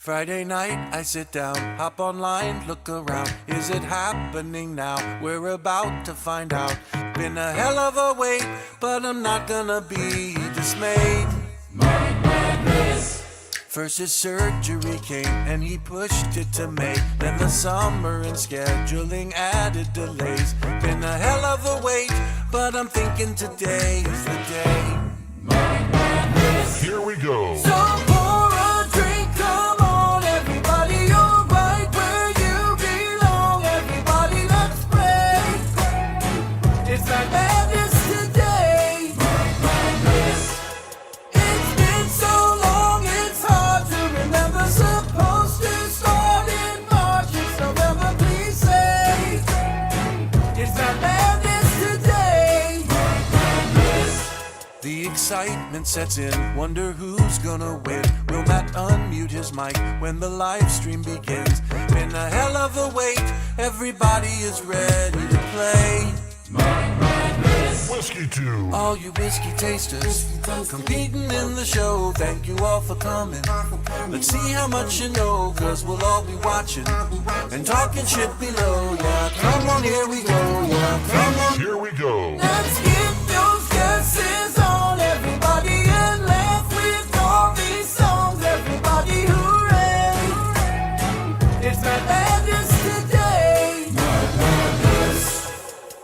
Friday night, I sit down, hop online, look around. Is it happening now? We're about to find out. Been a hell of a wait, but I'm not gonna be dismayed. First his surgery came, and he pushed it to May. Then the summer and scheduling added delays. Been a hell of a wait, but I'm thinking today's the day. Here we go. So pour a drink, come on everybody, you're right where you belong. Everybody, let's pray. It's like madness today. It's been so long, it's hard to remember. Supposed to start in March, it's November, please say. It's like madness today. The excitement sets in, wonder who's gonna win. Will Matt unmute his mic when the live stream begins? Been a hell of a wait, everybody is ready to play. Whiskey 2. All you whiskey tasters competing in the show, thank you all for coming. Let's see how much you know, cause we'll all be watching and talking shit below. Yeah, come on, here we go. Yeah, come on. Here we go. Let's get those guesses on, everybody, and laugh with all these songs. Everybody, hooray! It's Mad Madness today.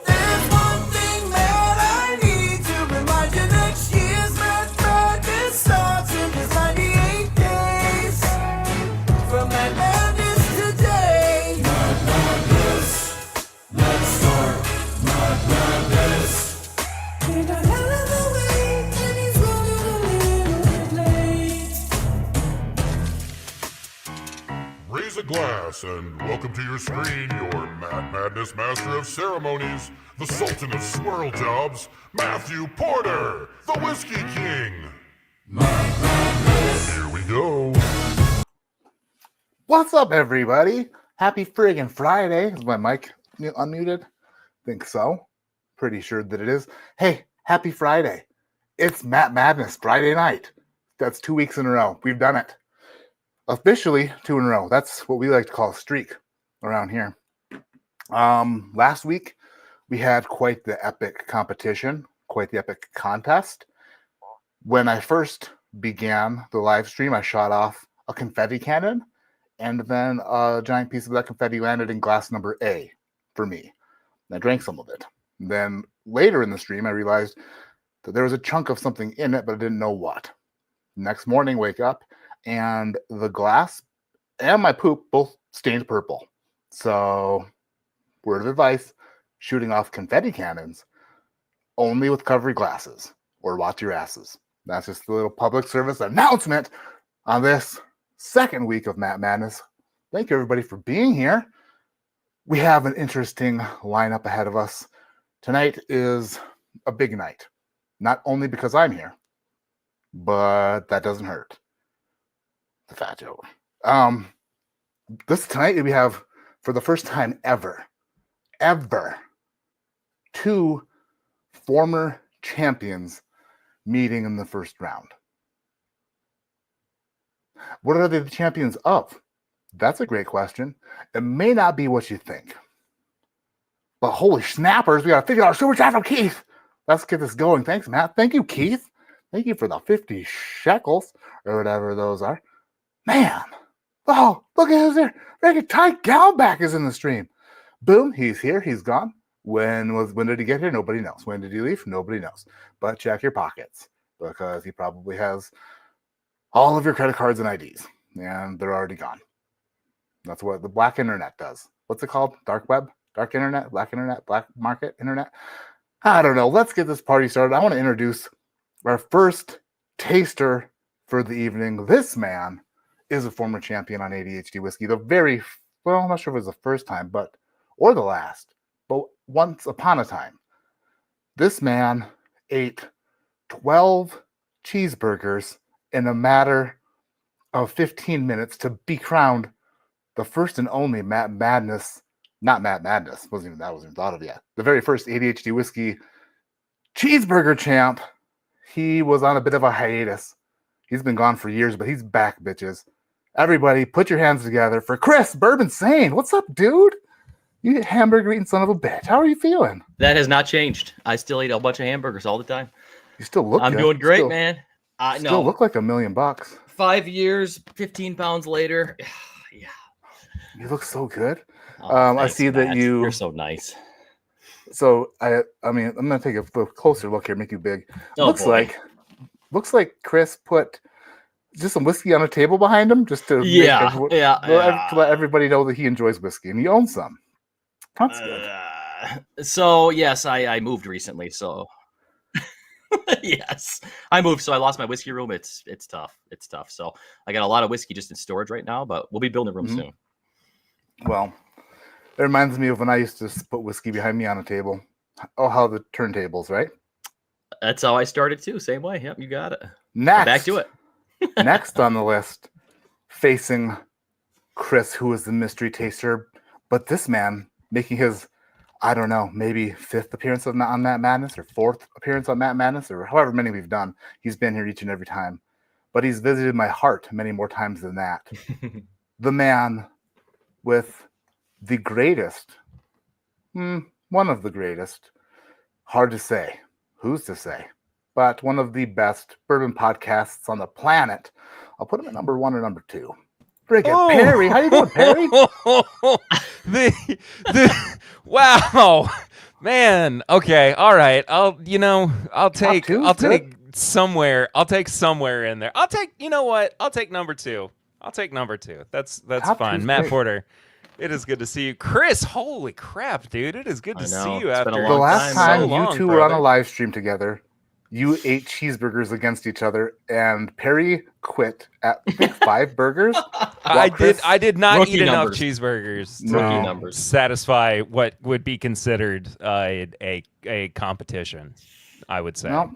There's one thing that I need to remind you. Next year's Mad Madness starts in just 98 days. From Mad Madness today. Mad Madness. Let's start Mad Madness. Been a hell of a wait, and he's running a little bit late. Raise a glass and welcome to your screen, your Mad Madness Master of Ceremonies, the Sultan of Swirl Jobs, Matthew Porter, the Whiskey King. Here we go. What's up, everybody? Happy friggin' Friday. Is my mic unmuted? Think so. Pretty sure that it is. Hey, happy Friday. It's Matt Madness Friday night. That's 2 weeks in a row. We've done it. Officially 2 in a row. That's what we like to call a streak around here. Last week, we had quite the epic competition, quite the epic contest. When I first began the live stream, I shot off a confetti cannon, and then a giant piece of that confetti landed in glass number A for me. And I drank some of it. And then later in the stream, I realized that there was a chunk of something in it, but I didn't know what. Next morning, wake up, and the glass and my poop both stained purple. So, word of advice, shooting off confetti cannons only with covered glasses, or watch your asses. That's just a little public service announcement on this second week of Matt Madness. Thank you, everybody, for being here. We have an interesting lineup ahead of us. Tonight is a big night, not only because I'm here, but that doesn't hurt. The fat joke. Tonight we have, for the first time ever, 2 former champions meeting in the first round. What are they the champions of? That's a great question. It may not be what you think. But holy snappers, we got a $50 super chat from Keith. Let's get this going. Thanks, Matt. Thank you, Keith. Thank you for the 50 shekels, or whatever those are. Man. Oh, look at who's there. Freaking Ty Galback is in the stream. Boom, he's here. He's gone. When did he get here? Nobody knows. When did he leave? Nobody knows. But check your pockets, because he probably has all of your credit cards and IDs, and they're already gone. That's what the black internet does. What's it called? Dark web? Dark internet? Black internet? Black market internet? I don't know. Let's get this party started. I want to introduce our first taster for the evening. This man is a former champion on ADHD Whiskey. I'm not sure if it was the first time, or the last, but once upon a time, this man ate 12 cheeseburgers in a matter of 15 minutes to be crowned the first and only Matt Madness. Not Matt Madness. Wasn't even thought of yet. The very first ADHD Whiskey cheeseburger champ. He was on a bit of a hiatus. He's been gone for years, but he's back, bitches. Everybody, put your hands together for Chris Bourbon Sane. What's up, dude? You hamburger eating son of a bitch. How are you feeling? That has not changed. I still eat a bunch of hamburgers all the time. You still look I'm good. doing great, Still- man. Still look like $1 million. 5 years, 15 pounds later. Yeah. You look so good. Oh, I thanks, see that Matt. you. You're so nice. So I mean, I'm gonna take a closer look here, make you big. Oh, looks boy. like Chris put just some whiskey on a table behind him, just to let everybody know that he enjoys whiskey and he owns some. That's good. So yes, I moved recently. So yes, I moved. So I lost my whiskey room. It's tough. It's tough. So I got a lot of whiskey just in storage right now, but we'll be building a room soon. Well, it reminds me of when I used to put whiskey behind me on a table. Oh, how the turntables, right? That's how I started too. Same way. Yep, you got it. Next, Back to it. next on the list, facing Chris, who is the mystery taster, but this man making his, I don't know, maybe 5th appearance on Matt Madness or 4th appearance on Matt Madness or however many we've done. He's been here each and every time, but he's visited my heart many more times than that. The man with the greatest, one of the greatest, hard to say, who's to say, but one of the best bourbon podcasts on the planet. I'll put him at number 1 or number 2. Friggin' Perry, how you doing, Perry? Wow, man. Okay, all right. I'll take somewhere. I'll take somewhere in there. You know what? I'll take number 2. That's Top fine. two's Matt great. Porter. It is good to see you, Chris. Holy crap, dude! It is good to I know. see you It's been a after The long last time so you long, two were on a brother. live stream together, you ate cheeseburgers against each other, and Perry quit at I think 5 burgers. I did not Rookie eat enough numbers. cheeseburgers No. Rookie to numbers. satisfy what would be considered a competition. I would say. Well,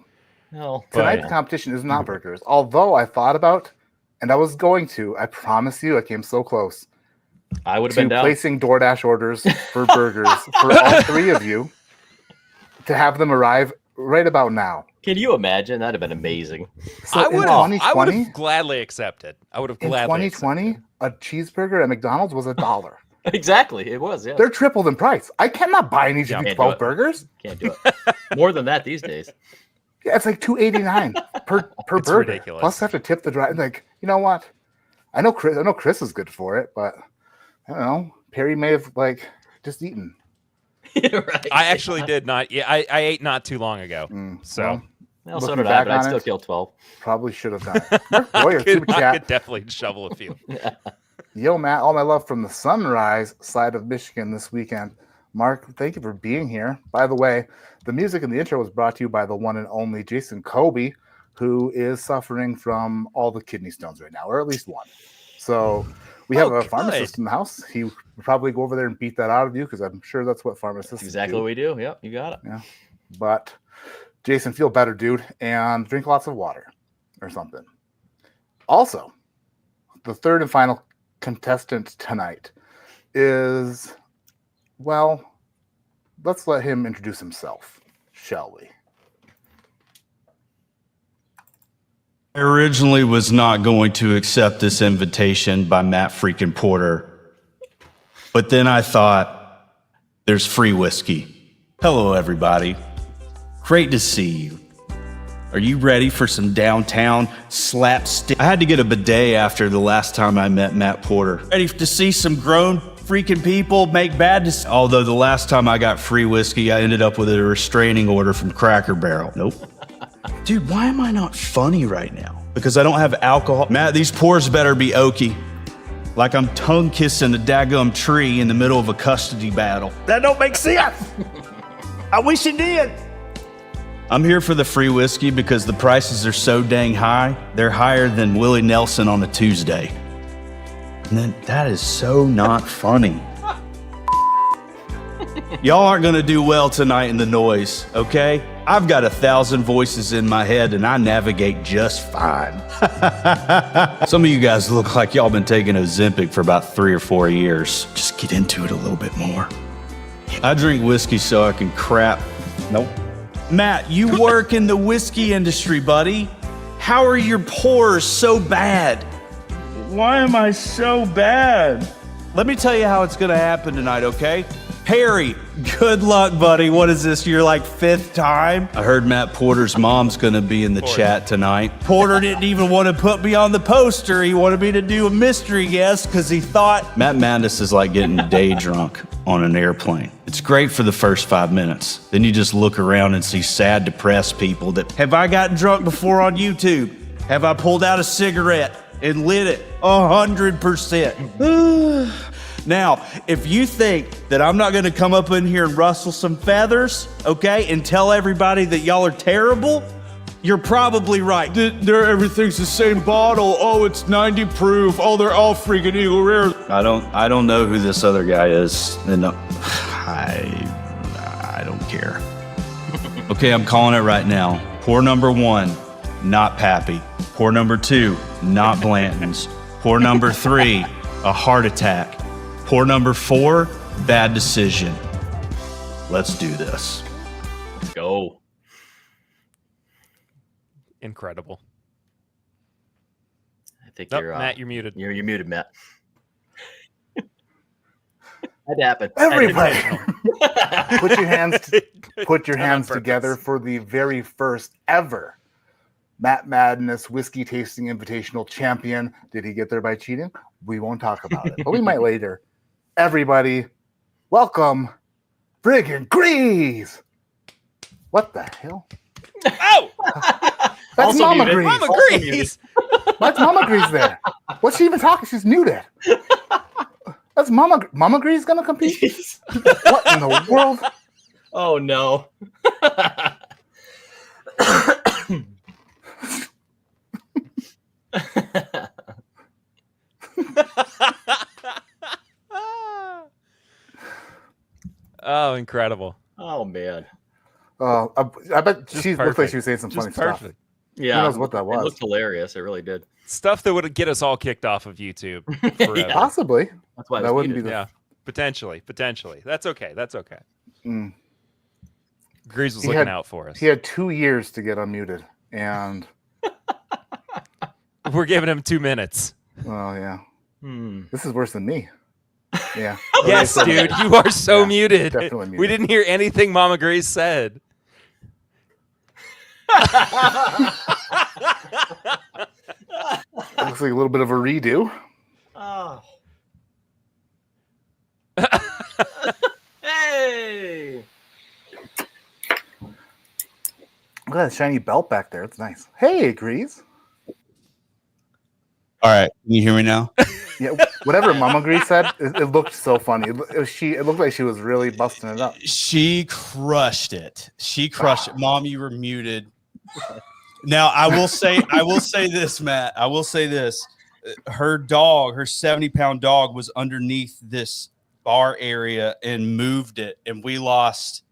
No, tonight's competition is not burgers. Although I thought about, and I was going to, I promise you, I came so close I would have to been down. placing DoorDash orders for burgers for all 3 of you to have them arrive right about now. Can you imagine? That'd have been amazing. So I in would 2020, have gladly accepted. I would have in gladly 2020, a cheeseburger at McDonald's was $1. Exactly, it was. Yeah, They're tripled in price. I cannot buy and eat Yeah, you can't 12 do it. burgers. can't do it. More than that these days. Yeah, it's like $2.89 per It's burger. ridiculous. Plus, I have to tip the driver. Like, you know what? I know Chris is good for it, but I don't know. Perry may have just eaten. Right. I actually did not. Yeah, I ate not too long ago. So Well, so looking did I, back but I'd on still it, kill 12. probably should have done it. Mark Boyer, super I chat. could definitely shovel a few. Yo, Matt, all my love from the Sunrise side of Michigan this weekend. Mark, thank you for being here. By the way, the music in the intro was brought to you by the one and only Jason Kobe, who is suffering from all the kidney stones right now, or at least one. So we have a pharmacist in the house. He would probably go over there and beat that out of you because I'm sure that's what pharmacists Exactly do. what we do. Yep, you got it. Yeah. But Jason, feel better, dude, and drink lots of water or something. Also, the third and final contestant tonight is, well, let's let him introduce himself, shall we? I originally was not going to accept this invitation by Matt freaking Porter. But then I thought, there's free whiskey. Hello, everybody. Great to see you. Are you ready for some downtown slapstick? I had to get a bidet after the last time I met Matt Porter. Ready to see some grown freaking people make bad decisions? Although the last time I got free whiskey, I ended up with a restraining order from Cracker Barrel. Nope. Dude, why am I not funny right now? Because I don't have alcohol. Matt, these pours better be oaky. Like I'm tongue kissing a daggum tree in the middle of a custody battle. That don't make sense. I wish it did. I'm here for the free whiskey because the prices are so dang high. They're higher than Willie Nelson on a Tuesday. And then that is so not funny. Y'all aren't gonna do well tonight in the noise, okay? I've got 1,000 voices in my head and I navigate just fine. Some of you guys look like y'all been taking Ozempic for about 3 or 4 years. Just get into it a little bit more. I drink whiskey so I can crap. Nope. Matt, you work in the whiskey industry, buddy. How are your pours so bad? Why am I so bad? Let me tell you how it's going to happen tonight, okay? Harry, good luck, buddy. What is this, your like 5th time? I heard Matt Porter's mom's going to be in the chat tonight. Porter didn't even want to put me on the poster. He wanted me to do a mystery guest because he thought Matt Madness is like getting day drunk on an airplane. It's great for the first 5 minutes. Then you just look around and see sad, depressed people that, have I gotten drunk before on YouTube? Have I pulled out a cigarette and lit it? 100%. Now, if you think that I'm not going to come up in here and rustle some feathers, okay, and tell everybody that y'all are terrible, you're probably right. Everything's the same bottle. Oh, it's 90 proof. Oh, they're all freaking Eagle Rare. I don't know who this other guy is, and I don't care. Okay, I'm calling it right now. Pour number 1, not Pappy. Pour number 2, not Blanton's. Pour number 3, a heart attack. Pour number 4, bad decision. Let's do this. Let's go. Incredible. I think Nope, you're Matt, you're muted. You're muted, Matt. That happened. Everybody, put your hands together for the very first ever Matt Madness Whiskey Tasting Invitational Champion. Did he get there by cheating? We won't talk about it, but we might later. Everybody, welcome, friggin' Grease. What the hell? Oh! That's Also Mama muted. Grease. Mama Also Grease! That's Mama Grease there. What's she even talking? She's muted. That's Mama Grease gonna compete? What in the world? Oh no. Oh, incredible. Oh man. I bet she looked like perfect. she was saying some funny Just stuff. perfect. Yeah. Who knows what that It was? looked hilarious. It really did. Stuff that would get us all kicked off of YouTube forever. Yeah. Possibly. That's why it That was wouldn't be muted. the Yeah, potentially. That's okay. Mm. Grease was He looking had- out for us. He had 2 years to get unmuted, and We're giving him 2 minutes. oh yeah, Hmm. this is worse than me. Yeah. Yes, dude, you are so Yeah, muted. definitely muted. We didn't hear anything Mama Grace said. Looks like a little bit of a redo. Oh. Hey. Look at that shiny belt back there. It's nice. Hey, Grease. All right, can you hear me now? Yeah, whatever Mama Grease said, it looked so funny. It looked like she was really busting it up. She crushed it. She crushed it. Mom, you were muted. Now I will say this, Matt. I will say this. Her dog, her 70-pound dog, was underneath this bar area and moved it, and we lost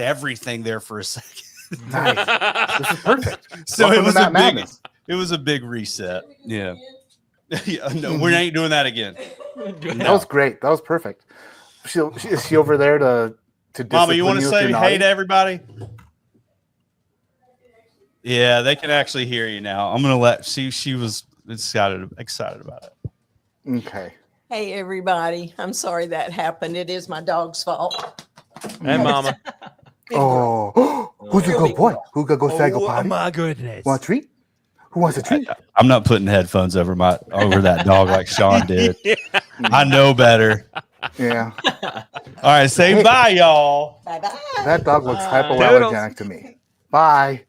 everything there for a second. Nice. This is perfect. So Welcome it was to a Matt Madness. it was a big reset. Yeah. Yeah, no, we ain't doing that again. That was great. That was perfect. Is she over there to Mama, you want to discipline say with your hey naughty? to everybody? Yeah, they can actually hear you now. I'm gonna let she was excited about it. Okay. Hey, everybody. I'm sorry that happened. It is my dog's fault. Hey, Mama. Oh, who's a good boy? Who gonna go say go potty? my goodness. Want a treat? Who wants a treat? I'm not putting headphones over that dog like Sean did. Yeah. I know better. Yeah. All right, say bye, y'all. Bye-bye. That dog looks hypoallergenic to me. Bye.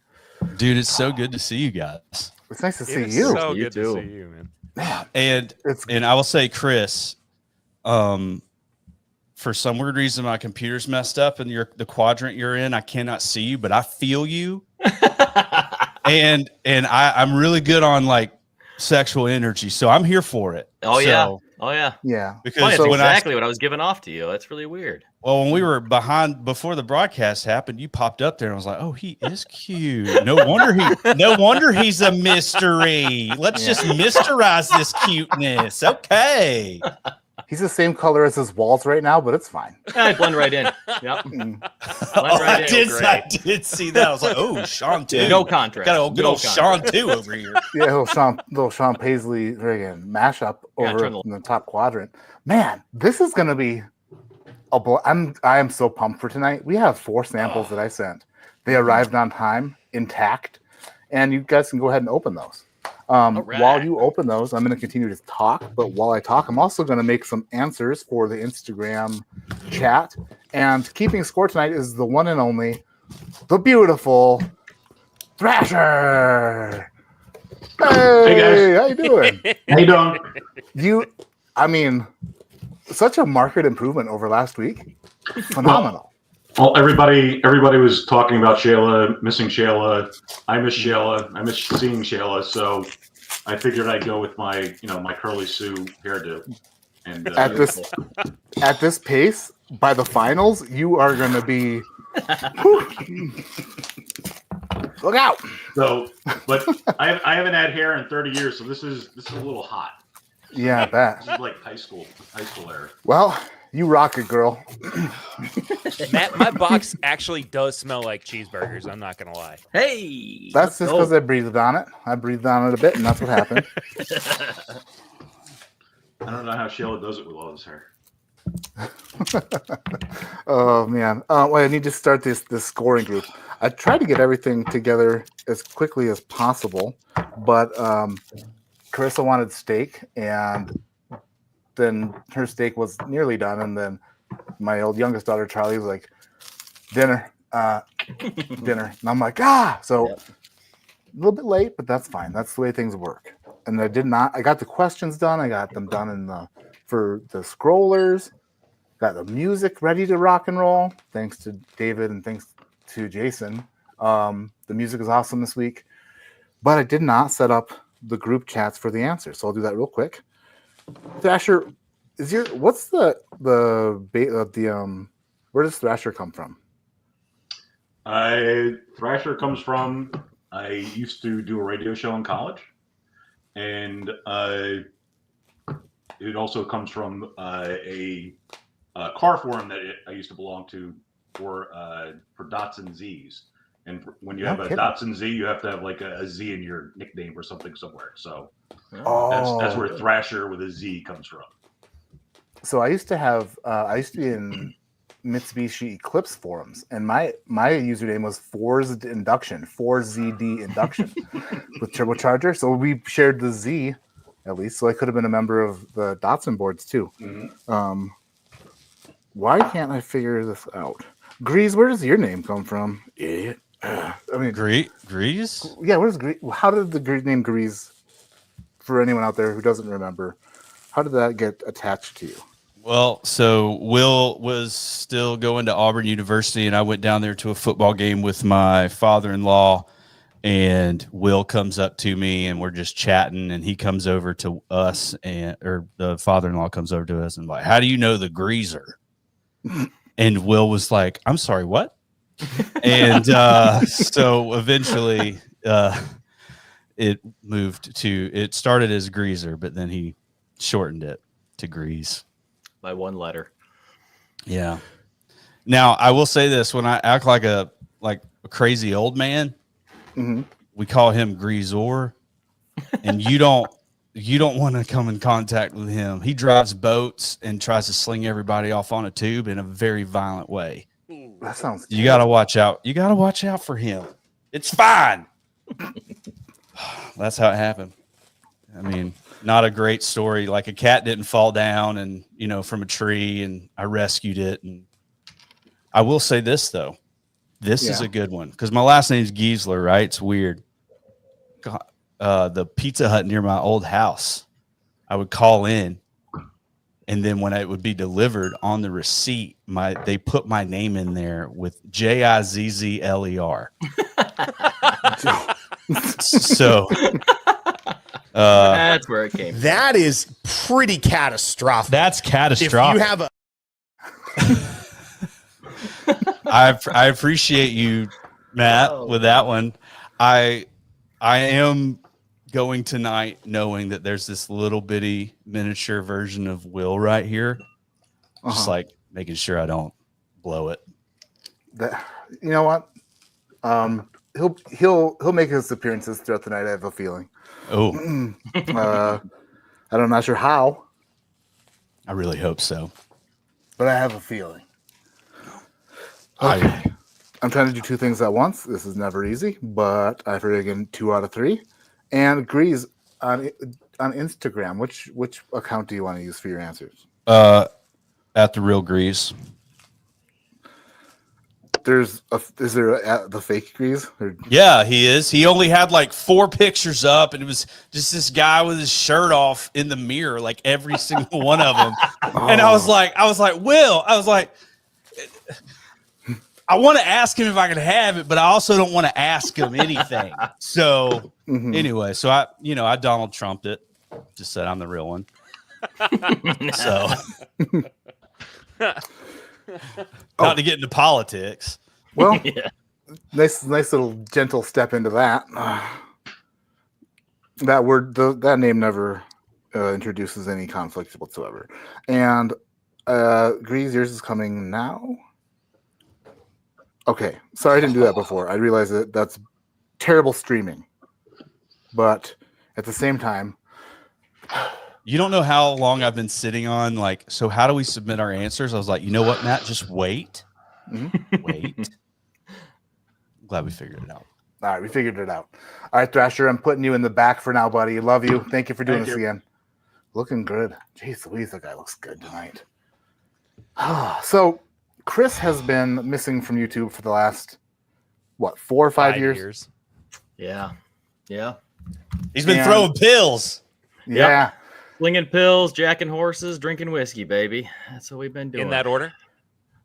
Dude, it's so good to see you guys. It's nice to It see is you. so You good too. to see you, man. And I will say, Chris, for some weird reason my computer's messed up and the quadrant you're in, I cannot see you, but I feel you. and I'm really good on like sexual energy, so I'm here for it. Oh yeah. Oh yeah. Yeah. Because Oh, that's when exactly what I was giving off to you. That's really weird. when we were behind before the broadcast happened, you popped up there and I was like, "Oh, he is cute. No wonder he's a mystery. Let's just mysterize this cuteness." Okay. He's the same color as his walls right now, but it's fine. I blend right in. Yep. Mm. I did see that. I was like, oh, Sean too. No contrast. Got a good No old Sean too over here. Yeah, little Sean Paisley friggin' mashup over in the top quadrant. Man, this is gonna be I am so pumped for tonight. We have 4 samples that I sent. They arrived on time, intact, and you guys can go ahead and open those. While you open those, I'm going to continue to talk. But while I talk, I'm also going to make some answers for the Instagram chat. And keeping score tonight is the one and only, the beautiful Thrasher. Hey guys, how you doing? How you doing? Such a marked improvement over last week. Phenomenal. Well, everybody was talking about Shayla, missing Shayla. I miss Shayla. I miss seeing Shayla. So I figured I'd go with my curly Sue hairdo. And at this pace, by the finals, you are going to be. Look out! So, but I haven't had hair in 30 years, so this is a little hot. Yeah, I bet. This is like high school era. Well, you rock it, girl. Matt, my box actually does smell like cheeseburgers. I'm not gonna lie. Hey, that's just because I breathed on it. I breathed on it a bit, and that's what happened. I don't know how Shayla does it with all this hair. Oh man! Well, I need to start this scoring group. I tried to get everything together as quickly as possible, but Carissa wanted steak, and then her steak was nearly done, and then my youngest daughter Charlie was like, dinner, dinner, and I'm like, so a little bit late, but that's fine. That's the way things work. And I got the questions done. I got them done for the scrollers. Got the music ready to rock and roll. Thanks to David and thanks to Jason. The music is awesome this week, but I did not set up the group chats for the answers, so I'll do that real quick. Thrasher, what's the where does Thrasher come from? Thrasher comes from, I used to do a radio show in college, and it also comes from a car forum that I used to belong to for Datsun Zs. And when you have a Datsun Z, you have to have like a Z in your nickname or something somewhere. So that's where Thrasher with a Z comes from. So I used to be in Mitsubishi Eclipse forums, and my username was 4ZD Induction with turbocharger. So we shared the Z at least. So I could have been a member of the Datsun boards too. Mm-hmm. Why can't I figure this out? Grease, where does your name come from? Idiot. Grease? Yeah, where's Grease? How did the name Grease, for anyone out there who doesn't remember, how did that get attached to you? Well, so Will was still going to Auburn University, and I went down there to a football game with my father-in-law, and Will comes up to me, and we're just chatting, and he comes over to us, or the father-in-law comes over to us and like, how do you know the Greaser? And Will was like, I'm sorry, what? And so eventually it started as Greaser, but then he shortened it to Grease. By one letter. Yeah. Now, I will say this, when I act like a crazy old man, mm-hmm. we call him Greasor, and you don't want to come in contact with him. He drives boats and tries to sling everybody off on a tube in a very violent way. That sounds. You got to watch out. You got to watch out for him. It's fine. That's how it happened. I mean, not a great story. Like a cat didn't fall down and, from a tree, and I rescued it. And I will say this though, this is a good one because my last name's Giesler, right? It's weird. God, the Pizza Hut near my old house, I would call in, and then when it would be delivered on the receipt, they put my name in there with Jizzler. So that's where it came from. That is pretty catastrophic. That's catastrophic. If you have I appreciate you, Matt, with that one. I am going tonight knowing that there's this little bitty miniature version of Will right here. Just like making sure I don't blow it. You know what? He'll make his appearances throughout the night. I have a feeling. Oh, I'm not sure how, I really hope so. but I have a feeling. Okay. I'm trying to do 2 things at once. This is never easy, but I figured again 2 out of 3. And agrees on Instagram. Which account do you want to use for your answers? At the Real Grease. Is there the fake Grease? Yeah, he is. He only had like 4 pictures up, and it was just this guy with his shirt off in the mirror, like every single one of them. And I was like, Will, I want to ask him if I can have it, but I also don't want to ask him anything. So anyway, so I Donald Trumped it. Just said I'm the real one. So not to get into politics. Well, nice little gentle step into that. That word, that name never introduces any conflict whatsoever. And Grease, yours is coming now. Okay, sorry I didn't do that before. I realize that that's terrible streaming, but at the same time, you don't know how long I've been sitting on. Like, so how do we submit our answers? I was like, you know what, Matt, just wait. Wait. I'm glad we figured it out. All right, we figured it out. All right, Thrasher, I'm putting you in the back for now, buddy. Love you. Thank you for doing this again. Looking good. Jeez Louise, that guy looks good tonight. So Chris has been missing from YouTube for the last, 4 or 5 years? Yeah. He's been throwing pills. Yeah. Yep. Slinging pills, jacking horses, drinking whiskey, baby. That's what we've been doing. In that order?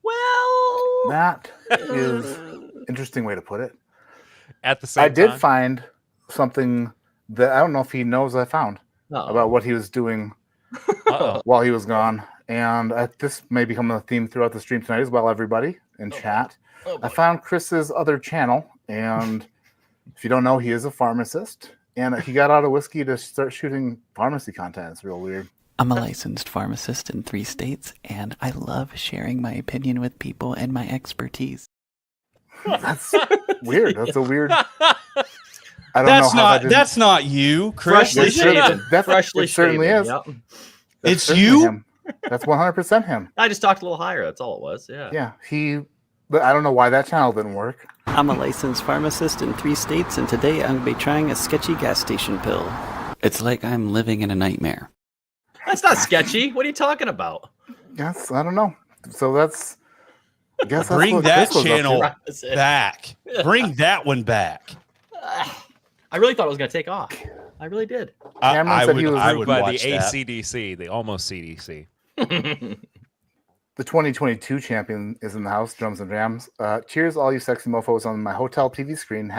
Well, That is an interesting way to put it. At the same time? I did find something that I don't know if he knows I found about what he was doing while he was gone. And this may become a theme throughout the stream tonight as well, everybody in chat. I found Chris's other channel, and if you don't know, he is a pharmacist. And he got out of whiskey to start shooting pharmacy content. It's real weird. I'm a licensed pharmacist in 3 states, and I love sharing my opinion with people and my expertise. That's weird. That's a weird. I don't know how that's not you, Chris. Freshly shaven. It certainly is. Yep. It's you. Him. That's 100% him. I just talked a little higher. That's all it was. Yeah. Yeah. But I don't know why that channel didn't work. I'm a licensed pharmacist in 3 states, and today I'm going to be trying a sketchy gas station pill. It's like I'm living in a nightmare. That's not sketchy. What are you talking about? Yes, I don't know. So that's. I guess that's Bring what that Chris was up channel to. back. Bring that one back. I really thought it was going to take off. I really did. Cameron said he was I would by watch the that. ACDC, the almost CDC. The 2022 champion is in the house, drums and drams. Cheers, all you sexy mofos on my hotel TV screen.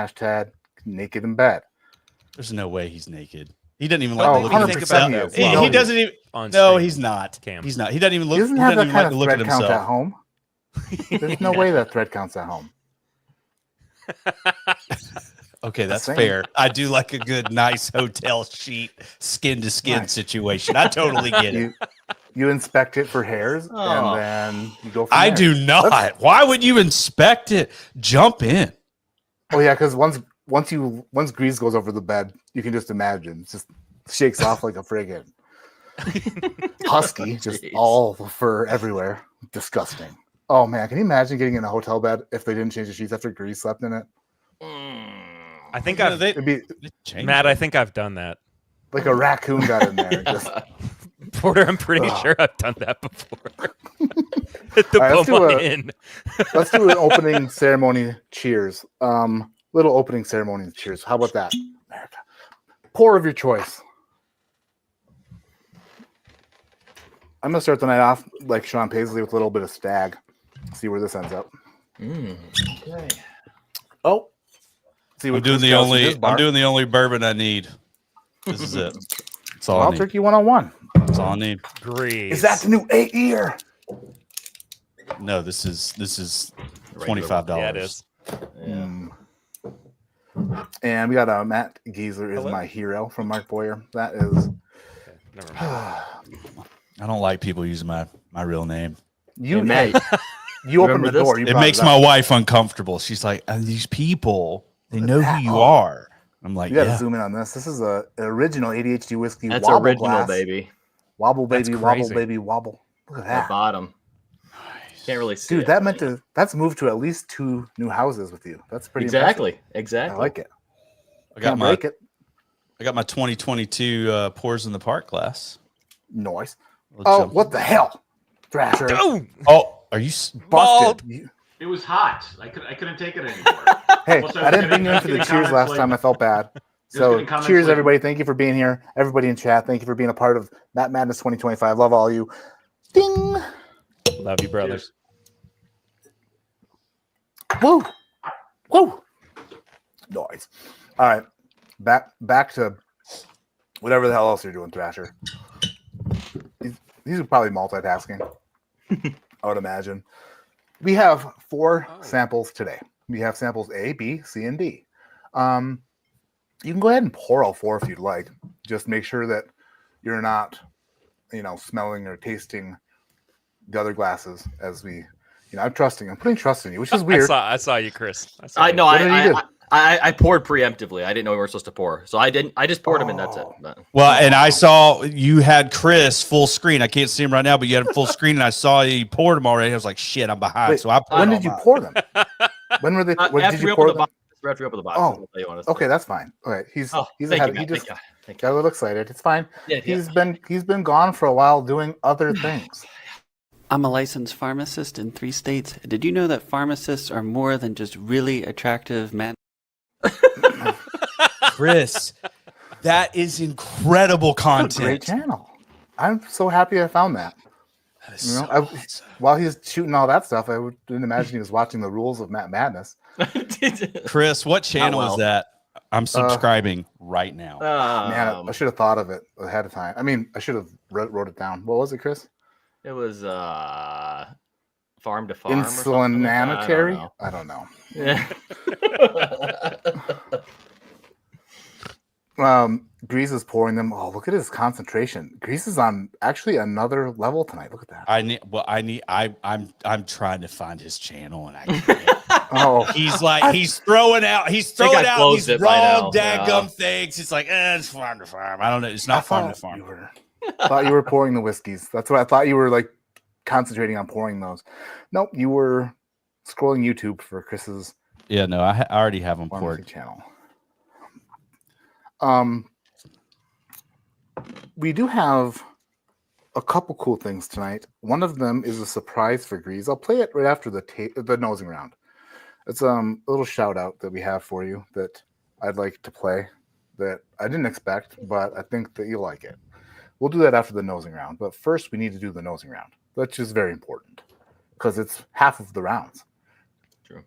# naked in bed. There's no way he's naked. He doesn't even like to look at 100% himself. he is. He doesn't even. On No, screen. he's not. Cam. He's not. He doesn't even look. He doesn't He have doesn't that even kind like to of look at thread count at himself. home. There's no way that thread counts at home. Okay, that's Same. fair. I do like a good, nice hotel sheet, skin to skin situation. I totally get it. You inspect it for hairs, and then you go from I there. do not. Why would you inspect it? Jump in. Oh yeah, because once grease goes over the bed, you can just imagine it just shakes off like a friggin' husky, just all the fur everywhere. Disgusting. Oh man, can you imagine getting in a hotel bed if they didn't change the sheets after grease slept in it? I think It'd be Matt, I think I've done that. like a raccoon got in there. Just Porter, I'm pretty sure I've done that before. At the All right, Beaumont Inn. let's do an opening ceremony cheers. Little opening ceremony cheers. How about that? America. Pour of your choice. I'm gonna start the night off like Sean Paisley with a little bit of stag. See where this ends up. Okay. Oh, see I'm what doing Chris the Kelsey only. is, Bar. I'm doing the only bourbon I need. This is it. That's all I Wild need. Turkey 101. That's all I need. Grease. Is that the new 8-year? No, this is $25. Yeah, it is. Yeah. And we got Matt Geezer is my hero from Mark Boyer. That is. Never mind. I don't like people using my real name. You open the door. It makes my wife uncomfortable. She's like, these people, they know who you are. I'm like, you gotta zoom in on this. This is an original ADHD whiskey. That's wobble original, glass. baby. Wobble, baby, wobble, baby, wobble. Look at that. The bottom. Can't really see Dude, it. that's moved to at least 2 new houses with you. That's pretty Exactly. impressive. I like it. I got my 2022 Pours in the Park glass. Nice. What the hell, Thrasher? Oh, are you busted? It was hot. I couldn't take it anymore. Hey, I didn't bring you in for the cheers last time. I felt bad. So cheers, everybody. Thank you for being here. Everybody in chat, thank you for being a part of Matt Madness 2025. Love all you. Ding. Love you, brothers. Woo. Woo. Noise. All right. Back to whatever the hell else you're doing, Thrasher. These are probably multitasking, I would imagine. We have 4 samples today. We have samples A, B, C, and D. You can go ahead and pour all 4 if you'd like. Just make sure that you're not, smelling or tasting the other glasses as we, I'm putting trust in you, which is weird. I saw you, Chris. I poured preemptively. I didn't know we were supposed to pour, so I didn't. I just poured them, and that's it. Well, and I saw you had Chris full screen. I can't see him right now, but you had him full screen, and I saw you poured them already. I was like, shit, I'm behind. Wait, so I poured when did you pour them? When were they? When did you pour them? After we open the box. Oh, okay, that's fine. Okay, he's thank he you, just got a little excited. It's fine. Yeah, he's been gone for a while doing other things. I'm a licensed pharmacist in 3 states. Did you know that pharmacists are more than just really attractive men? Chris, that is incredible content. Great channel. I'm so happy I found that. While he's shooting all that stuff, I didn't imagine he was watching the rules of Matt Madness. Chris, what channel is that? I'm subscribing right now. Man, I should have thought of it ahead of time. I mean, I should have wrote it down. What was it, Chris? It was farm to farm. Insulinanitary? I don't know. Yeah. Grease is pouring them. Oh, look at his concentration. Grease is on actually another level tonight. Look at that. I'm trying to find his channel and I can't. He's throwing out these wrong dadgum things. It's like, it's farm to farm. I don't know. It's not farm to farm. Thought you were pouring the whiskeys. That's what I thought you were like concentrating on pouring those. Nope, you were scrolling YouTube for Chris's. Yeah, no, I already have them poured. Channel. We do have a couple cool things tonight. One of them is a surprise for Grease. I'll play it right after the nosing round. It's a little shout out that we have for you that I'd like to play that I didn't expect, but I think that you'll like it. We'll do that after the nosing round, but first we need to do the nosing round. That's just very important because it's half of the rounds. True.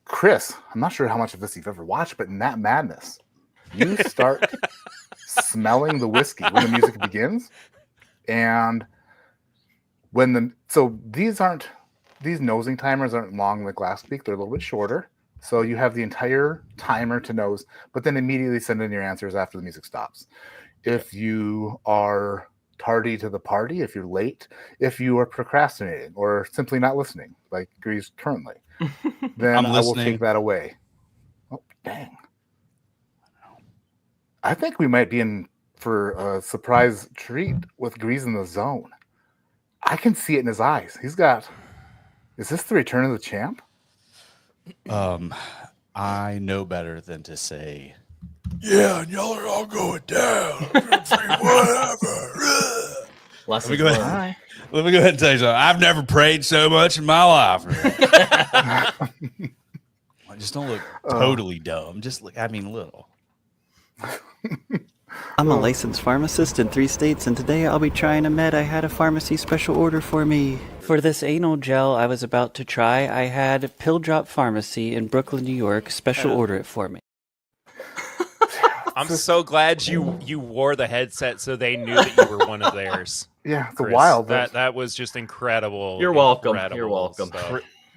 Chris, I'm not sure how much of this you've ever watched, but in that madness, you start smelling the whiskey when the music begins, and these nosing timers aren't long like last week. They're a little bit shorter, so you have the entire timer to nose, but then immediately send in your answers after the music stops. If you are tardy to the party, if you're late, if you are procrastinating or simply not listening, like Grease currently, then I will take that away. Oh, dang. I think we might be in for a surprise treat with Grease in the zone. I can see it in his eyes. Is this the return of the champ? I know better than to say, yeah, and y'all are all going down. Whatever. Let me go ahead and tell you something. I've never prayed so much in my life. I just don't look totally dumb. Just look, little. I'm a licensed pharmacist in 3 states, and today I'll be trying a med I had a pharmacy special order for me. For this anal gel I was about to try, I had Pill Drop Pharmacy in Brooklyn, New York, special order it for me. I'm so glad you wore the headset so they knew that you were one of theirs. Yeah, it's Chris. wild. That was just incredible. You're welcome. Incredible You're welcome.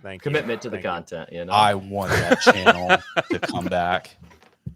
Thank you. Commitment to the content. I want that channel to come back.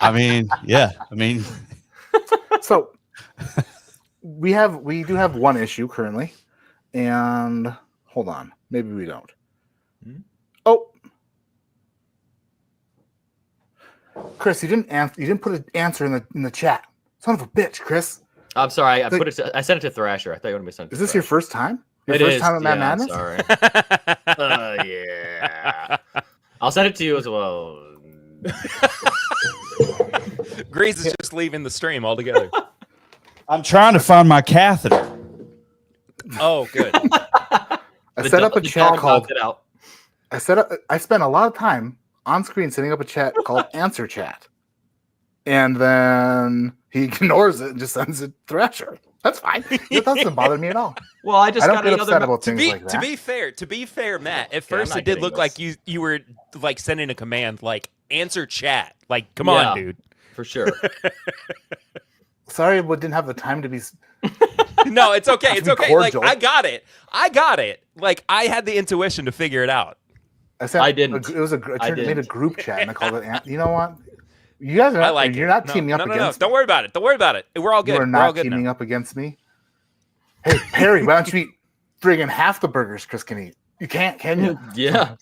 I mean, yeah. I mean, so we do have one issue currently, and hold on, maybe we don't. Oh, Chris, you didn't put an answer in the chat. Son of a bitch, Chris. I'm sorry. I sent it to Thrasher. I thought you wanted me to send it. Is this your first time? Your It first is. time at Mad Yeah, I'm Madness? sorry. Yeah. I'll send it to you as well. Grease is just leaving the stream altogether. I'm trying to find my catheter. Oh, good. I set up a chat called. I spent a lot of time on screen setting up a chat called Answer Chat, and then he ignores it and just sends it to Thrasher. That's fine. It doesn't bother me at all. Well, I just don't got get another. upset about things like that. To be fair, Matt. At I'm first, not it did getting look this. like you were like sending a command, like answer chat. Like, come on, dude. For sure. Sorry, but didn't have the time to be. No, it's okay. It's okay. Like, cordial. I got it. Like, I had the intuition to figure it out. I didn't. I made a group chat and I called it. You know what? You guys are. You're not teaming up against. Don't worry about it. Don't worry about it. We're all good. You are We're all not good teaming now. up against me. Hey, Perry, why don't you eat friggin' half the burgers Chris can eat? You can't, can you? Yeah.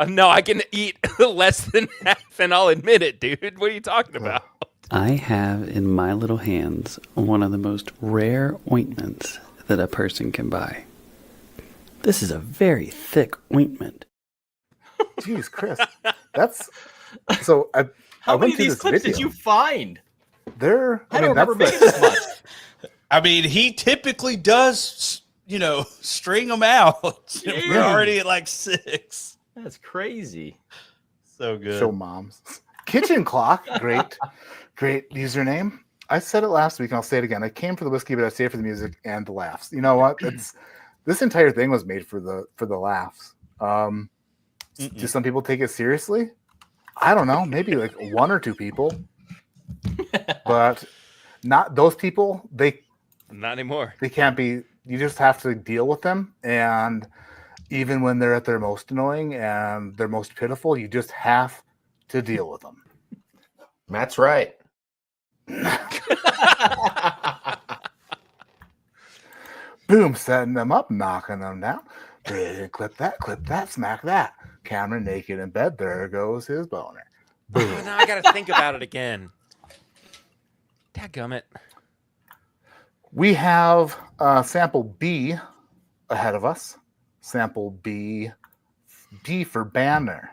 No, I can eat less than half, and I'll admit it, dude. What are you talking about? I have in my little hands one of the most rare ointments that a person can buy. This is a very thick ointment. Jeez, Chris, that's so. How I many went of to these this clips video. did you find? I don't remember making this much. I mean, he typically does, string them out. We're already at like 6. That's crazy. So good. Show moms. Kitchen Clock, great username. I said it last week and I'll say it again. I came for the whiskey, but I stayed for the music and the laughs. You know what? This entire thing was made for the laughs. Do some people take it seriously? I don't know. Maybe like 1 or 2 people, but not those people. Not anymore. They can't be. You just have to deal with them, and even when they're at their most annoying and their most pitiful, you just have to deal with them. Matt's right. Boom, setting them up, knocking them down. Clip that, smack that. Camera naked in bed. There goes his boner. Boom. Oh, now I gotta think about it again. Dadgummit. We have sample B ahead of us. Sample B for banner.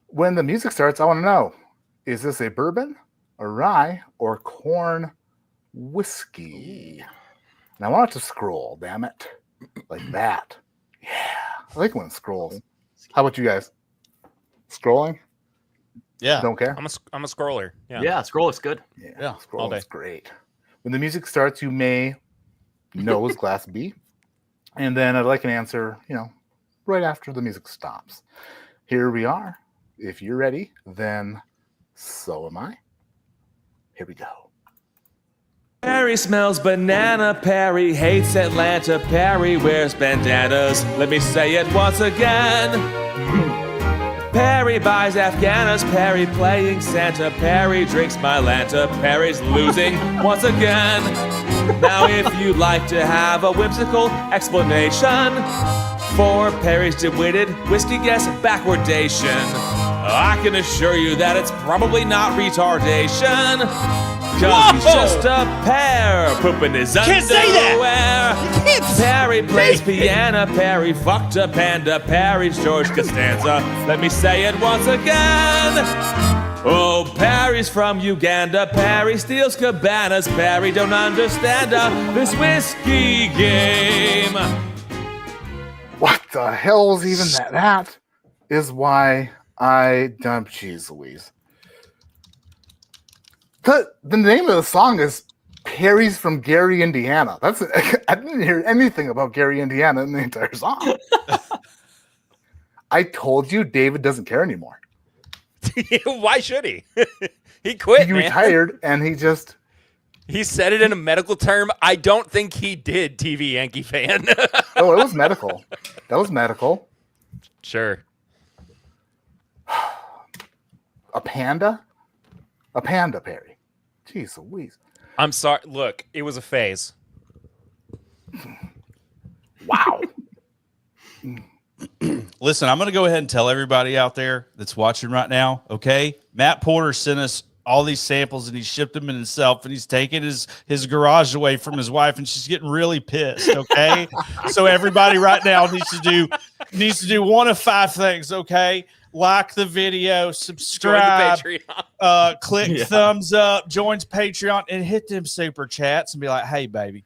When the music starts, I want to know, is this a bourbon, a rye, or corn whiskey? And I want it to scroll, damn it. Like that. Yeah. I like when it scrolls. How about you guys? Scrolling? Yeah. Don't care? I'm a scroller. Yeah. Yeah, scroll looks good. Yeah, scroll is great. When the music starts, you may nose glass B. And then I'd like an answer, right after the music stops. Here we are. If you're ready, then so am I. Here we go. Perry smells banana, Perry hates Atlanta, Perry wears bandanas. Let me say it once again. Perry buys Afghanas, Perry playing Santa, Perry drinks my Lanta, Perry's losing once again. Now if you'd like to have a whimsical explanation for Perry's dim-witted whiskey guess backwardation, I can assure you that it's probably not retardation. Cause he's just a pear pooping his underwear. Can't say that. Perry plays piano, Perry fucked a panda, Perry's George Costanza. Let me say it once again. Oh, Perry's from Uganda, Perry steals cabanas, Perry don't understand this whiskey game. What the hell's even that? That is why I dump cheese, Louise. The name of the song is Perry's from Gary, Indiana. I didn't hear anything about Gary, Indiana in the entire song. I told you David doesn't care anymore. Why should he? He quit. He man. retired and he said it in a medical term. I don't think he did, TV Yankee fan. Oh, it was medical. That was medical. Sure. A panda? A panda, Perry. Jeez Louise. I'm sorry. Look, it was a phase. Wow. Listen, I'm going to go ahead and tell everybody out there that's watching right now, okay? Matt Porter sent us all these samples and he shipped them in himself and he's taking his garage away from his wife and she's getting really pissed, okay? So everybody right now needs to do one of 5 things, okay? Like the video, subscribe, click thumbs up, joins Patreon, and hit them super chats and be like, hey, baby,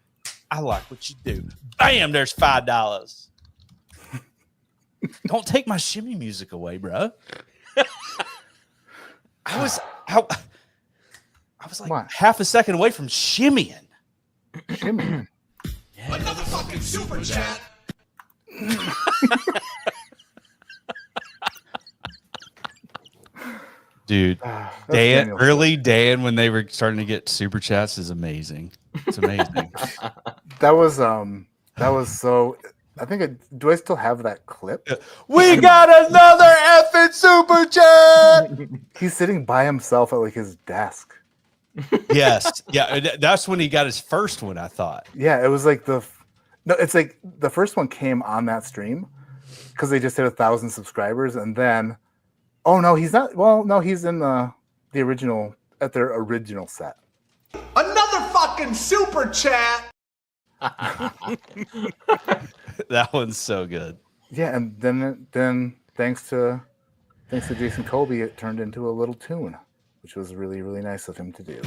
I like what you do. Bam, there's $5. Don't take my shimmy music away, bro. I was like What? half a second away from shimmying. Shimmying. Yeah. Another fucking super chat. Dude, Dan, when they were starting to get super chats is amazing. It's amazing. That was so. I think do I still have that clip? We got another effing super chat. He's sitting by himself at like his desk. Yes, yeah, that's when he got his first one. I thought. Yeah, it was like it's like the first one came on that stream because they just hit 1,000 subscribers, and then, oh no, he's not. Well, no, he's in the original at their original set. Another fucking super chat. That one's so good. Yeah, and then thanks to Jason Colby, it turned into a little tune, which was really, really nice of him to do.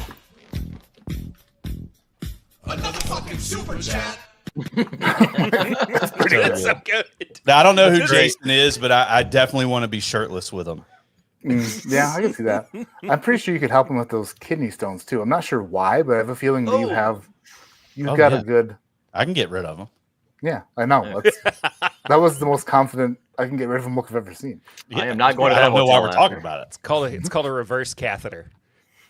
Another fucking super chat. That's pretty good. So good. Now, I don't know who Jason is, but I definitely want to be shirtless with him. Yeah, I can see that. I'm pretty sure you could help him with those kidney stones too. I'm not sure why, but I have a feeling that you've got a good. I can get rid of them. Yeah, I know. That was the most confident I can get rid of him look I've ever seen. I am not going to that I don't know why hotel we're after. talking about it. It's called a reverse catheter.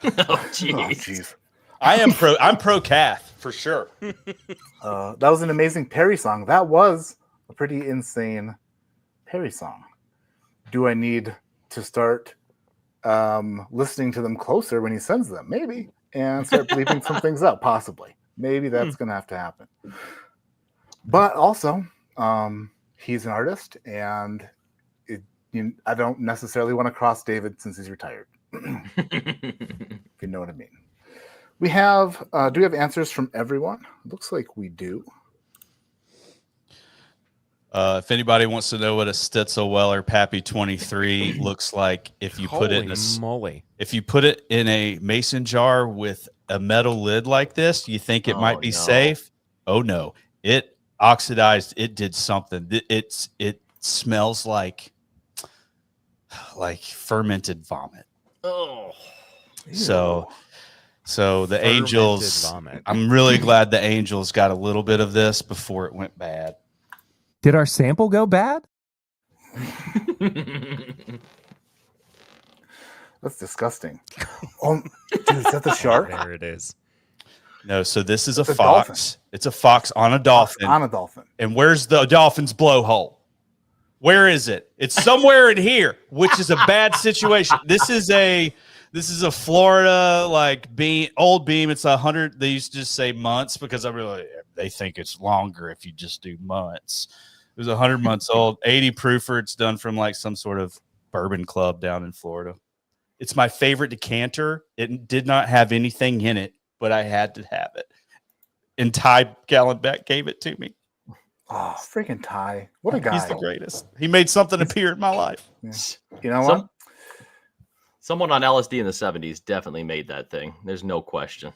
Oh, jeez. Oh, jeez. I'm pro cath for sure. That was an amazing Perry song. That was a pretty insane Perry song. Do I need to start listening to them closer when he sends them? Maybe. And start bleeping some things up, possibly. Maybe that's going to have to happen. But also, he's an artist, and I don't necessarily want to cross David since he's retired. If you know what I mean. We have, do we have answers from everyone? Looks like we do. If anybody wants to know what a Stitzelweller Pappy 23 looks like, if you put it in a mason jar with a metal lid like this, you think it might be safe? Oh no, it oxidized. It did something. It smells like fermented vomit. Oh, so the Angels. Vomit. I'm really glad the Angels got a little bit of this before it went bad. Did our sample go bad? That's disgusting. Oh, dude, is that the shark? There it is. No, so this is a It's a fox. dolphin. It's a fox on a dolphin. On a dolphin. And where's the dolphin's blowhole? Where is it? It's somewhere in here, which is a bad situation. This is a Florida old beam. It's 100. They used to just say months because they think it's longer if you just do months. It was 100 months old, 80 proofer. It's done from like some sort of bourbon club down in Florida. It's my favorite decanter. It did not have anything in it, but I had to have it. And Ty Gallenbeck gave it to me. Oh, freaking Ty. What a guy. He's the greatest. He made something appear in my life. Yeah. You know what? Someone on LSD in the 70s definitely made that thing. There's no question.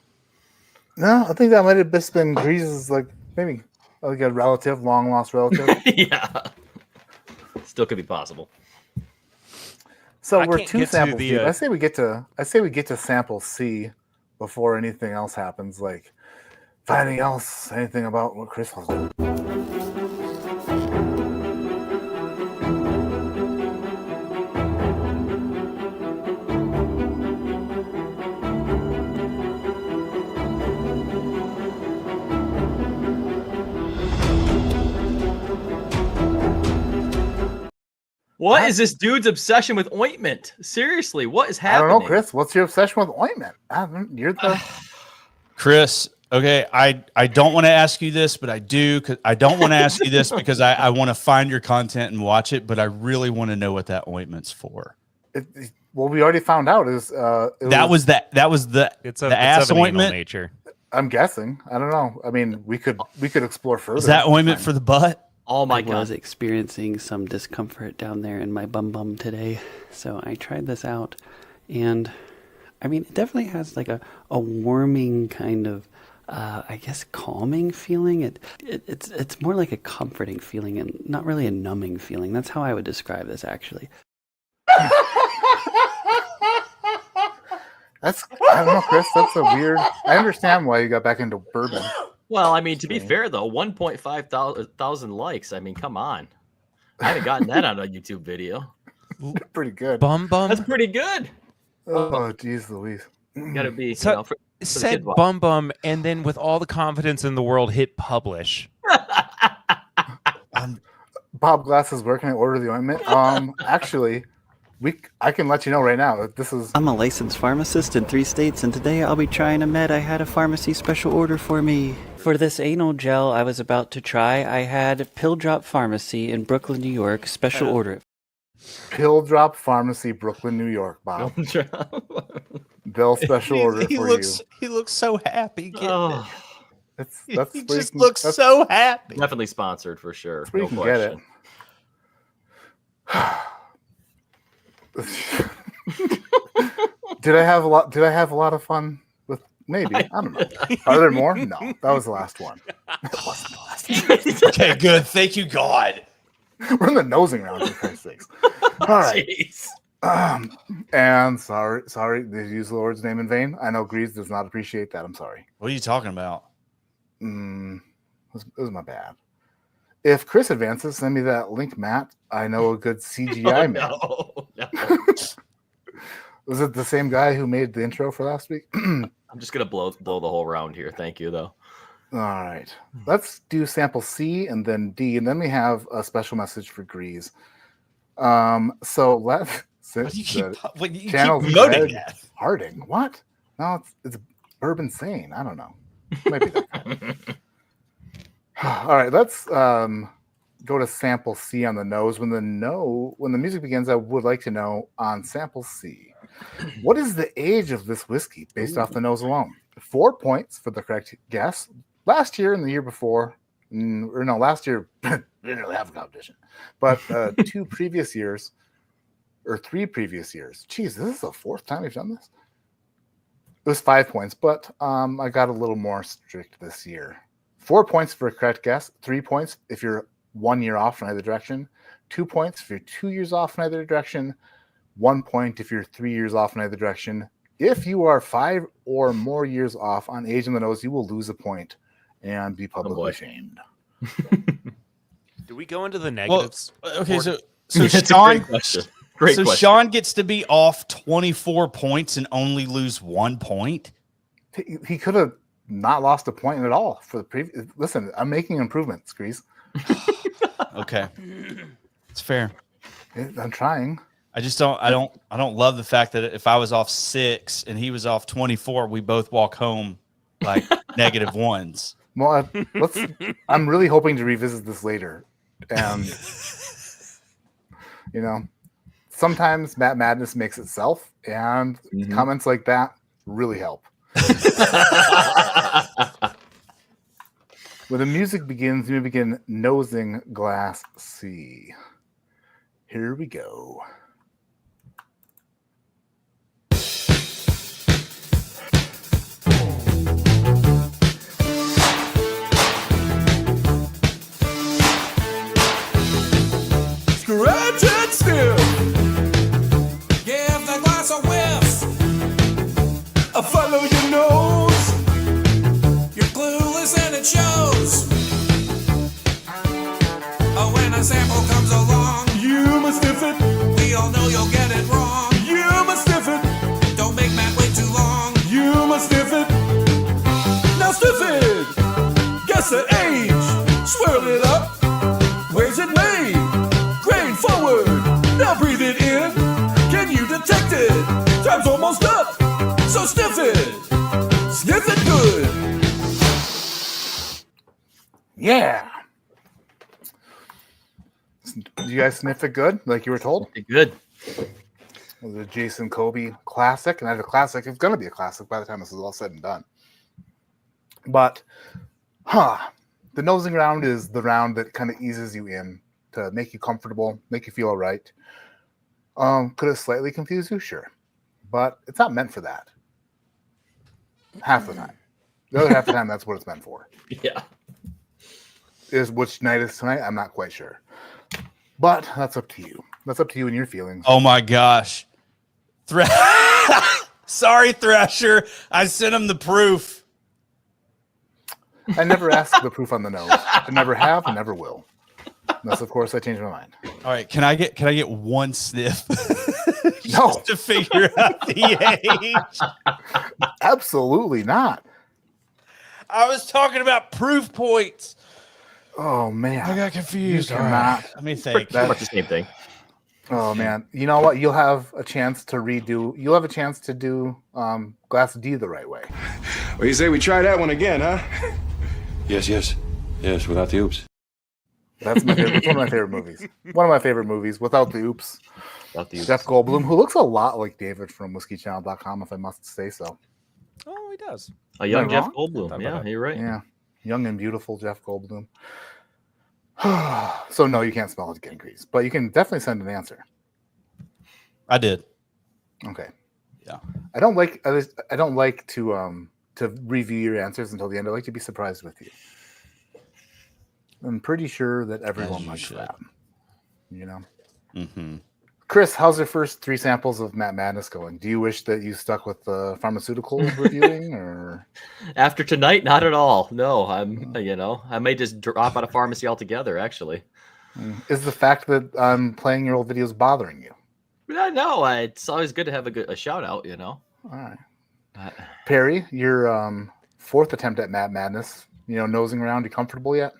No, I think that might have just been Grease's, maybe like a relative, long lost relative. Yeah. Still could be possible. So I we're can't two get to samples the, deep. I say we get to sample C before anything else happens. Like anything about what Chris was doing. What is this dude's obsession with ointment? Seriously, what is I happening? don't know, Chris. What's your obsession with ointment? You're the Chris, okay, I don't want to ask you this, but I do. Cause I don't want to ask you this because I want to find your content and watch it, but I really want to know what that ointment's for. Well, we already found out is that was the ass ointment. Nature. I'm guessing. I don't know. I mean, we could explore further. Is that ointment for the butt? Oh my I god! was experiencing some discomfort down there in my bum today, so I tried this out, and I mean, it definitely has like a warming kind of, I guess, calming feeling. It's more like a comforting feeling and not really a numbing feeling. That's how I would describe this, actually. I don't know, Chris. That's a weird. I understand why you got back into bourbon. Well, I mean, to be fair though, 1.5 thousand likes. I mean, come on. I haven't gotten that on a YouTube video. Pretty good. Bum. That's pretty good. Oh, geez, Louise. Gotta be. So, for the said kids' bum, and then with all the confidence in the world, hit publish. Bob Glass is working to order the ointment. Actually, I can let you know right now that this is. I'm a licensed pharmacist in 3 states, and today I'll be trying a med I had a pharmacy special order for me. For this anal gel I was about to try, I had Pill Drop Pharmacy in Brooklyn, New York, special order. Pill Drop Pharmacy, Brooklyn, New York, Bob. They'll special order it for you. He looks so happy. Oh, He just looks so happy. definitely sponsored for sure. That's where No you can get it. Did I have a lot of fun with? Maybe I don't know. Are there more? No, that was the last one. That wasn't the last one. Okay, good. Thank you, God. We're in the nosing round, for Christ's sakes. All right. And sorry to use the Lord's name in vain. I know Grease does not appreciate that. I'm sorry. What are you talking about? It was my bad. If Chris advances, send me that link, Matt. I know a good CGI man. No. Was it the same guy who made the intro for last week? I'm just gonna blow the whole round here. Thank you, though. All right. Let's do sample C and then D, and then we have a special message for Grease. So let's. You keep promoting that. Harding. What? No, it's Bourbon Sane. I don't know. Maybe that. All right, let's go to sample C on the nose. When the music begins, I would like to know on sample C, what is the age of this whiskey based off the nose alone? 4 points for the correct guess. Last year and the year before, last year we didn't really have a competition, but 2 previous years or 3 previous years. Geez, this is the 4th time we've done this. It was 5 points, but I got a little more strict this year. 4 points for a correct guess, 3 points if you're 1 year off in either direction, 2 points if you're 2 years off in either direction, 1 point if you're 3 years off in either direction. If you are 5 or more years off on age in the nose, you will lose a point and be publicly shamed. Do we go into the negatives? Well, okay, so That's Sean, a great question. Great so question. Sean gets to be off 24 points and only lose 1 point. He could have not lost a point at all for the previous. Listen, I'm making improvements, Grease. Okay, it's fair. I'm trying. I just don't. I don't love the fact that if I was off 6 and he was off 24, we both walk home like negative ones. Well, I'm really hoping to revisit this later, and sometimes Matt Madness makes itself, and comments like that really help. When the music begins, we begin nosing glass C. Here we go. Scratch and sniff. Give the glass a whiff. Follow your nose. You're clueless and it shows. When a sample comes along, you must sniff it. We all know you'll get it wrong. You must sniff it. Don't make Matt wait too long. You must sniff it. Now sniff it. Guess the age. Swirl it up. Where's it made? Grain forward. Yeah. Did you guys sniff it good, like you were told? Good. The Jason Kobe classic, and as a classic, it's going to be a classic by the time this is all said and done. But, the nosing round is the round that kind of eases you in to make you comfortable, make you feel all right. Could it slightly confuse you? Sure. But it's not meant for that. Half the time. The other half the time, that's what it's meant for. Yeah. Is which night is tonight? I'm not quite sure. But that's up to you. That's up to you and your feelings. Oh my gosh. Sorry, Thrasher. I sent him the proof. I never asked the proof on the nose. I never have and never will. Unless, of course, I change my mind. All right, can I get one sniff? No. Just to figure out the age. Absolutely not. I was talking about proof points. Oh man, I got confused. You All cannot. right. Let me think. Pretty much the same thing. Oh man, you know what? You'll have a chance to redo. You'll have a chance to do Glass D the right way. Well, you say we try that one again, huh? Yes, without the oops. That's my favorite. It's one of my favorite movies. One of my favorite movies without the oops. Without the oops. Jeff Goldblum, who looks a lot like David from WhiskeyChannel.com, if I must say so. Oh, he does. A young Am I Jeff wrong? Goldblum. Yeah, you're right. Yeah, young and beautiful Jeff Goldblum. So no, you can't smell it getting greased, but you can definitely send an answer. I did. Okay. Yeah. I don't like to review your answers until the end. I like to be surprised with you. I'm pretty sure that everyone likes that. You know. Mm-hmm. Chris, how's your first 3 samples of Matt Madness going? Do you wish that you stuck with the pharmaceutical reviewing, or after tonight? Not at all. No, I may just drop out of pharmacy altogether. Actually, is the fact that I'm playing your old videos bothering you? No, it's always good to have a shout out. You know. All right. Perry, your 4th attempt at Matt Madness. Nosing around. You comfortable yet?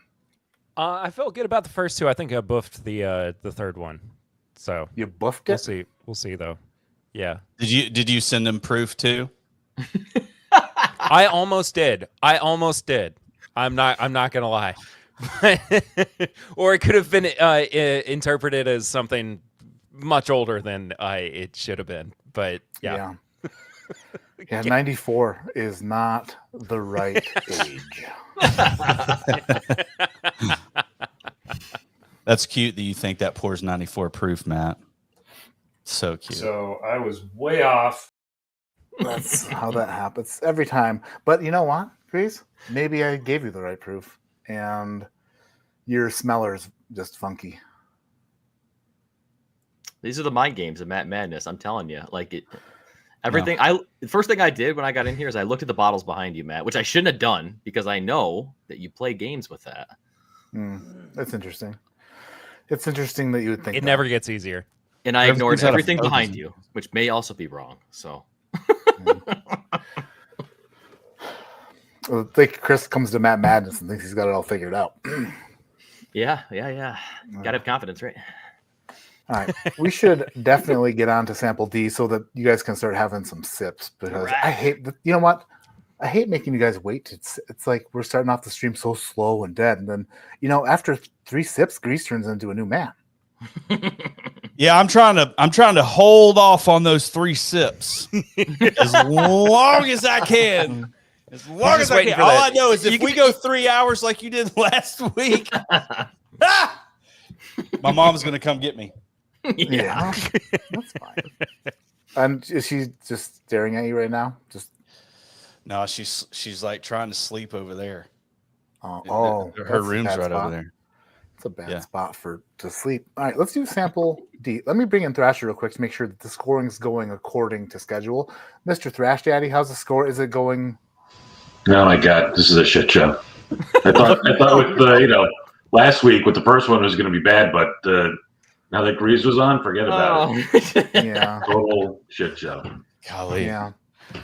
I felt good about the first 2. I think I buffed the 3rd one. So you buffed it. We'll see though. Yeah. Did you send him proof too? I almost did. I'm not gonna lie. Or it could have been interpreted as something much older than it should have been. But yeah. Yeah, 94 is not the right age. That's cute that you think that pours 94 proof, Matt. So cute. So I was way off. That's how that happens every time. But you know what, Grease? Maybe I gave you the right proof, and your smeller's just funky. These are the mind games of Matt Madness. I'm telling you, everything. Yeah. The first thing I did when I got in here is I looked at the bottles behind you, Matt, which I shouldn't have done because I know that you play games with that. That's interesting. It's interesting that you would think it never gets easier. And I ignored everything behind you, which may also be wrong. So, I think Chris comes to Matt Madness and thinks he's got it all figured out. Yeah. Gotta have confidence, right? All right, we should definitely get on to sample D so that you guys can start having some sips, because I hate. You know what? I hate making you guys wait. It's like we're starting off the stream so slow and dead, and then after 3 sips, Grease turns into a new man. Yeah, I'm trying to hold off on those 3 sips as long as I can. As long as I can. All I know is if we go 3 hours like you did last week, my mom's gonna come get me. Yeah, that's fine. And is she just staring at you right now? No, she's like trying to sleep over there. Her room's right over there. It's a bad spot to sleep. All right, let's do sample D. Let me bring in Thrasher real quick to make sure that the scoring is going according to schedule. Mr. Thrash Daddy, how's the score? Is it going? Oh my God, this is a shit show. I thought with last week with the first one was going to be bad, but now that Grease was on, forget about it. Yeah, total shit show. Golly. Yeah.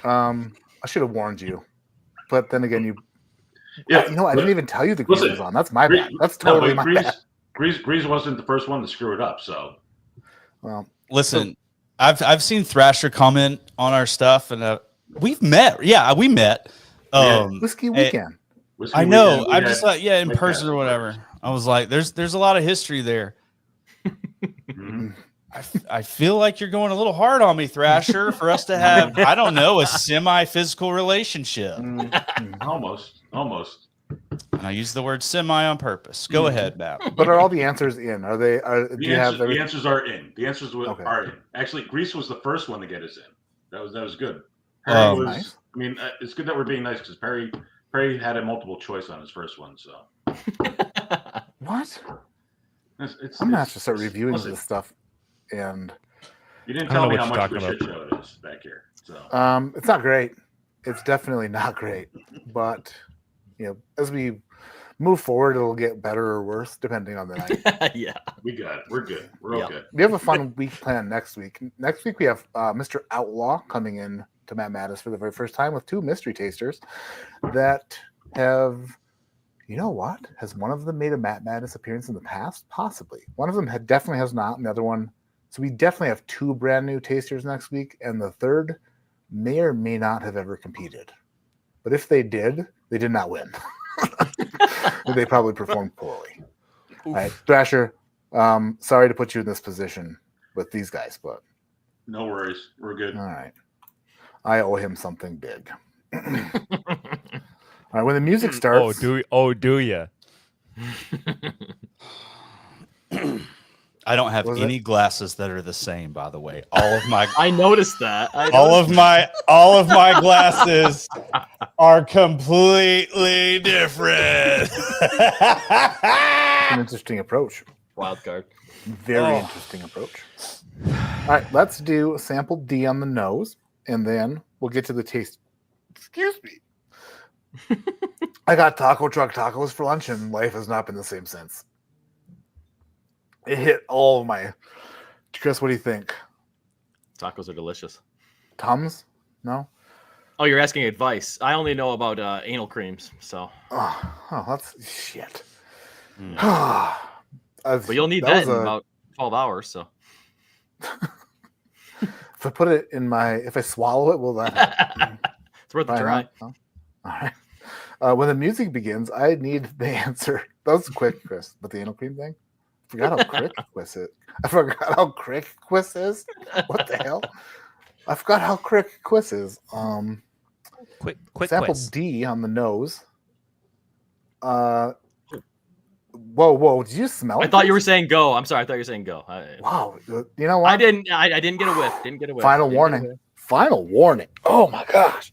I should have warned you, but then again, I didn't even tell you the Grease was on. That's my bad. That's totally my bad. Grease wasn't the first one to screw it up, so. Well, listen, I've seen Thrasher comment on our stuff, and we've met. Yeah, we met. Whiskey Weekend. Whiskey I know. weekend, we I had just thought, yeah, in like person that. or whatever. I was like, there's a lot of history there. Mhm. I feel like you're going a little hard on me, Thrasher, for us to have, I don't know, a semi-physical relationship. Almost. And I use the word semi on purpose. Go ahead, Matt. But are all the answers in? Are they? Do you have The answers are in. The answers Okay. are in. Actually, Greece was the first one to get us in. That was good. Oh, Perry was. nice. I mean, it's good that we're being nice because Perry had a multiple choice on his first one. So What? it's I'm gonna have to start reviewing listen, this stuff, and You didn't I don't tell me know how what much you're of a shit talking show it is back here. So it's not great. It's definitely not great. But as we move forward, it'll get better or worse depending on the night. Yeah. we got it. We're good. We're Yep. okay. We have a fun week planned next week. Next week we have Mr. Outlaw coming in to Matt Mattis for the very first time with 2 mystery tasters that have, has one of them made a Matt Mattis appearance in the past? Possibly. One of them definitely has not, and the other one. So we definitely have 2 brand new tasters next week, and the third may or may not have ever competed. But if they did not win. They probably performed poorly. All right, Thrasher, sorry to put you in this position with these guys, but No worries. We're good. all right. I owe him something big. All right, when the music starts. do you? I don't have any glasses that are the same, by the way. All of my I noticed that. all of my glasses are completely different. An interesting approach. Wild card. Very interesting approach. All right, let's do sample D on the nose, and then we'll get to the taste. Excuse me. I got taco truck tacos for lunch, and life has not been the same since. It hit all of my. Chris, what do you think? Tacos are delicious. Tums? No? Oh, you're asking advice. I only know about anal creams, so. Oh, that's shit. But you'll need that in about 12 hours, so. If I put it in if I swallow it, will that happen? It's worth a Probably try. not. No? All right. When the music begins, I need the answer. That was quick, Chris, but the anal cream thing? I forgot how quick quiz is. I forgot how quick quiz is. What the hell? I forgot how quick quiz is. Quick sample quiz. D on the nose. Whoa! Did you smell it? I thought you were saying go. I'm sorry. I thought you were saying go. Wow. You know what? I didn't get a whiff. Didn't get a whiff. Final warning. Final warning. Oh my gosh.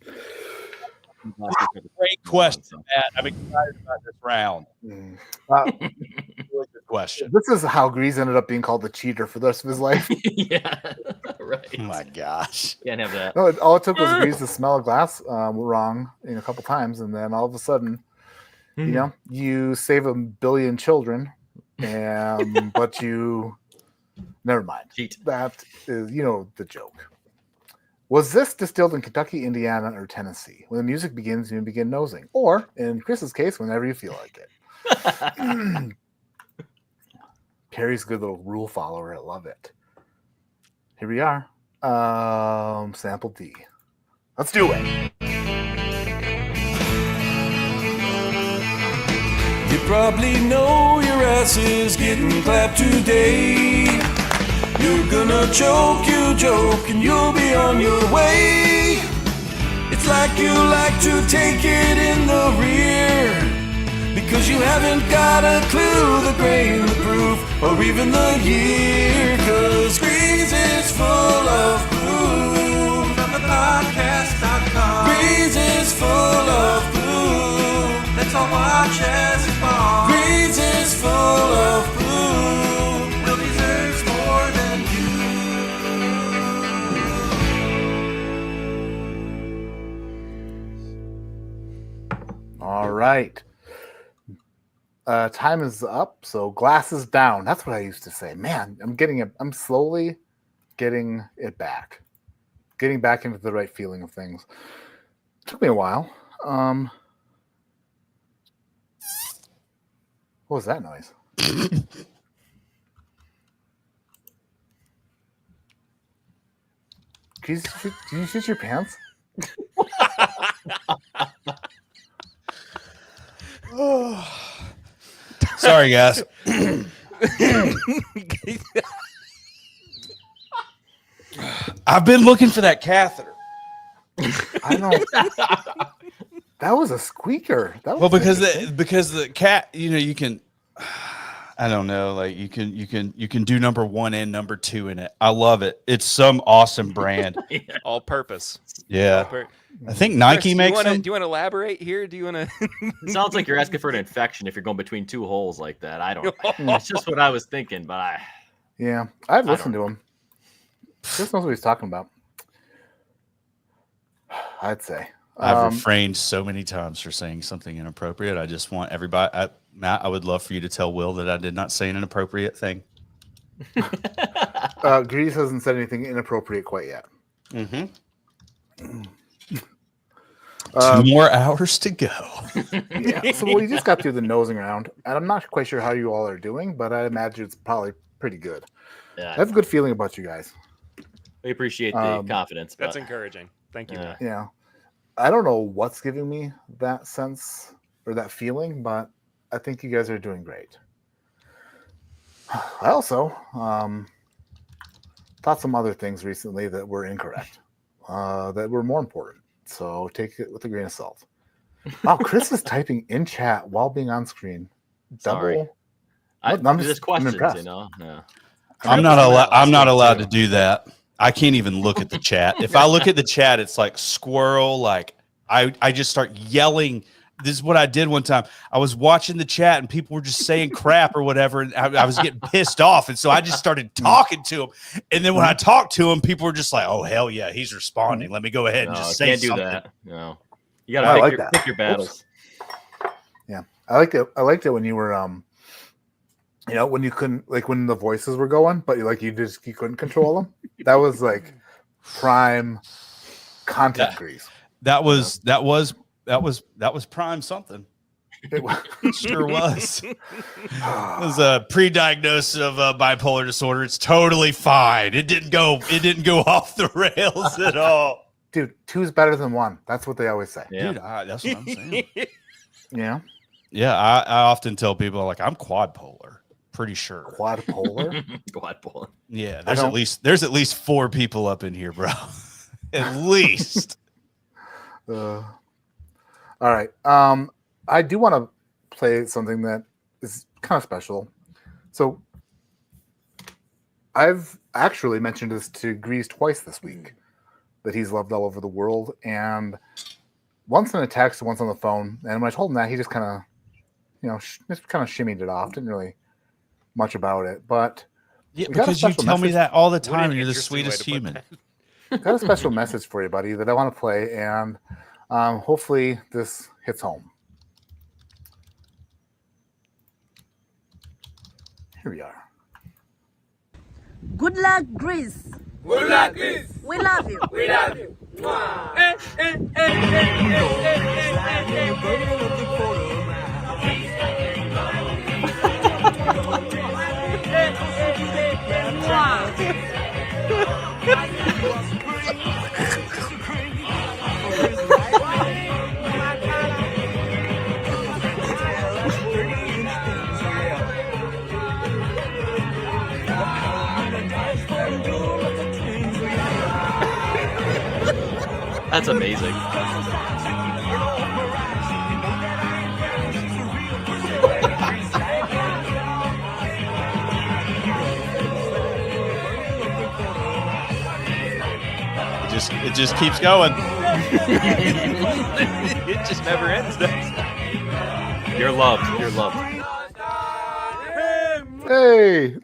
Great question, Matt. I'm excited about this round. Really good question. This is how Grease ended up being called the cheater for the rest of his life. Yeah, right. Oh my gosh. Can't have that. No, all it took was Grease to smell a glass wrong a couple times, and then all of a sudden, you save 1 billion children, but you never mind. Cheat. That is, the joke. Was this distilled in Kentucky, Indiana, or Tennessee? When the music begins, you begin nosing. Or, in Chris's case, whenever you feel like it. Carrie's a good little rule follower. I love it. Here we are. Sample D. Let's do it. You probably know your ass is getting clapped today. You're gonna choke, you joke, and you'll be on your way. It's like you like to take it in the rear, because you haven't got a clue the grain, the proof, or even the year. Cause Grease is full of boo. From the podcast.com. Grease is full of boo. Let's all watch as it falls. Grease is full of boo. Will deserves more than All right. Time is up, so glasses down. That's what I used to say. Man, I'm slowly getting it back. Getting back into the right feeling of things. Took me a while. What was that noise? Did you shoot your pants? Sorry, guys. I've been looking for that catheter. I don't. That was a squeaker. That was because the cat, you can. I don't know, like you can do number 1 and number 2 in it. I love it. It's some awesome brand. All purpose. Yeah. I think Nike makes them. Do you want to elaborate here? Do you want to? It sounds like you're asking for an infection if you're going between 2 holes like that. I don't. That's just what I was thinking, but I've listened to him. Chris knows what he's talking about. I'd say. I've refrained so many times for saying something inappropriate. I just want everybody, Matt, I would love for you to tell Will that I did not say an inappropriate thing. Grease hasn't said anything inappropriate quite yet. Mm-hmm. 2 more hours to go. Yeah. So we just got through the nosing round, and I'm not quite sure how you all are doing, but I imagine it's probably pretty good. Yeah, I have a good feeling about you guys. We appreciate the confidence. That's encouraging. Thank you, Matt. Yeah. I don't know what's giving me that sense or that feeling, but I think you guys are doing great. I also thought some other things recently that were incorrect, that were more important. So take it with a grain of salt. Wow, Chris is typing in chat while being on screen. Sorry. I'm just questions, impressed. Yeah. I'm not allowed to do that. I can't even look at the chat. If I look at the chat, it's like squirrel. Like I just start yelling. This is what I did one time. I was watching the chat and people were just saying crap or whatever. And I was getting pissed off. And so I just started talking to them. And then when I talked to them, people were just like, oh, hell yeah, he's responding. Let me go ahead and just say can't something. do that. No. You got to pick your battles. Oops. Yeah. I liked it when you were, when you couldn't, like when the voices were going, but you couldn't control them. That was like prime content grease. That was prime something. It sure was. It was a pre-diagnosis of bipolar disorder. It's totally fine. It didn't go off the rails at all. Dude, 2's better than 1. That's what they always say. Yeah. Dude, that's what I'm saying. Yeah. Yeah, I often tell people like I'm quadpolar. Pretty sure. Quadpolar? Quadpolar. Yeah, there's at least 4 people up in here, bro. At least. All right. I do want to play something that is kind of special. So I've actually mentioned this to Grease twice this week, that he's loved all over the world, and once in a text, once on the phone. And when I told him that, he just kind of, just kind of shimmied it off. Didn't really much about it, but yeah, because you tell me that all the time. You're the sweetest human. Got a special message for you, buddy, that I want to play, and hopefully this hits home. Here we are. Good luck, Greece. Good luck, Greece. We love you. We love you. That's amazing. It just keeps going. It just never ends. You're loved. You're loved. Hey.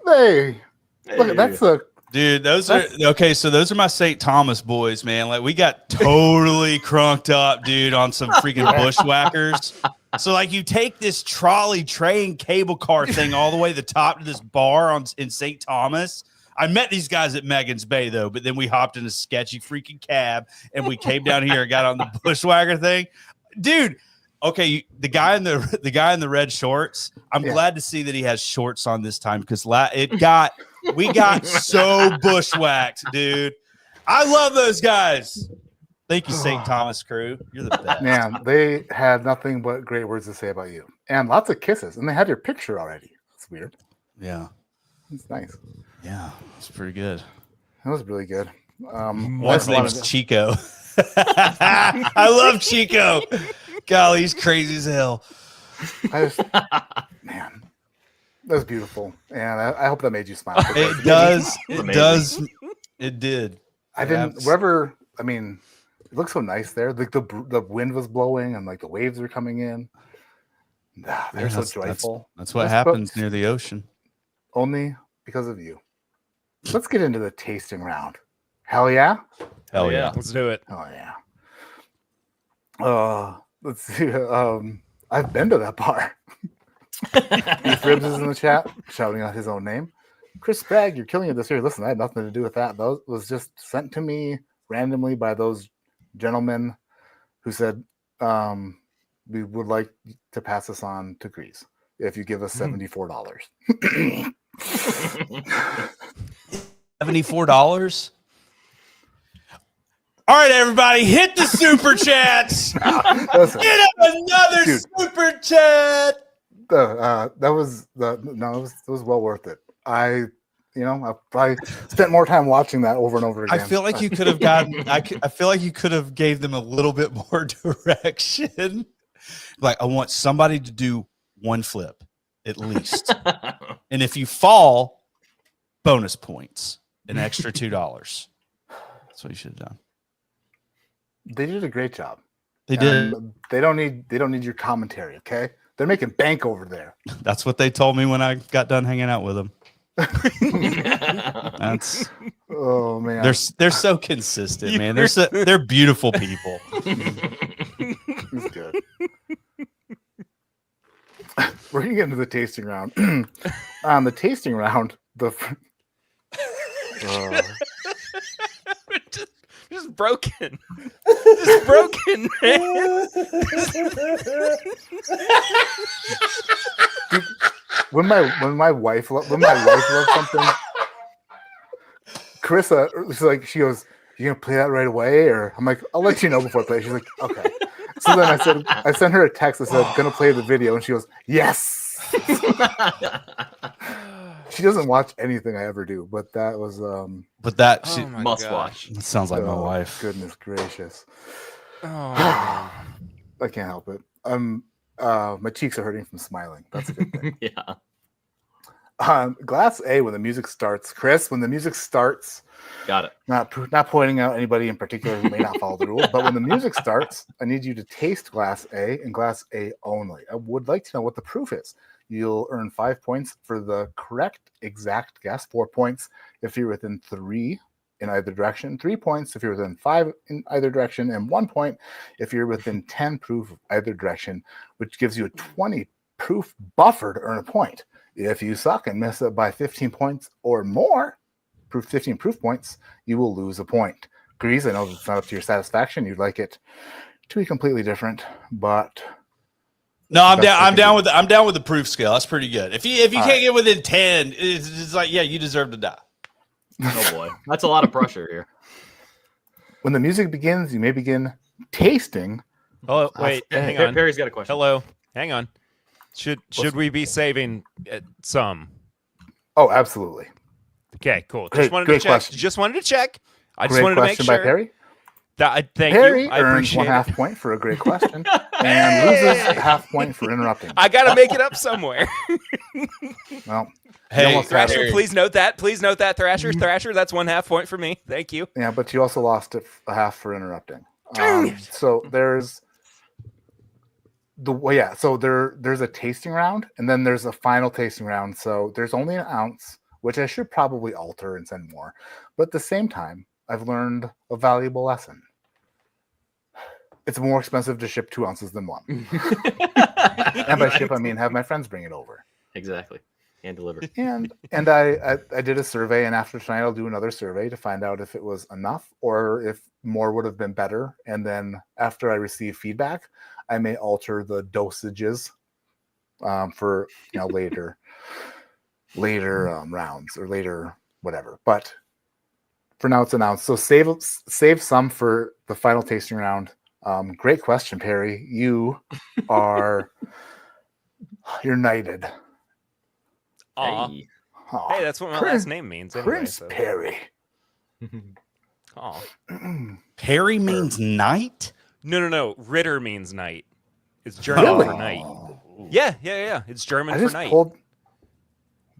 Look, that's a dude. Those are okay. So those are my St. Thomas boys, man. Like we got totally crunked up, dude, on some freaking bushwhackers. So like you take this trolley train cable car thing all the way to the top to this bar in St. Thomas. I met these guys at Megan's Bay though, but then we hopped in a sketchy freaking cab and we came down here and got on the bushwhacker thing, dude. Okay, the guy in the red shorts. I'm glad to see that he has shorts on this time because we got so bushwhacked, dude. I love those guys. Thank you, St. Thomas crew. You're the best. Man, they had nothing but great words to say about you, and lots of kisses, and they had your picture already. That's weird. Yeah, it's nice. Yeah, it's pretty good. That was really good. One's name's Chico. I love Chico. Golly, he's crazy as hell. Man, that was beautiful, and I hope that made you smile. It does. It does. It did. I didn't. Wherever. I mean, it looks so nice there. Like the wind was blowing, and like the waves were coming in. They're so joyful. That's what happens near the ocean. Only because of you. Let's get into the tasting round. Hell yeah. Hell yeah. Let's do it. Oh yeah. Let's see. I've been to that bar. Beef Ribs is in the chat, shouting out his own name. Chris Bragg, you're killing it this year. Listen, I had nothing to do with that. That was just sent to me randomly by those gentlemen who said, we would like to pass this on to Grease if you give us $74. $74? All right, everybody, hit the super chats. Listen, Get up another super chat. It was well worth it. I probably spent more time watching that over and over again. I feel like you could have gotten. I feel like you could have gave them a little bit more direction. Like, I want somebody to do one flip at least, and if you fall, bonus points, an extra $2. That's what you should have done. They did a great job. They did. They don't need your commentary. Okay, they're making bank over there. That's what they told me when I got done hanging out with them. That's oh man, they're so consistent, man. They're beautiful people. It's good. We're gonna get into the tasting round. On the tasting round, Just broken. Just broken, man. Dude, when my wife loves something, Carissa, she goes, "You gonna play that right away?" Or I'm like, "I'll let you know before I play." She's like, "Okay." So then I sent her a text that said, "Gonna play the video," and she goes, "Yes." She doesn't watch anything I ever do, but that was she must watch. It sounds like my wife. Goodness gracious. Oh, I can't help it. My cheeks are hurting from smiling. That's a good thing. Yeah. Glass A when the music starts. Chris, when the music starts. Got it. Not pointing out anybody in particular who may not follow the rules, but when the music starts, I need you to taste Glass A and Glass A only. I would like to know what the proof is. You'll earn 5 points for the correct exact guess, 4 points if you're within 3 in either direction, 3 points if you're within 5 in either direction, and 1 point if you're within 10 proof of either direction, which gives you a 20 proof buffer to earn a point. If you suck and miss it by 15 points or more, 15 proof points, you will lose a point. Grease, I know it's not up to your satisfaction. You'd like it to be completely different, but no, I'm down with the proof scale. That's pretty good. If you can't get within 10, it's like, yeah, you deserve to die. Oh boy, that's a lot of pressure here. When the music begins, you may begin tasting. Oh wait, hang on. Perry's got a question. Hello, hang on. Should we be saving some? Oh, absolutely. Okay, cool. Great question. Just wanted to check. I just Great wanted to make question sure. by Perry. Thank Perry you. I earns appreciate 1/2 point for a great question and loses a 1/2 point for interrupting. I got to make it up somewhere. Well, hey, Thrasher, please note that. Please note that, Thrasher. Thrasher, that's 1/2 point for me. Thank you. Yeah, but you also lost a 1/2 for interrupting. So there's there's a tasting round, and then there's a final tasting round. So there's only an ounce, which I should probably alter and send more. But at the same time, I've learned a valuable lesson. It's more expensive to ship 2 ounces than 1. And by ship, I mean have my friends bring it over. Exactly. And deliver. And I did a survey, and after tonight, I'll do another survey to find out if it was enough or if more would have been better. And then after I receive feedback, I may alter the dosages for later rounds or later whatever. But For now, it's announced. So save some for the final tasting round. Great question, Perry. You're knighted. Aw. Hey. Hey, that's what my last name means. Anyway, Prince so. Perry. Aw. Perry means knight? No. Ritter means knight. It's German for knight. Yeah. It's German for knight.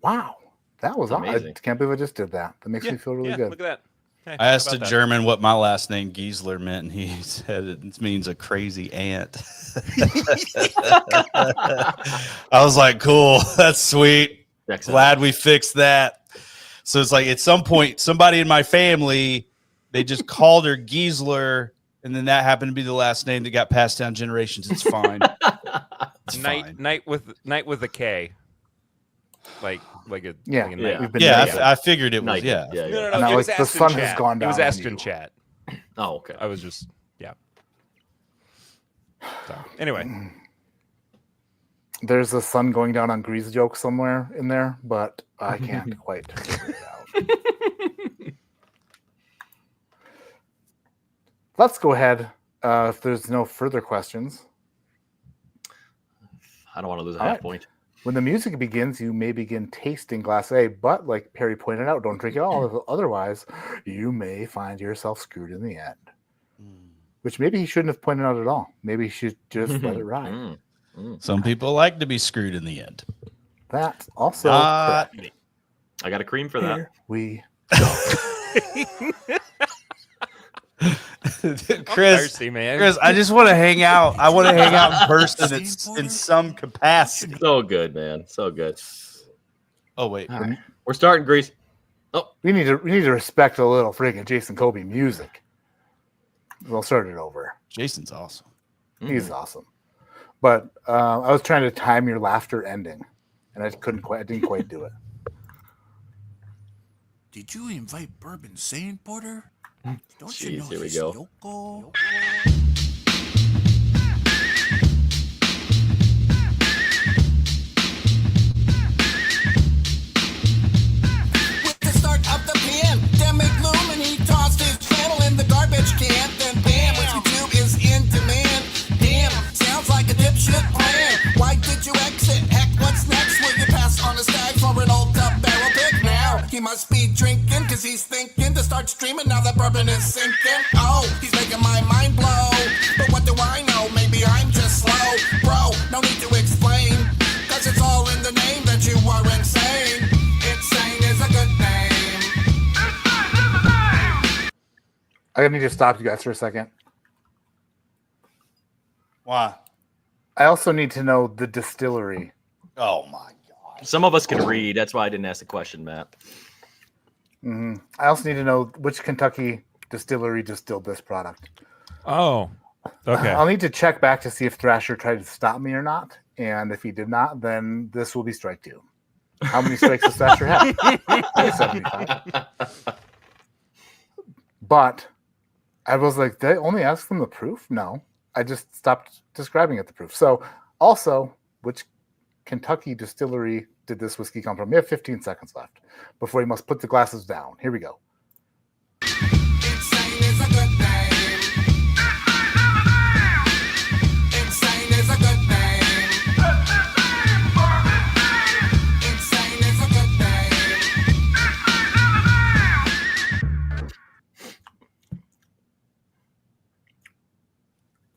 Wow. That was amazing. I can't believe I just did that. That makes me feel really good. Look at that. Hey, I asked a German what my last name Giesler meant, and he said it means a crazy ant. I was like, cool, that's sweet. Glad we fixed that. So it's like at some point, somebody in my family, they just called her Giesler, and then that happened to be the last name that got passed down generations. It's fine. It's fine. Knight with a K. Like a I figured it was No, No, it was like the Aston sun chat. has gone down. It was Aston chat. Oh, okay. I was just So, anyway, There's a sun going down on Grease joke somewhere in there, but I can't quite figure it out. Let's go ahead. If there's no further questions. I don't want to lose a All half right. point. When the music begins, you may begin tasting Glass A, but like Perry pointed out, don't drink it all. Otherwise, you may find yourself screwed in the end. Which maybe he shouldn't have pointed out at all. Maybe he should just let it ride. Some people like to be screwed in the end. That's also Not correct. me. I got a cream for that. Here we Chris, thirsty, man. Chris, I just want to hang out. I want to hang out in person in some capacity. So good, man. So good. Oh wait, right. We're starting, Grease. Oh, we need to respect a little freaking Jason Kobe music. We'll start it over. Jason's awesome. He's awesome. But I was trying to time your laughter ending, and I didn't quite do it. Did you invite Bourbon Sane, Porter? Don't you Jeez, know here we he's go. local? With the start of the pandemic looming, he tossed his channel in the garbage can. Then bam, WhiskeyTube is in demand. Damn, sounds like a dipshit plan. Why did you exit? Heck, what's next? Will you pass on a stag for an old tub barrel pick? Now he must be drinking, cause he's thinking to start streaming now that bourbon is sinking. Oh, he's making my mind blow. But what do I know? Maybe I'm just slow. Bro, no need to explain, cause it's all in the name that you are insane. Insane is a good name. I need to stop you guys for a second. Why? I also need to know the distillery. Oh my god. Some of us can read. That's why I didn't ask the question, Matt. I also need to know which Kentucky distillery distilled this product. Oh, okay. I'll need to check back to see if Thrasher tried to stop me or not. And if he did not, then this will be strike 2. How many strikes does Thrasher have? 75. But I was like, did I only ask them the proof? No. I just stopped describing it the proof. So also, which Kentucky distillery did this whiskey come from? We have 15 seconds left before you must put the glasses down. Here we go. Insane is a good name. Insane is a good name. Insane is a good name.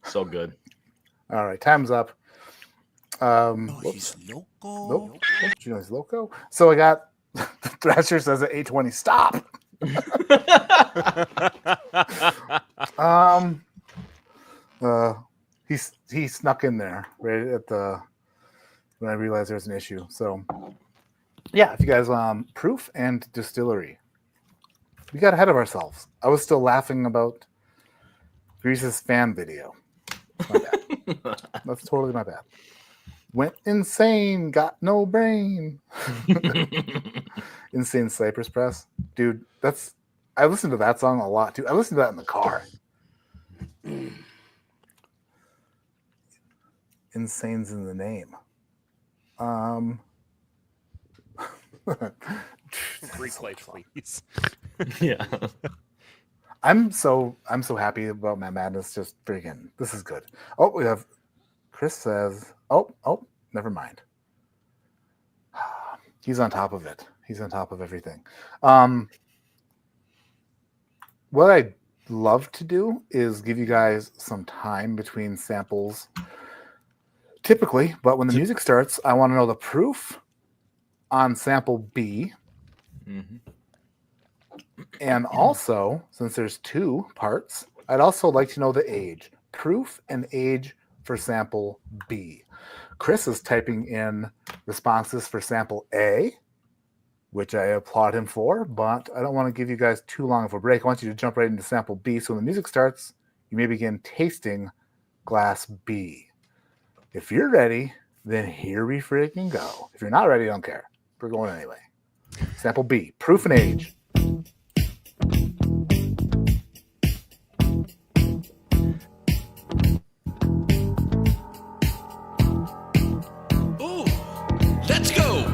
So good. All right, time's up. He's loco. Nope. Don't you know he's loco? So I got Thrasher says at 8:20. Stop. He snuck in there right at the when I realized there was an issue. So yeah, if you guys proof and distillery. We got ahead of ourselves. I was still laughing about Grease's fan video. That's my bad. That's totally my bad. Went insane, got no brain. Insane Cypress Press. Dude, I listened to that song a lot too. I listened to that in the car. Insane's in the name. Replay, please. Yeah. I'm so happy about Matt Madness. Just freaking, this is good. Oh, we have Chris says, oh, never mind. He's on top of it. He's on top of everything. What I'd love to do is give you guys some time between samples, typically, but when the music starts, I want to know the proof on sample B. Mm-hmm. And also, since there's 2 parts, I'd also like to know the age. Proof and age for sample B. Chris is typing in responses for sample A, which I applaud him for, but I don't want to give you guys too long of a break. I want you to jump right into sample B. So when the music starts, you may begin tasting glass B. If you're ready, then here we freaking go. If you're not ready, I don't care. We're going anyway. Sample B, proof and age. Let's go!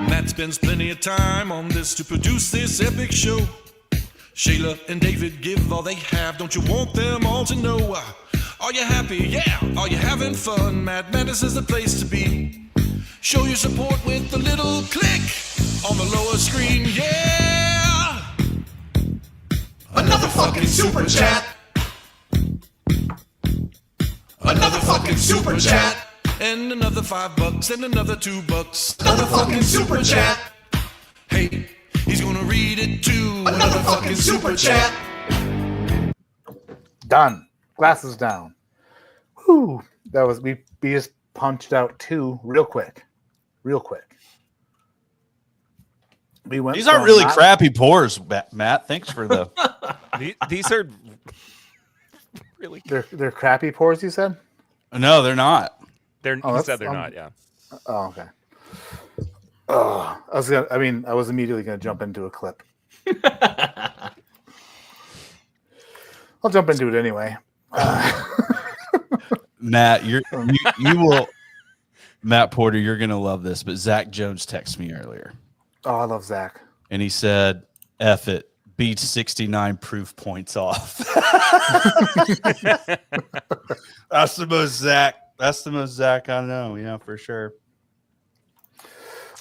Matt spends plenty of time on this to produce this epic show. Shayla and David give all they have. Don't you want them all to know? Are you happy? Yeah. Are you having fun? Mad Madness is the place to be. Show your support with a little click on the lower screen. Yeah! Another fucking super chat. Another fucking super chat. And another $5 and another $2. Another fucking super chat. Hey, he's gonna read it too. Another fucking super chat. Done. Glasses down. Whew. That was we just punched out 2 real quick. We went. These aren't really crappy pours, Matt. Thanks for the. These are really. They're crappy pours. You said? No, they're not. He said they're not. Yeah. Oh, okay. I was immediately gonna jump into a clip. I'll jump into it anyway. Matt, you will. Matt Porter, you're gonna love this. But Zach Jones texted me earlier. Oh, I love Zach. And he said, "F it, beat 69 proof points off." That's the most Zach. That's the most Zach I know. Yeah, for sure.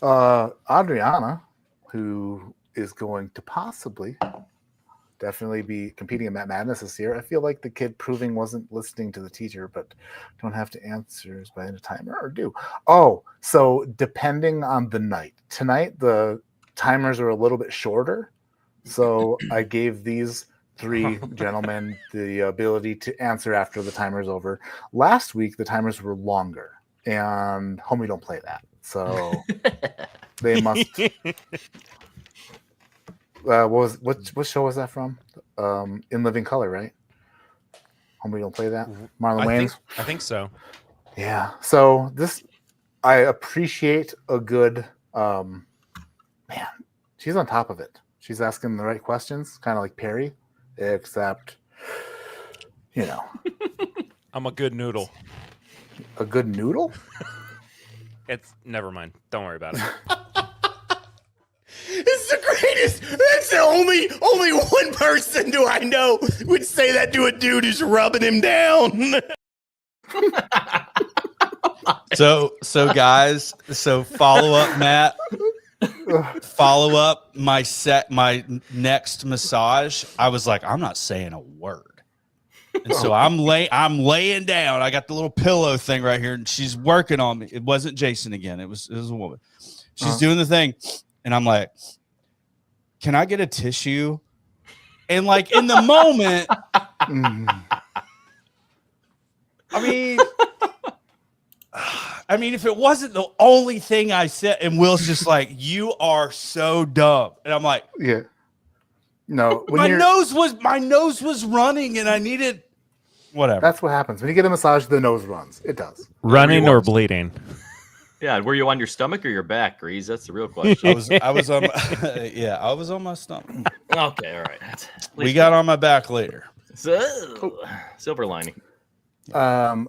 Adriana, who is going to possibly definitely be competing in Matt Madness this year. I feel like the kid proving wasn't listening to the teacher, but don't have to answers by the timer or do. Oh, so depending on the night. Tonight, the timers are a little bit shorter. So I gave these 3 gentlemen the ability to answer after the timer's over. Last week, the timers were longer, and homie don't play that. So they must. What show was that from? In Living Color, right? Homie don't play that. Marlon Wayans. I think so. Yeah. So I appreciate a good. Man, she's on top of it. She's asking the right questions, kind of like Perry, except, I'm a good noodle. A good noodle? It's never mind. Don't worry about it. It's the greatest. That's the only one person do I know would say that to a dude who's rubbing him down. So guys, follow up, Matt. Follow up my next massage. I was like, I'm not saying a word. And so I'm laying down. I got the little pillow thing right here, and she's working on me. It wasn't Jason again. It was a woman. She's doing the thing, and I'm like, can I get a tissue? And like in the moment, I mean, if it wasn't the only thing I said, and Will's just like, you are so dumb. And I'm like, yeah. No, my nose was running and I needed whatever. That's what happens. When you get a massage, the nose runs. It does. Running or bleeding? Yeah, were you on your stomach or your back, Grease? That's the real question. I was on I was on my stomach. Okay, all right. We got on my back later. So, silver lining.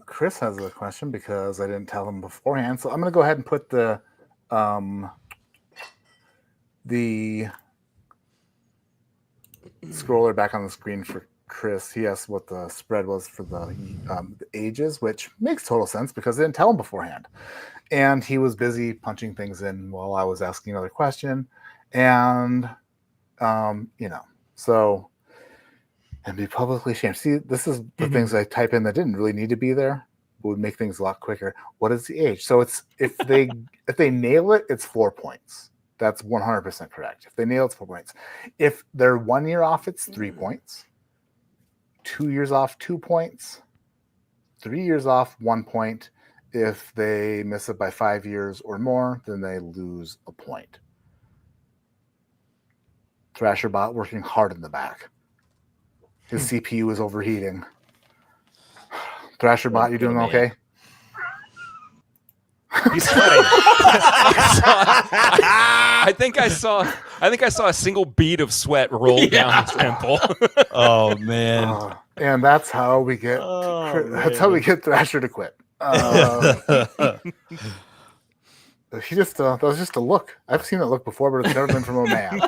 Chris has a question because I didn't tell him beforehand. So I'm going to go ahead and put the scroller back on the screen for Chris. He asked what the spread was for the ages, which makes total sense because they didn't tell him beforehand. And he was busy punching things in while I was asking another question. And, so, and be publicly shamed. See, this is the things I type in that didn't really need to be there. Would make things a lot quicker. What is the age? So it's if they nail it, it's 4 points. That's 100% correct. If they nail it, it's 4 points. If they're 1 year off, it's 3 points. 2 years off, 2 points. 3 years off, 1 point. If they miss it by 5 years or more, then they lose a point. ThrasherBot working hard in the back. His CPU is overheating. ThrasherBot, you doing okay? He's sweating. I think I saw a single bead of sweat roll down his temple. Oh man! And that's how we get. That's how we get Thrasher to quit. He just that was just a look. I've seen that look before, but it's never been from a man.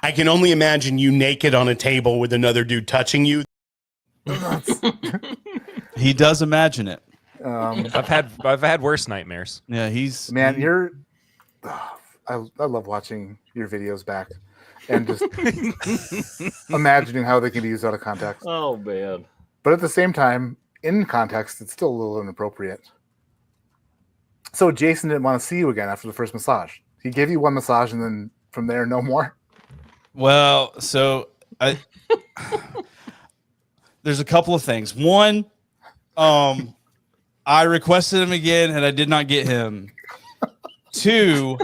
I can only imagine you naked on a table with another dude touching you. He does imagine it. I've had worse nightmares. Yeah, you're. I love watching your videos back and just imagining how they can be used out of context. Oh man! But at the same time, in context, it's still a little inappropriate. So Jason didn't want to see you again after the first massage. He gave you one massage, and then from there, no more. Well, so there's a couple of things. One, I requested him again, and I did not get him. Two,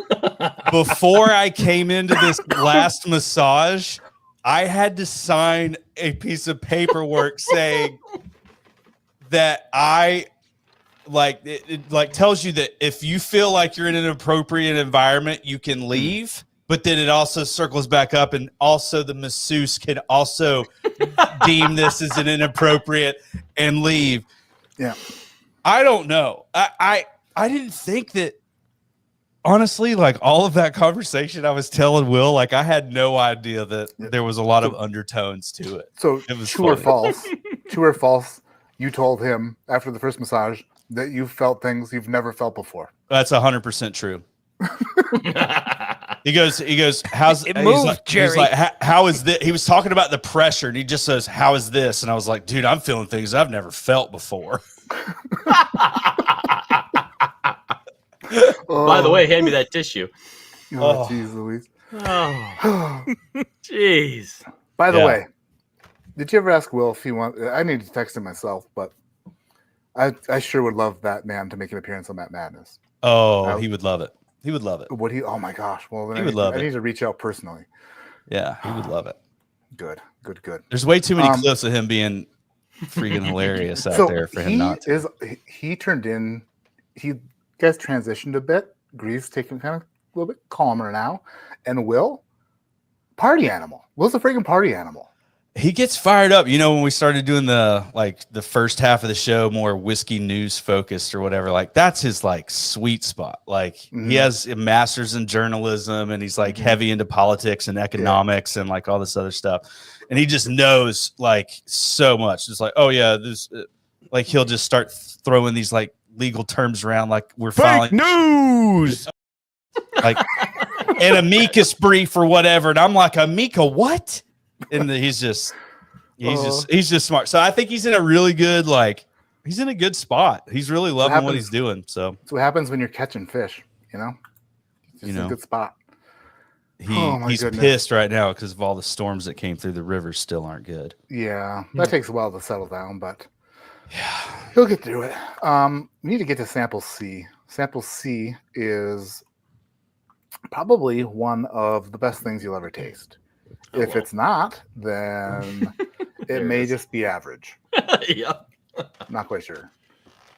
before I came into this last massage, I had to sign a piece of paperwork saying that it tells you that if you feel like you're in an appropriate environment, you can leave. But then it also circles back up, and also the masseuse can also deem this as an inappropriate and leave. Yeah, I don't know. I didn't think that. Honestly, like all of that conversation I was telling Will, like I had no idea that there was a lot of undertones to it. So it was true or false? True or false? You told him after the first massage that you felt things you've never felt before. That's 100% true. He goes, how's it moved, Jerry? He's like, how is this? He was talking about the pressure, and he just says, how is this? And I was like, dude, I'm feeling things I've never felt before. By the way, hand me that tissue. Oh, jeez, Louise. Oh, jeez. By the way, did you ever ask Will if he wants? I need to text him myself, but I sure would love that man to make an appearance on Matt Madness. Oh, he would love it. He would love it. Would he? Oh my gosh! Well, then I need to reach out personally. Yeah, he would love it. Good. There's way too many clips of him being freaking hilarious out there for him not to. He turned in. He guys transitioned a bit. Greaves taking kind of a little bit calmer now, and Will, party animal. Will's a freaking party animal. He gets fired up. You know, when we started doing the first half of the show, more whiskey news focused or whatever, like that's his like sweet spot. Like he has a master's in journalism, and he's like heavy into politics and economics and like all this other stuff. And he just knows like so much. It's like, oh yeah, this like he'll just start throwing these like legal terms around like we're filing news, like an amicus brief or whatever. And I'm like, Amica, what? And he's just smart. So I think he's in a really good he's in a good spot. He's really loving what he's doing. So that's what happens when you're catching fish. You know, it's just a good spot. He's pissed right now because of all the storms that came through the river. Still aren't good. Yeah, that takes a while to settle down, but he'll get through it. We need to get to sample C. Sample C is probably one of the best things you'll ever taste. If it's not, then it may just be average. Yeah. Not quite sure.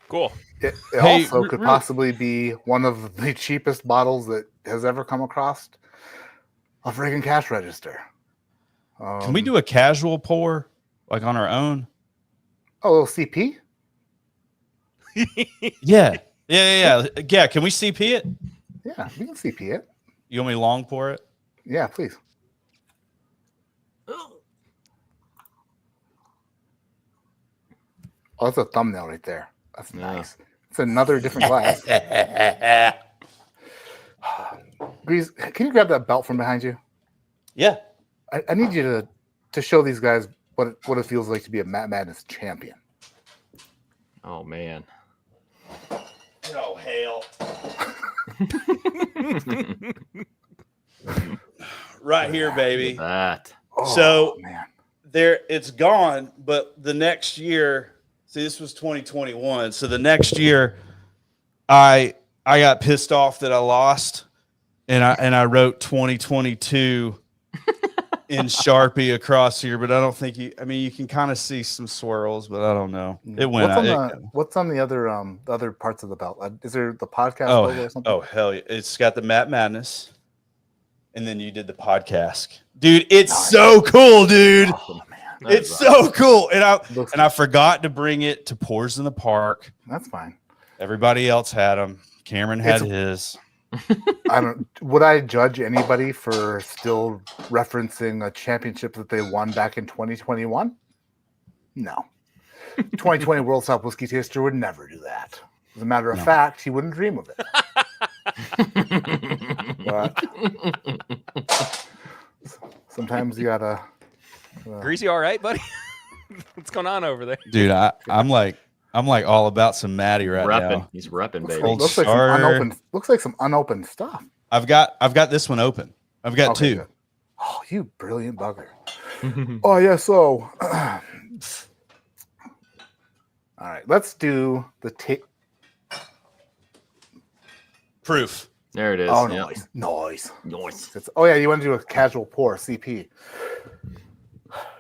Cool. It also could possibly be one of the cheapest bottles that has ever come across a friggin' cash register. Can we do a casual pour, like on our own? Oh, a little CP? Yeah. Can we CP it? Yeah, we can CP it. You want me to long pour it? Yeah, please. Oh, that's a thumbnail right there. That's nice. It's another different glass. Grease, can you grab that belt from behind you? Yeah. I need you to show these guys what it feels like to be a Matt Madness champion. Oh man. Oh hell. Right here, baby. That. So man. There it's gone, but the next year, see, this was 2021. So the next year I got pissed off that I lost and I wrote 2022 in Sharpie across here, but I don't think you can kind of see some swirls, but I don't know. It went What's on the other parts of the belt? Is there the podcast logo or something? Oh hell yeah. It's got the Matt Madness. And then you did the podcast. Dude, it's so cool, dude. Oh, man. It's so cool. And I forgot to bring it to Pours in the Park. That's fine. Everybody else had them. Cameron had his. Would I judge anybody for still referencing a championship that they won back in 2021? No. 2020 World Top Whiskey Taster would never do that. As a matter of fact, he wouldn't dream of it. But sometimes you gotta. Greasy, all right, buddy? What's going on over there, dude? I'm like all about some Matty right now. He's repping, baby. Looks like some unopened stuff. I've got this one open. I've got two. Good. Oh, you brilliant bugger! Oh yeah, so all right, let's do the proof. There it is. Oh, yep. Nice. Oh yeah, you want to do a casual pour CP?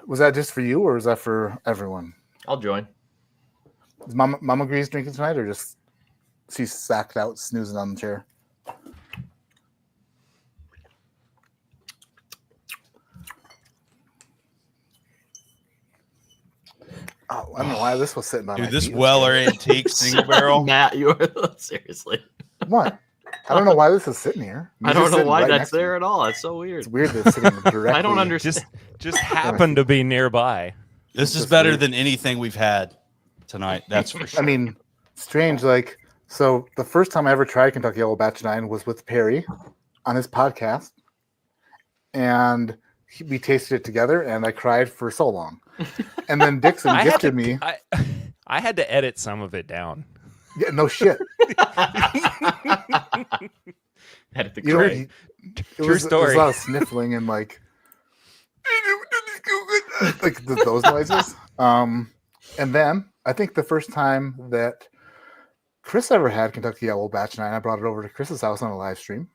Was that just for you, or is that for everyone? I'll join. Is Mama Grease drinking tonight, or just she's sacked out, snoozing on the chair? Oh, I don't know why this was sitting by my this feet. Weller Antique single barrel. Matt, you are seriously. What? I don't know why this is sitting here. I don't know why that's there at all. It's so weird. It's weird that it's sitting directly. I don't understand. Just happened to be nearby. This is better than anything we've had tonight. That's for sure. I mean, strange. So the first time I ever tried Kentucky Yellow Batch 9 was with Perry on his podcast, and we tasted it together, and I cried for so long. And then Dixon gifted me. I had to edit some of it down. Yeah, no shit. Edit the True story. There was a lot of sniffling and like those noises. And then I think the first time that Chris ever had Kentucky Yellow Batch 9, I brought it over to Chris's house on a live stream.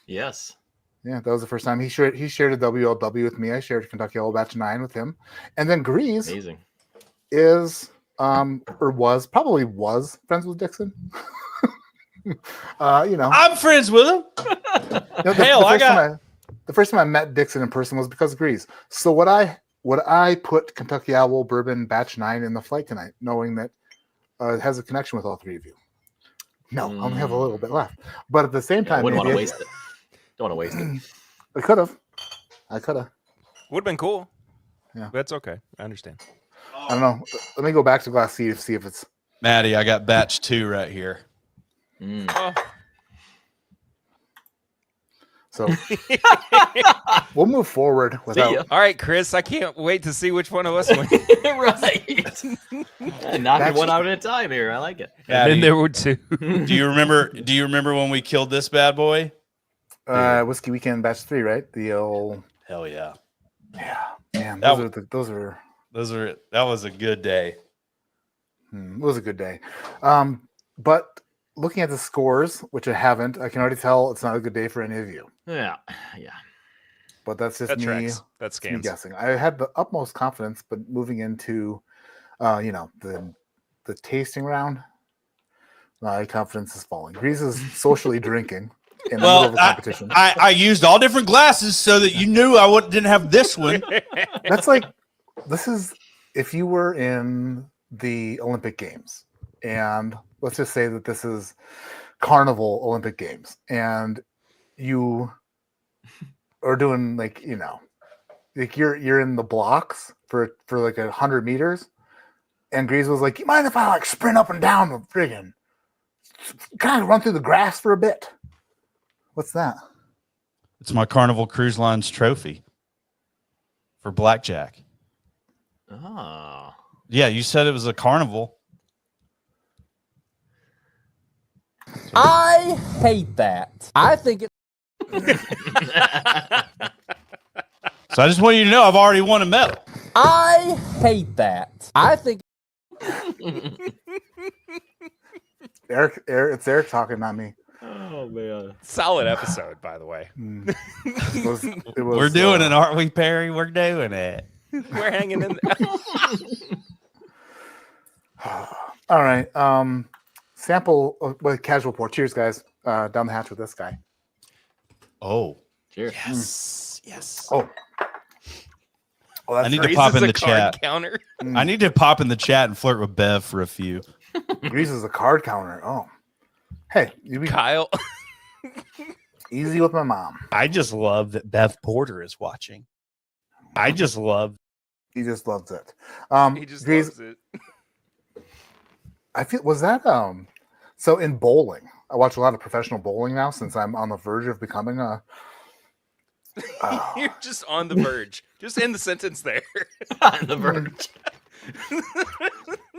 Yes. Yeah, that was the first time he shared a WLW with me. I shared Kentucky Yellow Batch 9 with him. And then Grease is was friends with Dixon. I'm friends with him. The first time I met Dixon in person was because of Grease. So would I put Kentucky Owl Bourbon Batch 9 in the flight tonight, knowing that it has a connection with all three of you? No, I only have a little bit left. But at the same time, I wouldn't want to waste it. Don't want to waste it. I could have. Would have been cool. Yeah, that's okay. I understand. I don't know. Let me go back to Glass C to see if it's Maddie. I got batch 2 right here. Oh. So we'll move forward without. All right, Chris. I can't wait to see which one of us wins. Right. Knocking one out at a time here. I like it. And then there were two. Do you remember when we killed this bad boy? Whiskey Weekend Batch 3, right? The old. Hell yeah. Yeah, man. That was a good day. It was a good day. But looking at the scores, which I haven't, I can already tell it's not a good day for any of you. Yeah. But that's just me. Tracks. That's me guessing. I had the utmost confidence, but moving into, the tasting round, my confidence is falling. Grease is socially drinking in the middle of a competition. I used all different glasses so that you knew I didn't have this one. That's this is if you were in the Olympic Games, and let's just say that this is Carnival Olympic Games, and you are doing like you're in the blocks for like 100 meters, and Grease was like, "You mind if I like sprint up and down the friggin' kind of run through the grass for a bit?" What's that? It's my Carnival Cruise Lines trophy for blackjack. Oh. Yeah, you said it was a carnival. I hate that. I think it. So I just want you to know I've already won a medal. I hate that. I think. Eric, it's Eric talking, not me. Oh man, solid episode, by the way. We're doing it, aren't we, Perry? We're doing it. We're hanging in there. All right. Sample with casual pour. Cheers, guys. Down the hatch with this guy. Oh. Cheers. Yes. Oh. Oh, I need to pop in the chat. Counter. I need to pop in the chat and flirt with Bev for a few. Grease is a card counter. Oh. Hey, Kyle. Easy with my mom. I just love that Bev Porter is watching. I just love. He just loves it. He just Grease, loves it. I feel was that so in bowling. I watch a lot of professional bowling now since I'm on the verge of becoming a. You're just on the verge. Just end the sentence there. On the verge.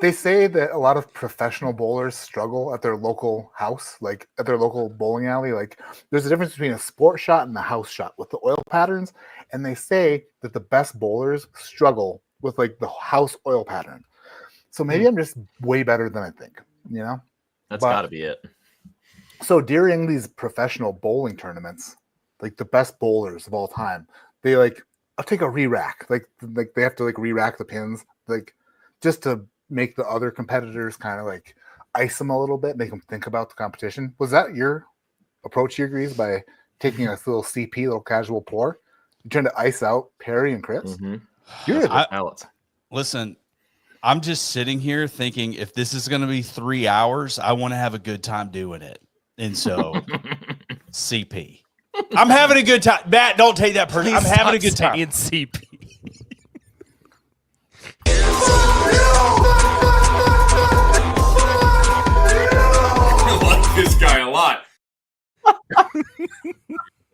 They say that a lot of professional bowlers struggle at their local house, like at their local bowling alley. Like there's a difference between a sport shot and a house shot with the oil patterns. And they say that the best bowlers struggle with like the house oil pattern. So maybe I'm just way better than I think, you know? That's gotta be it. So during these professional bowling tournaments, like the best bowlers of all time, they like, I'll take a re-rack. Like they have to like re-rack the pins, like just to make the other competitors kind of like ice them a little bit, make them think about the competition. Was that your approach here, Grease, by taking a little CP, little casual pour? You trying to ice out Perry and Chris? Mm-hmm. You're Listen, I'm just sitting here thinking if this is going to be 3 hours, I want to have a good time doing it. And so CP. I'm having a good time. Matt, don't take that person. I'm having a good time. CP. I like this guy a lot.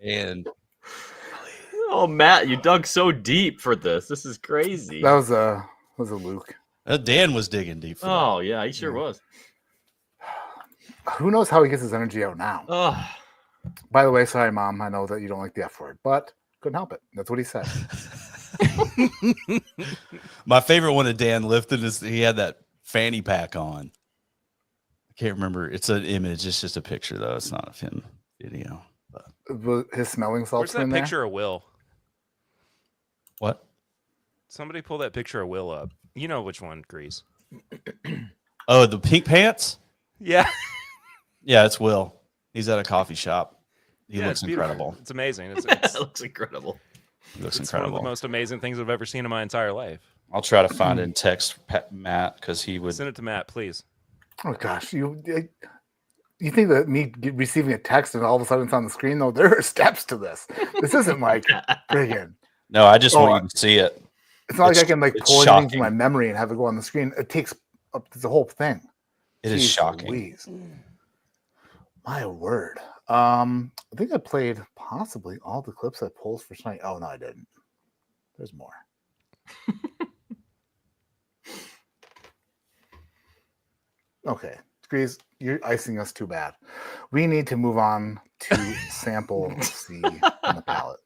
And oh, Matt, you dug so deep for this. This is crazy. That was a Luke. Dan was digging deep. Oh yeah, he sure was. Who knows how he gets his energy out now? Oh. By the way, sorry, Mom. I know that you don't like the F word, but couldn't help it. That's what he said. My favorite one of Dan lifted is he had that fanny pack on. I can't remember. It's an image. It's just a picture, though. It's not of him video. But his smelling salts. Where's that in picture there? of Will? What? Somebody pull that picture of Will up. You know which one, Grease. Oh, the pink pants? Yeah. Yeah, it's Will. He's at a coffee shop. He Yeah, looks it's beautiful. incredible. It's amazing. It looks incredible. He looks It's incredible. one of the most amazing things I've ever seen in my entire life. I'll try to find it and text Matt because he would Send it to Matt, please. Oh gosh, you think that me receiving a text and all of a sudden it's on the screen? No, there are steps to this. This isn't like friggin'. No, I just want you to see it. It's not like I can like pull anything shocking. from my memory and have it go on the screen. It takes up the whole thing. It is Jeez shocking. Louise. My word. I think I played possibly all the clips I pulled for tonight. Oh no, I didn't. There's more. Okay, Grease, you're icing us too bad. We need to move on to sample C on the palette.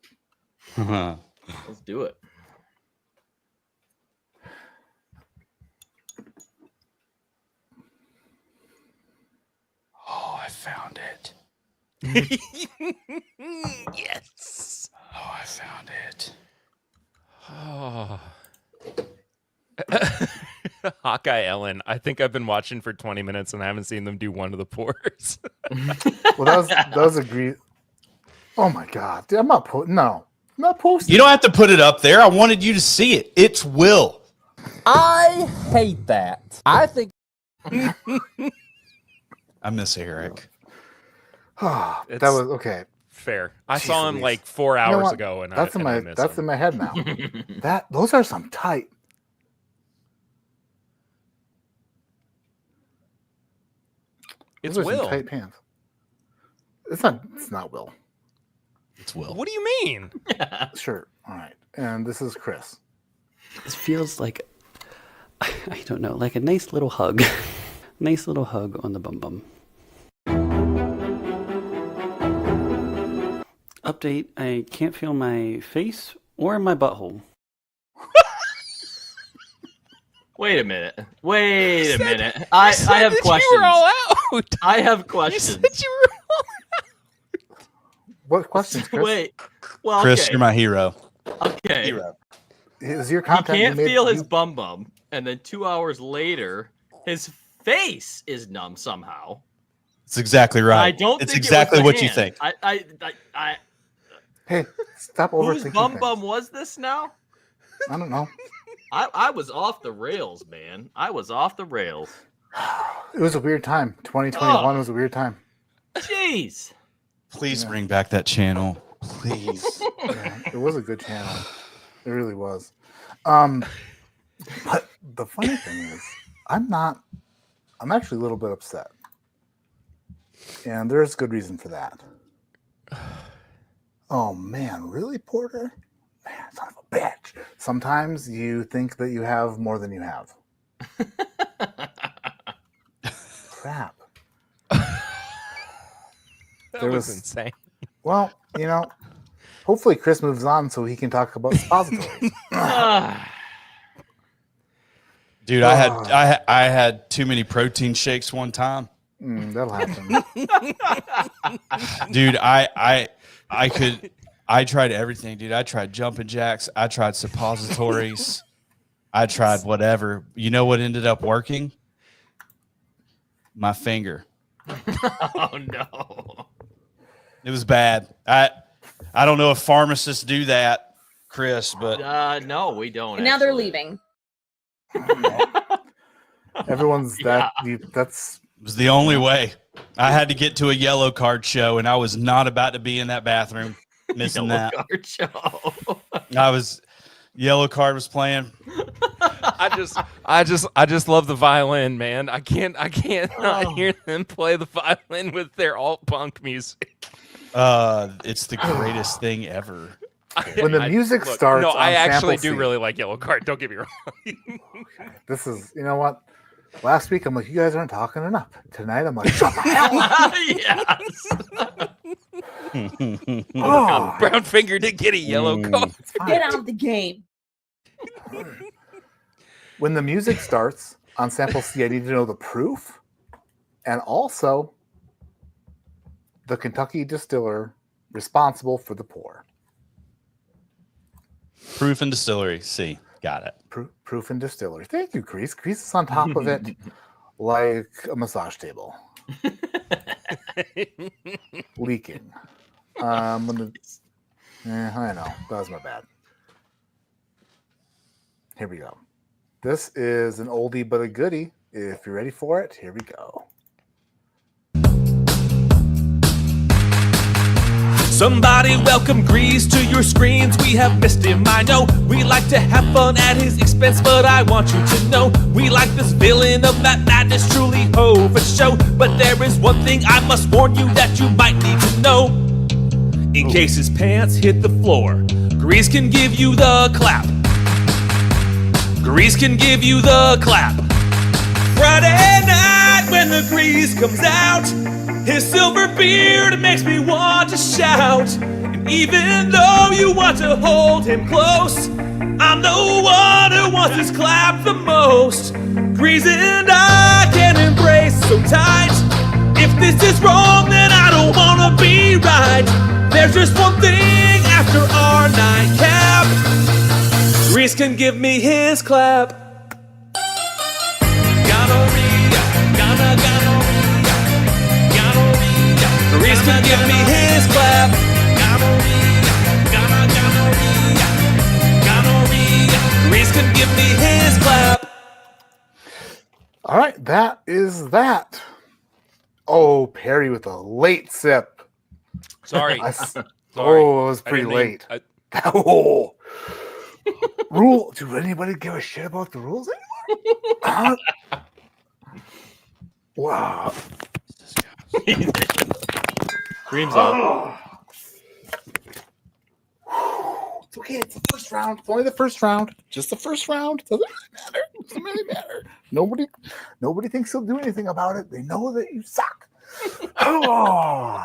Let's do it. Oh, I found it. Yes. Oh, I found it. Oh. Hawkeye Ellen. I think I've been watching for 20 minutes and I haven't seen them do one of the pours. Well, that was a Grease. Oh my god, dude, I'm not posting. No, I'm not posting. You don't have to put it up there. I wanted you to see it. It's Will. I hate that. I think. I miss Eric. That was okay. Fair. I saw him like 4 You know hours what? ago, and that's I miss him. in my head now. Those are some tight. It's those are some Will. tight pants. It's not Will. It's Will. What do you mean? Sure. All right. And this is Chris. This feels like, I don't know, like a nice little hug. Nice little hug on the bum bum. Update, I can't feel my face or my butthole. Wait a minute. I have questions. You were all out. I have questions. You said you were all out. What questions, Chris? Wait. Well, Chris, okay. you're my hero. Okay. Hero. Is your He content? can't feel his bum bum, and then 2 hours later, his face is numb somehow. It's exactly right. I don't. It's think exactly it was what the you hand. think. Hey, stop overthinking. Whose bum things. bum was this now? I don't know. I was off the rails, man. I was off the rails. It was a weird time. 2021 was a weird time. Jeez. Please bring back that channel. Please. Yeah, it was a good channel. It really was. But the funny thing is, I'm actually a little bit upset. And there's good reason for that. Oh man, really, Porter? Man, son of a bitch. Sometimes you think that you have more than you have. Crap. That was insane. Well, hopefully Chris moves on so he can talk about suppositories. Dude, I had too many protein shakes one time. That'll happen. Dude, I tried everything, dude. I tried jumping jacks. I tried suppositories. I tried whatever. You know what ended up working? My finger. Oh no. It was bad. I don't know if pharmacists do that, Chris, but no, we don't. And now they're leaving. Everyone's that's it was the only way. I had to get to a yellow card show, and I was not about to be in that bathroom missing Yellow that. card show. Yellow card was playing. I just love the violin, man. I can't not hear them play the violin with their alt punk music. It's the greatest thing ever. When the music starts. No, I actually Sample do C. really like Yellow Card. Don't get me wrong. This is, you know what? Last week I'm like, you guys aren't talking enough. Tonight I'm like, shut the hell up. Yes. Oh, Brown Finger did get a yellow card. Get out of the game. When the music starts on Sample C, I need to know the proof and also the Kentucky distiller responsible for the pour. Proof and distillery. C. Got it. Proof and distillery. Thank you, Grease. Grease is on top of it like a massage table. Leaking. I know. That was my bad. Here we go. This is an oldie but a goodie. If you're ready for it, here we go. Somebody welcome Grease to your screens. We have missed him, I know. We like to have fun at his expense, but I want you to know we like this villain of Matt Madness, truly ho for show. But there is one thing I must warn you that you might need to know. In case his pants hit the floor, Grease can give you the clap. Grease can give you the clap. Friday night when the Grease comes out, his silver beard makes me want to shout. And even though you want to hold him close, I'm the one who wants his clap the most. Grease and I can embrace so tight. If this is wrong, then I don't wanna be right. There's just one thing after our nightcap. Grease can give me his clap. Grease can give me his clap. Grease can give me his clap. All right, that is that. Oh, Perry with a late sip. Sorry. Oh, it was pretty late. Oh. Rule? Do anybody give a shit about the rules anymore? Wow. Cream's on. It's okay. It's the first round. It's only the first round. Just the first round. Doesn't really matter. Doesn't really matter. Nobody thinks he'll do anything about it. They know that you suck. Oh.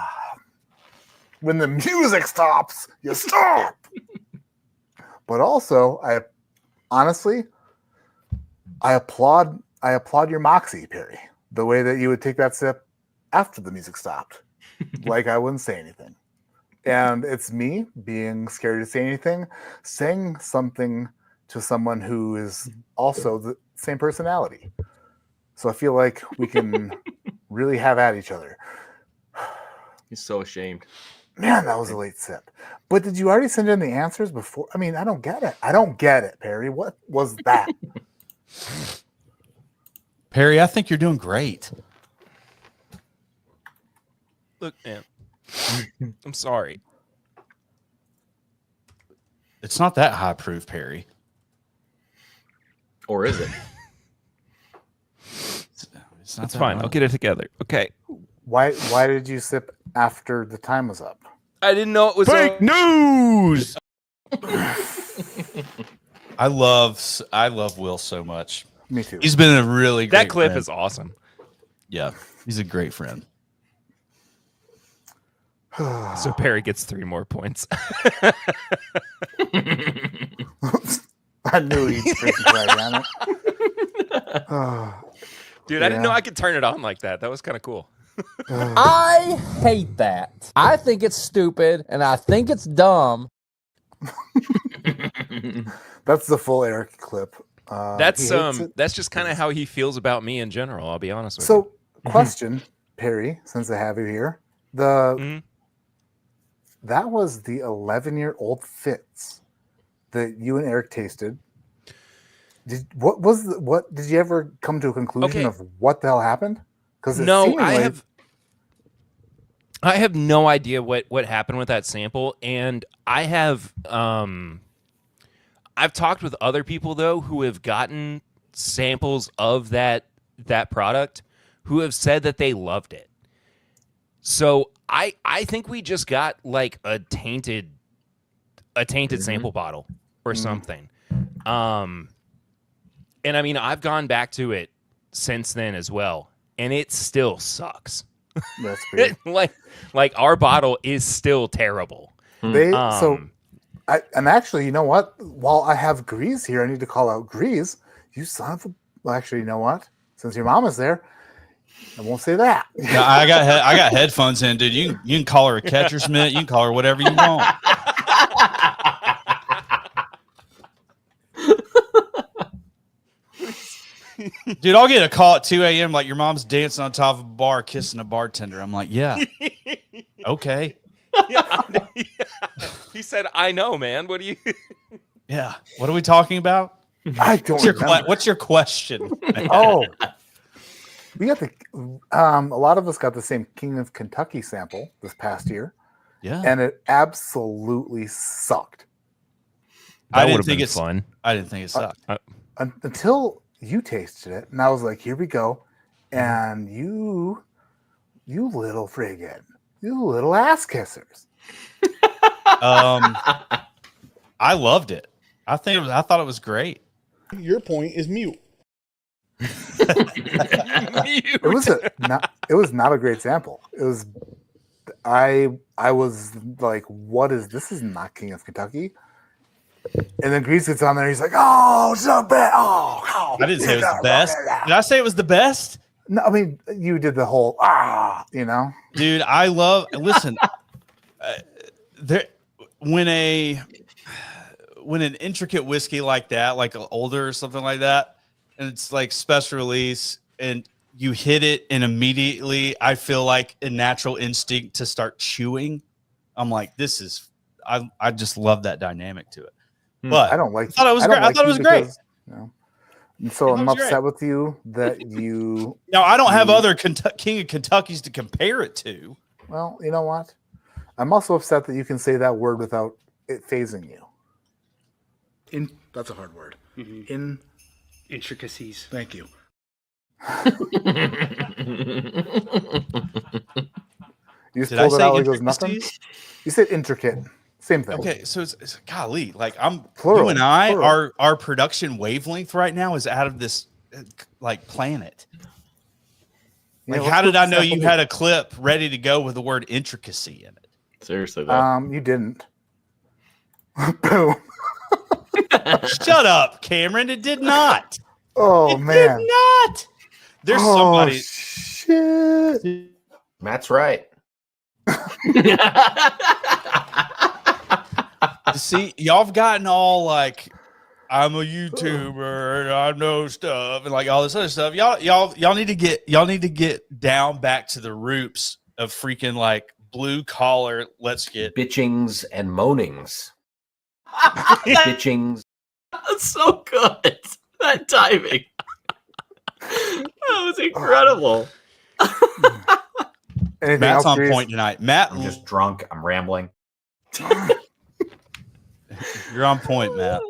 When the music stops, you stop. But also, I applaud your moxie, Perry. The way that you would take that sip after the music stopped, like I wouldn't say anything. And it's me being scared to say anything, saying something to someone who is also the same personality. So I feel like we can really have at each other. He's so ashamed. Man, that was a late sip. But did you already send in the answers before? I mean, I don't get it. I don't get it, Perry. What was that? Perry, I think you're doing great. Look, man. I'm sorry. It's not that high proof, Perry. Or is it? It's not It's fine. I'll get it together. Okay. Why did you sip after the time was up? I didn't know it was fake news. I love Will so much. Me too. He's been a really great That clip friend. is awesome. Yeah, he's a great friend. So Perry gets 3 more points. I knew he'd freaking brag on it. Dude, I didn't know I could turn it on like that. That was kind of cool. I hate that. I think it's stupid and I think it's dumb. That's the full Eric clip. That's just kind of how he feels about me in general. I'll be honest with you. So, question, Perry, since I have you here, that was the 11-year-old Fitz that you and Eric tasted. Did you ever come to a conclusion of what the hell happened? Because no, I have no idea what happened with that sample, and I've talked with other people though who have gotten samples of that product who have said that they loved it. So I think we just got like a tainted sample bottle or something. And I mean, I've gone back to it since then as well, and it still sucks. That's weird. like our bottle is still terrible. And actually, you know what? While I have Grease here, I need to call out Grease. You son of a... Well, actually, you know what? Since your mama's there, I won't say that. No, I got headphones in, dude. You can call her a catcher's mitt. You can call her whatever you want. Dude, I'll get a call at 2 a.m. like your mom's dancing on top of a bar, kissing a bartender. I'm like, yeah, okay. He said, "I know, man. What do you?" Yeah. What are we talking about? I don't remember. What's your question? Oh, we got a lot of us got the same King of Kentucky sample this past year. Yeah, and it absolutely sucked. That would have been fun. I didn't think it sucked until you tasted it, and I was like, "Here we go," and you little friggin', you little ass kissers. I loved it. I thought it was great. Your point is mute. It was not a great sample. It was. I was like, "What is this? Is not King of Kentucky." And then Grease gets on there. He's like, "Oh, so bad! Oh, I didn't say it was the best. Did I say it was the best? No, I mean you did the whole you know, dude. Listen, when an intricate whiskey like that, like an older or something like that, and it's like special release, and you hit it, and immediately I feel like a natural instinct to start chewing. I'm like, this is. I just love that dynamic to it. But I don't like. I thought it was great. I thought it was great. You know, and so I'm upset with you that you. No, I don't have other King of Kentuckys to compare it to. Well, you know what? I'm also upset that you can say that word without it phasing you. That's a hard word. Intricacies. Thank you. You just Did I pulled it say out like it was nothing? intricacies? You said intricate. Same thing. Okay, so it's golly, like I'm Plural, you and I, plural. our production wavelength right now is out of this like planet. Like, Yeah, how did I know sample you had a clip ready to go with the word intricacy in it? Seriously, though. You didn't. Boom. Shut up, Cameron. It did not. Oh It man. did not. There's somebody. Shit. Matt's right. See, y'all have gotten all like, I'm a YouTuber and I know stuff and like all this other stuff. Y'all need to get down back to the roots of freaking like blue collar. Let's get Bitchings and moanings. Bitchings. That's so good. That timing. That was incredible. Anything Matt's else, on Grease? point tonight. Matt, I'm just drunk. I'm rambling. you're on point, Matt.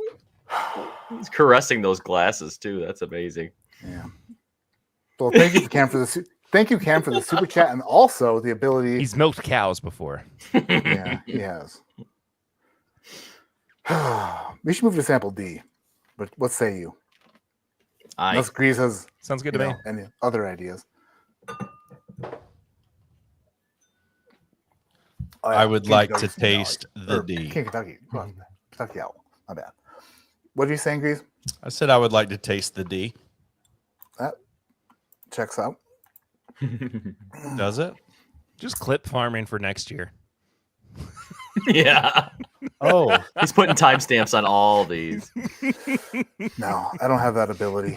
He's caressing those glasses too. That's amazing. Yeah. Well, thank you, Cam, for the thank you, Cam, for the super chat and also the ability. He's milked cows before. Yeah, he has. We should move to sample D. But what say you? Unless Grease has sounds good to me. Any other ideas? Oh, yeah, I would King like Kentucky, to taste the D. King Kentucky. Kentucky Owl. My bad. What are you saying, Grease? I said I would like to taste the D. That checks out. Does it? Just clip farming for next year. Yeah. Oh, he's putting timestamps on all these. No, I don't have that ability.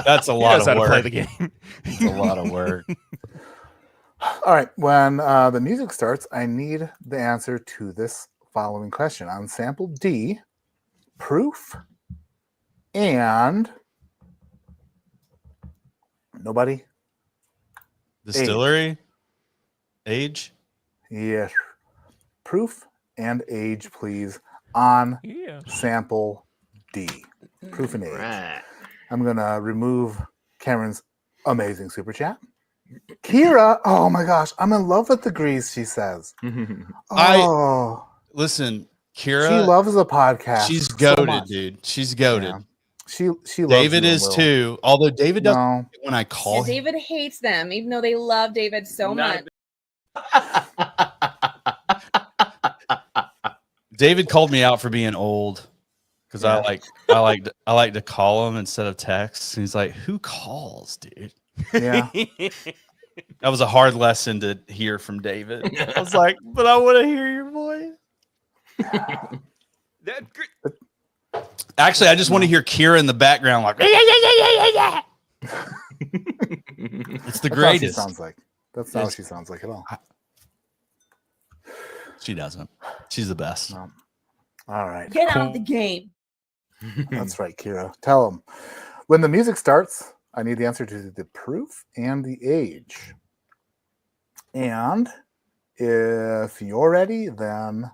That's a lot of how to work. play the game. It's a lot of work. All right. When the music starts, I need the answer to this following question. On sample D, proof and nobody? Distillery? Age? Yes. Proof and age, please, on sample D. Proof and age. Right. I'm going to remove Cameron's amazing super chat. Kira, oh my gosh, I'm in love with the Grease, she says. Oh, Listen, Kira. she loves the podcast. She's so goaded, much. dude. She's goaded. Yeah. She loves David you a is little. too. Although David doesn't No. like it when I call him. David hates them, even though they love David so much. David called me out for being old because I like to call him instead of text. And he's like, "Who calls, dude?" Yeah. That was a hard lesson to hear from David. I was like, "But I want to hear your voice." Actually, I just want to hear Kira in the background, like, it's the That's not what she greatest. sounds like. That's not what she sounds like at all. She doesn't. She's the best. No. All right. Get out of the game. That's right, Kira. Tell him. When the music starts, I need the answer to the proof and the age. And if you're ready, then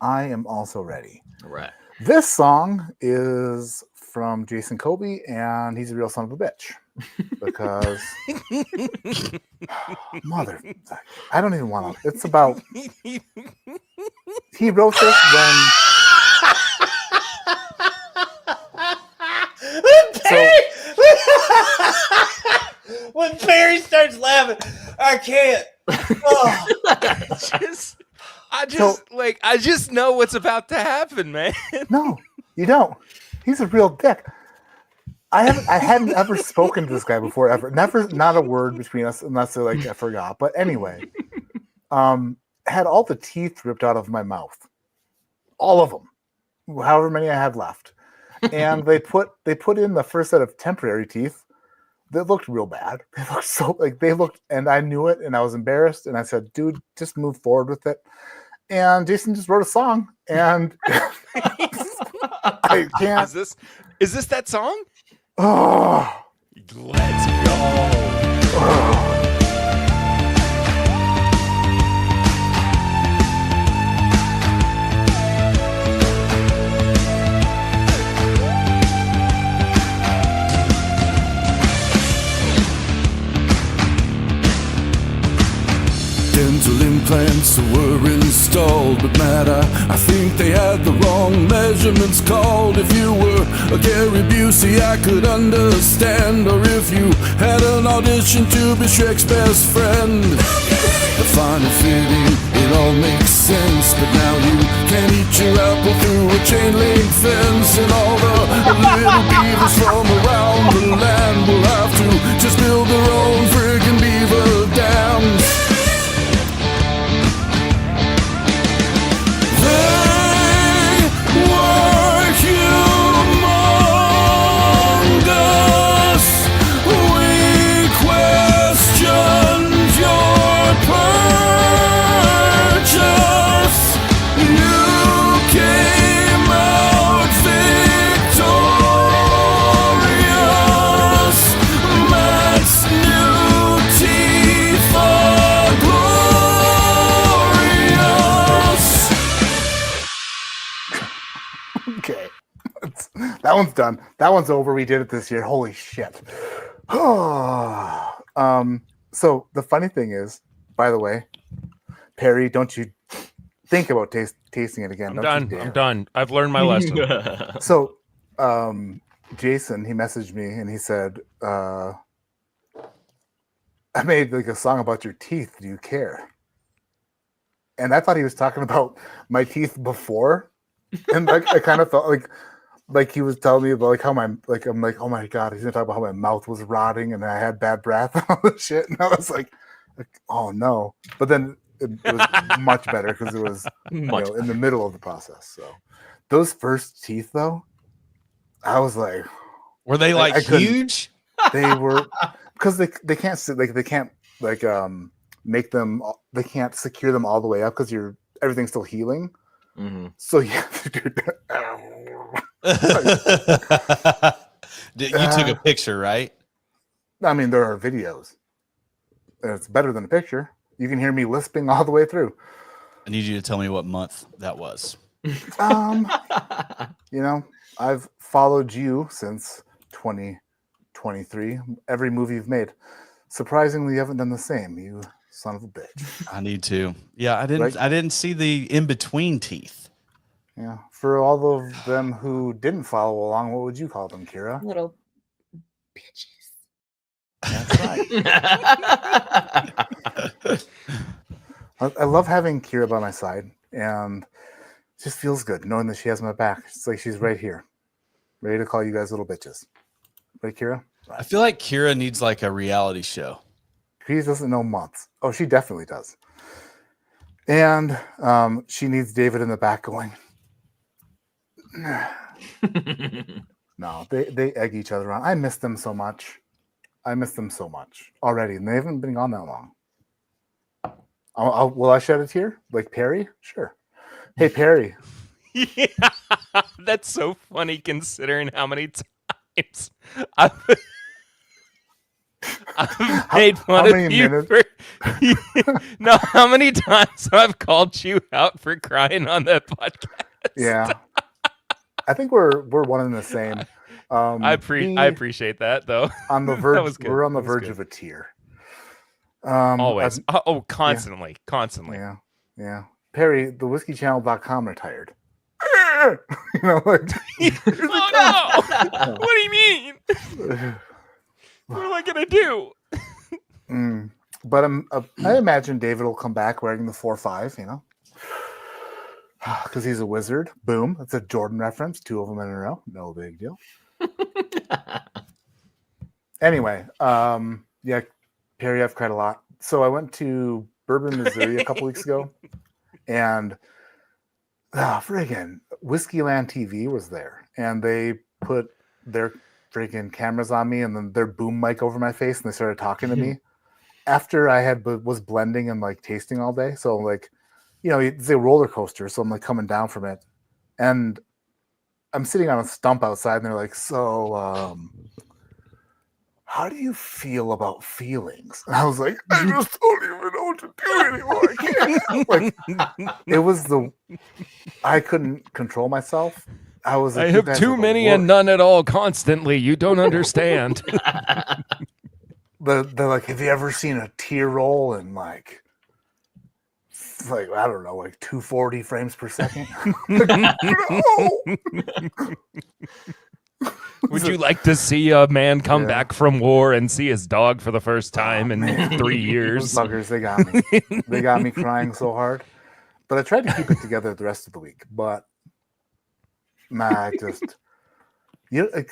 I am also ready. All right. This song is from Jason Kobe, and he's a real son of a bitch. Because mother, I don't even want to. It's about he wrote this When Perry starts laughing, I can't. Oh. I just know what's about to happen, man. No, you don't. He's a real dick. I hadn't ever spoken to this guy before, ever. Never, not a word between us, unless I forgot. But anyway, had all the teeth ripped out of my mouth, all of them, however many I had left, and they put in the first set of temporary teeth that looked real bad. They looked, and I knew it, and I was embarrassed, and I said, "Dude, just move forward with it." And Jason just wrote a song, and I can't. Is this that song? Oh, let's go. clamps were installed. But Matt, I think they had the wrong measurements called. If you were a Gary Busey, I could understand. Or if you had an audition to be Shrek's best friend. The fine and fitting, it all makes sense. But now you can't eat your apple through a chain link fence. And all the little beavers from around the land will have to just build their own friggin' beaver dams. They were humongous. We questioned your purchase. You came out victorious. Matt's new teeth are glorious. Okay. That one's done. That one's over. We did it this year. Holy shit. So the funny thing is, by the way, Perry, don't you think about tasting it again. I'm done. I've learned my lesson. So Jason, he messaged me and he said, I made like a song about your teeth. Do you care? And I thought he was talking about my teeth before. And like I kind of felt like he was telling me about like how I'm like, oh my God, he's gonna talk about how my mouth was rotting and I had bad breath and all this shit. And I was like oh no. But then it was much better because it was in the middle of the process. So those first teeth though, I was like, were they like huge? They were, because they can't make them, they can't secure them all the way up because everything's still healing. Mm-hmm. So you have to do that. You took a picture, right? I mean, there are videos. It's better than a picture. You can hear me lisping all the way through. I need you to tell me what month that was. I've followed you since 2023. Every movie you've made. Surprisingly, you haven't done the same. You son of a bitch. I need to. Yeah, I didn't see the in-between teeth. Yeah. For all of them who didn't follow along, what would you call them, Kira? Little bitches. That's right. I love having Kira by my side, and it just feels good knowing that she has my back. It's like she's right here, ready to call you guys little bitches. Right, Kira? Right. I feel like Kira needs like a reality show. She doesn't know months. Oh, she definitely does. And she needs David in the back going. No, they egg each other on. I miss them so much. Already, and they haven't been gone that long. Will I shed a tear? Like Perry? Sure. Hey, Perry. Yeah, that's so funny considering how many times I've made fun of you for no, how many times I've called you out for crying on that podcast. Yeah. I think we're one and the same. I appreciate that though. On the verge, we're on the verge of a tear. Always. Constantly. Yeah. Perry, the whiskeychannel.com retired. Oh no! What do you mean? What am I gonna do? But I imagine David will come back wearing the 4-5, because he's a wizard. Boom. That's a Jordan reference. 2 of them in a row. No big deal. Anyway, yeah, Perry, I've cried a lot. So I went to Bourbon, Missouri a couple weeks ago, and friggin' Whiskeyland TV was there, and they put their friggin' cameras on me and then their boom mic over my face, and they started talking to me after I was blending and like tasting all day. So like, it's a roller coaster, so I'm like coming down from it, and I'm sitting on a stump outside, and they're like, so how do you feel about feelings? And I was like, I just don't even know what to do anymore. I can't. Like, it was I couldn't control myself. I was like, I have too many and none at all constantly. You don't understand. They're like, have you ever seen a tear roll in like It's like, I don't know, like 240 frames per second. Would you like to see a man come back from war and see his dog for the first time in 3 years? Those buggers, they got me. They got me crying so hard. But I tried to keep it together the rest of the week. But nah, it's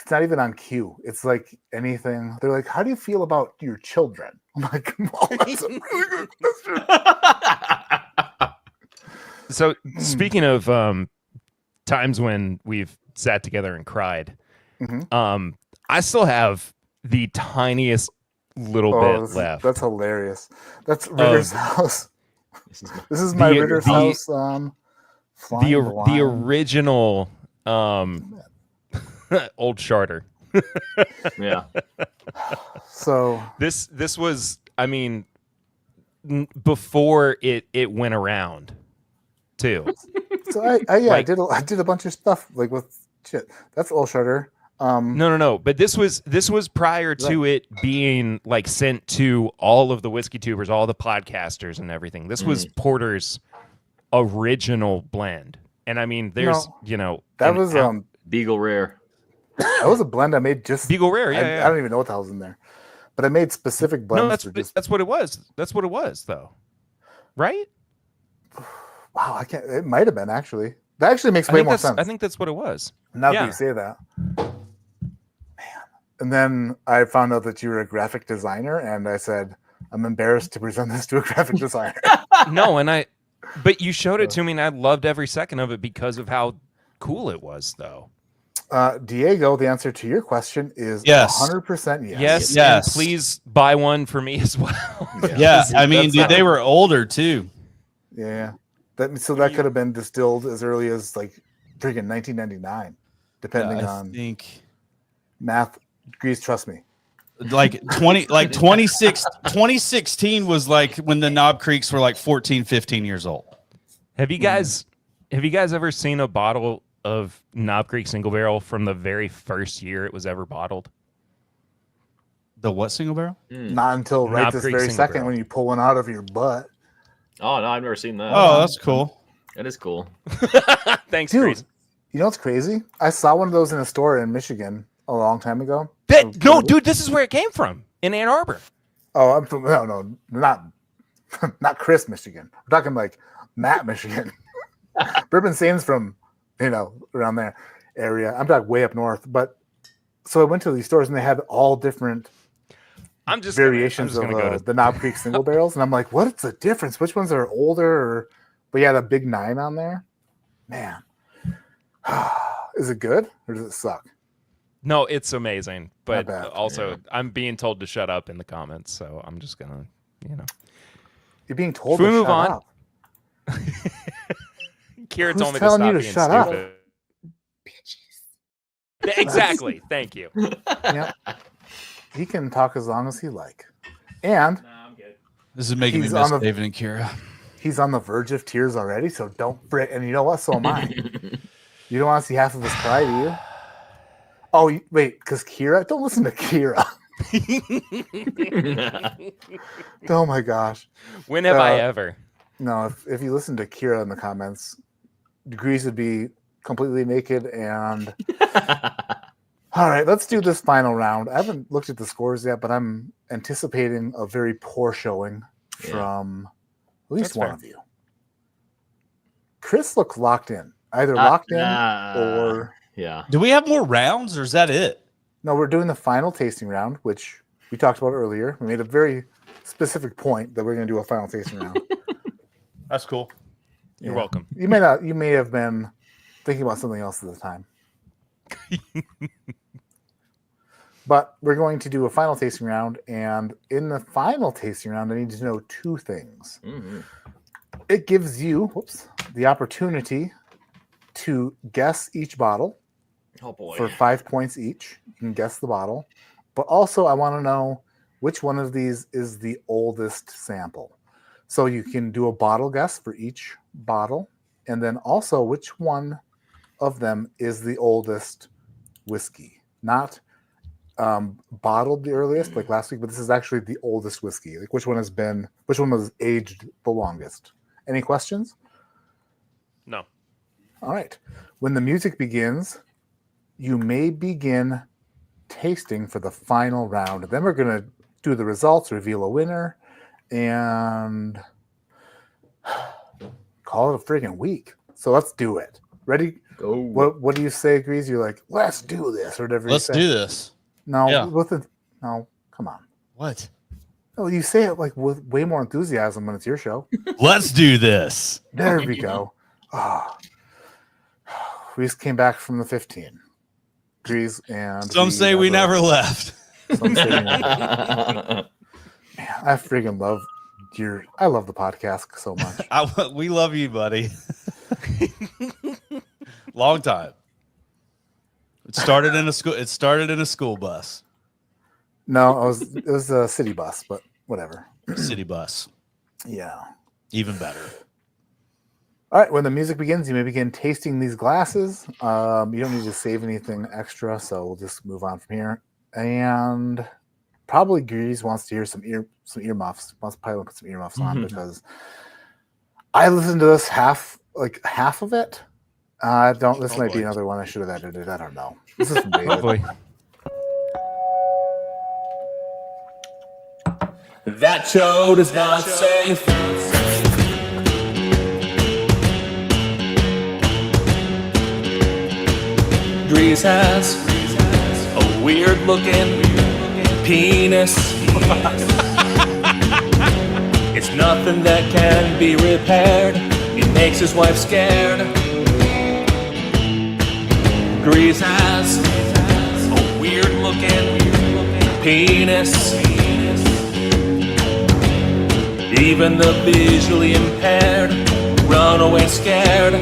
not even on cue. It's like anything. They're like, how do you feel about your children? I'm like, oh, that's a really good question. So speaking of times when we've sat together and cried, I still have the tiniest little bit left. That's hilarious. That's Ritter's house. This is my Ritter's house. The original old charter. Yeah. So this was, I mean, before it went around too. So I did a bunch of stuff like with shit. That's old charter. No. But this was prior to it being like sent to all of the whiskey tubers, all the podcasters, and everything. This was Porter's original blend, and I mean, there's that was Beagle Rare. That was a blend I made just Beagle Rare. I don't even know what the hell's in there, but I made specific blends. No, that's what it was. That's what it was, though, right? Wow, I can't. It might have been actually. That actually makes way more sense. I think that's what it was. Now that you say that. And then I found out that you were a graphic designer, and I said, I'm embarrassed to present this to a graphic designer. No, but you showed it to me, and I loved every second of it because of how cool it was, though. Diego, the answer to your question is yes. 100% yes. Yes. And please buy one for me as well. Yeah, I mean, dude, they were older, too. Yeah. That could have been distilled as early as, like, freaking 1999, depending on math. Grease, trust me. Like 2016 was like when the Knob Creeks were like 14, 15 years old. Have you guys ever seen a bottle of Knob Creek single barrel from the very first year it was ever bottled? The what single barrel? Not until Knob this Creek very single second barrel. when you pull one out of your butt. Oh no, I've never seen that. Oh, that's cool. That is cool. Thanks, dude. Grease. You know what's crazy? I saw one of those in a store in Michigan a long time ago. No, dude, this is where it came from, in Ann Arbor. Oh, I'm from not Chris, Michigan. We're talking like Matt, Michigan. Bourbon Sane's from around there area. I'm talking way up north. But so I went to these stores and they had all different variations of the Knob Creek single barrels, and I'm like, what's the difference? Which ones are older? But yeah, the big 9 on there. Man, is it good or does it suck? No, it's amazing, but bad. also I'm being told to shut up in the comments, so I'm just gonna, You're being told Should to we move shut on? up. Kira Who's told me to telling stop you to being shut up? stupid. Exactly. Thank you. Yeah, he can talk as long as he like, and I'm good. This is making me He's miss on the- David and Kira. he's on the verge of tears already. So don't fret. And you know what? So am I. You don't want to see half of us cry, do you? Oh, wait, because Kira? Don't listen to Kira. Oh my gosh. When have I ever? No, if you listen to Kira in the comments, Grease would be completely naked and all right, let's do this final round. I haven't looked at the scores yet, but I'm anticipating a very poor showing from at least one of you. Chris looks locked in. Either locked in or yeah. Do we have more rounds or is that it? No, we're doing the final tasting round, which we talked about earlier. We made a very specific point that we're going to do a final tasting round. That's cool. You're welcome. You may have been thinking about something else at the time. But we're going to do a final tasting round, and in the final tasting round, I need to know 2 things. Mm-hmm. It gives you the opportunity to guess each bottle. Oh boy. For 5 points each. You can guess the bottle. But also, I want to know which one of these is the oldest sample. So you can do a bottle guess for each bottle, and then also which one of them is the oldest whiskey. Not bottled the earliest, like last week, but this is actually the oldest whiskey. Like which one was aged the longest. Any questions? No. All right. When the music begins, you may begin tasting for the final round. Then we're going to do the results, reveal a winner, and call it a friggin' week. So let's do it. Ready? Go. What do you say, Grease? You're like, let's do this, or whatever Let's you say. do this. No, Yeah. No, come on. What? Oh, you say it like with way more enthusiasm when it's your show. Let's do this. There we go. We just came back from the 15. Grease and Some say we never left. Some say we never left. Man, I freaking love I love the podcast so much. We love you, buddy. Long time. It started in a school. It started in a school bus. No, it was a city bus, but whatever. City bus. Yeah. Even better. All right. When the music begins, you may begin tasting these glasses. You don't need to save anything extra, so we'll just move on from here. And probably Grease wants to hear some earmuffs. Wants to probably put some earmuffs on because I listened to this half of it. This might be another one I should have edited. I don't know. This is from David. Hopefully. That show is not safe. Grease has a weird looking penis. It's nothing that can be repaired. It makes his wife scared. Grease has a weird looking penis. Even the visually impaired run away scared.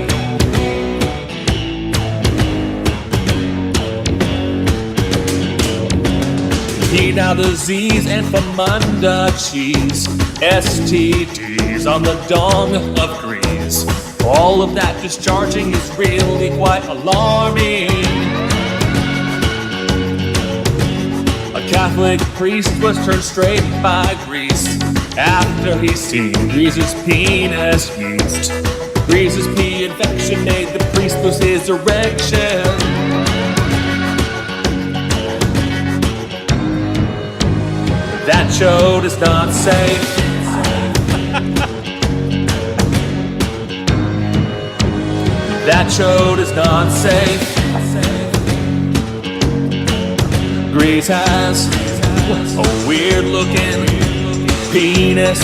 Penile disease and famunda cheese, STDs on the dong of Grease. All of that discharging is really quite alarming. A Catholic priest was turned straight by Grease after he seen Grease's penis yeast. Grease's pee infection made the priest lose his erection. That show is not safe. That show is not safe. Grease has a weird looking penis.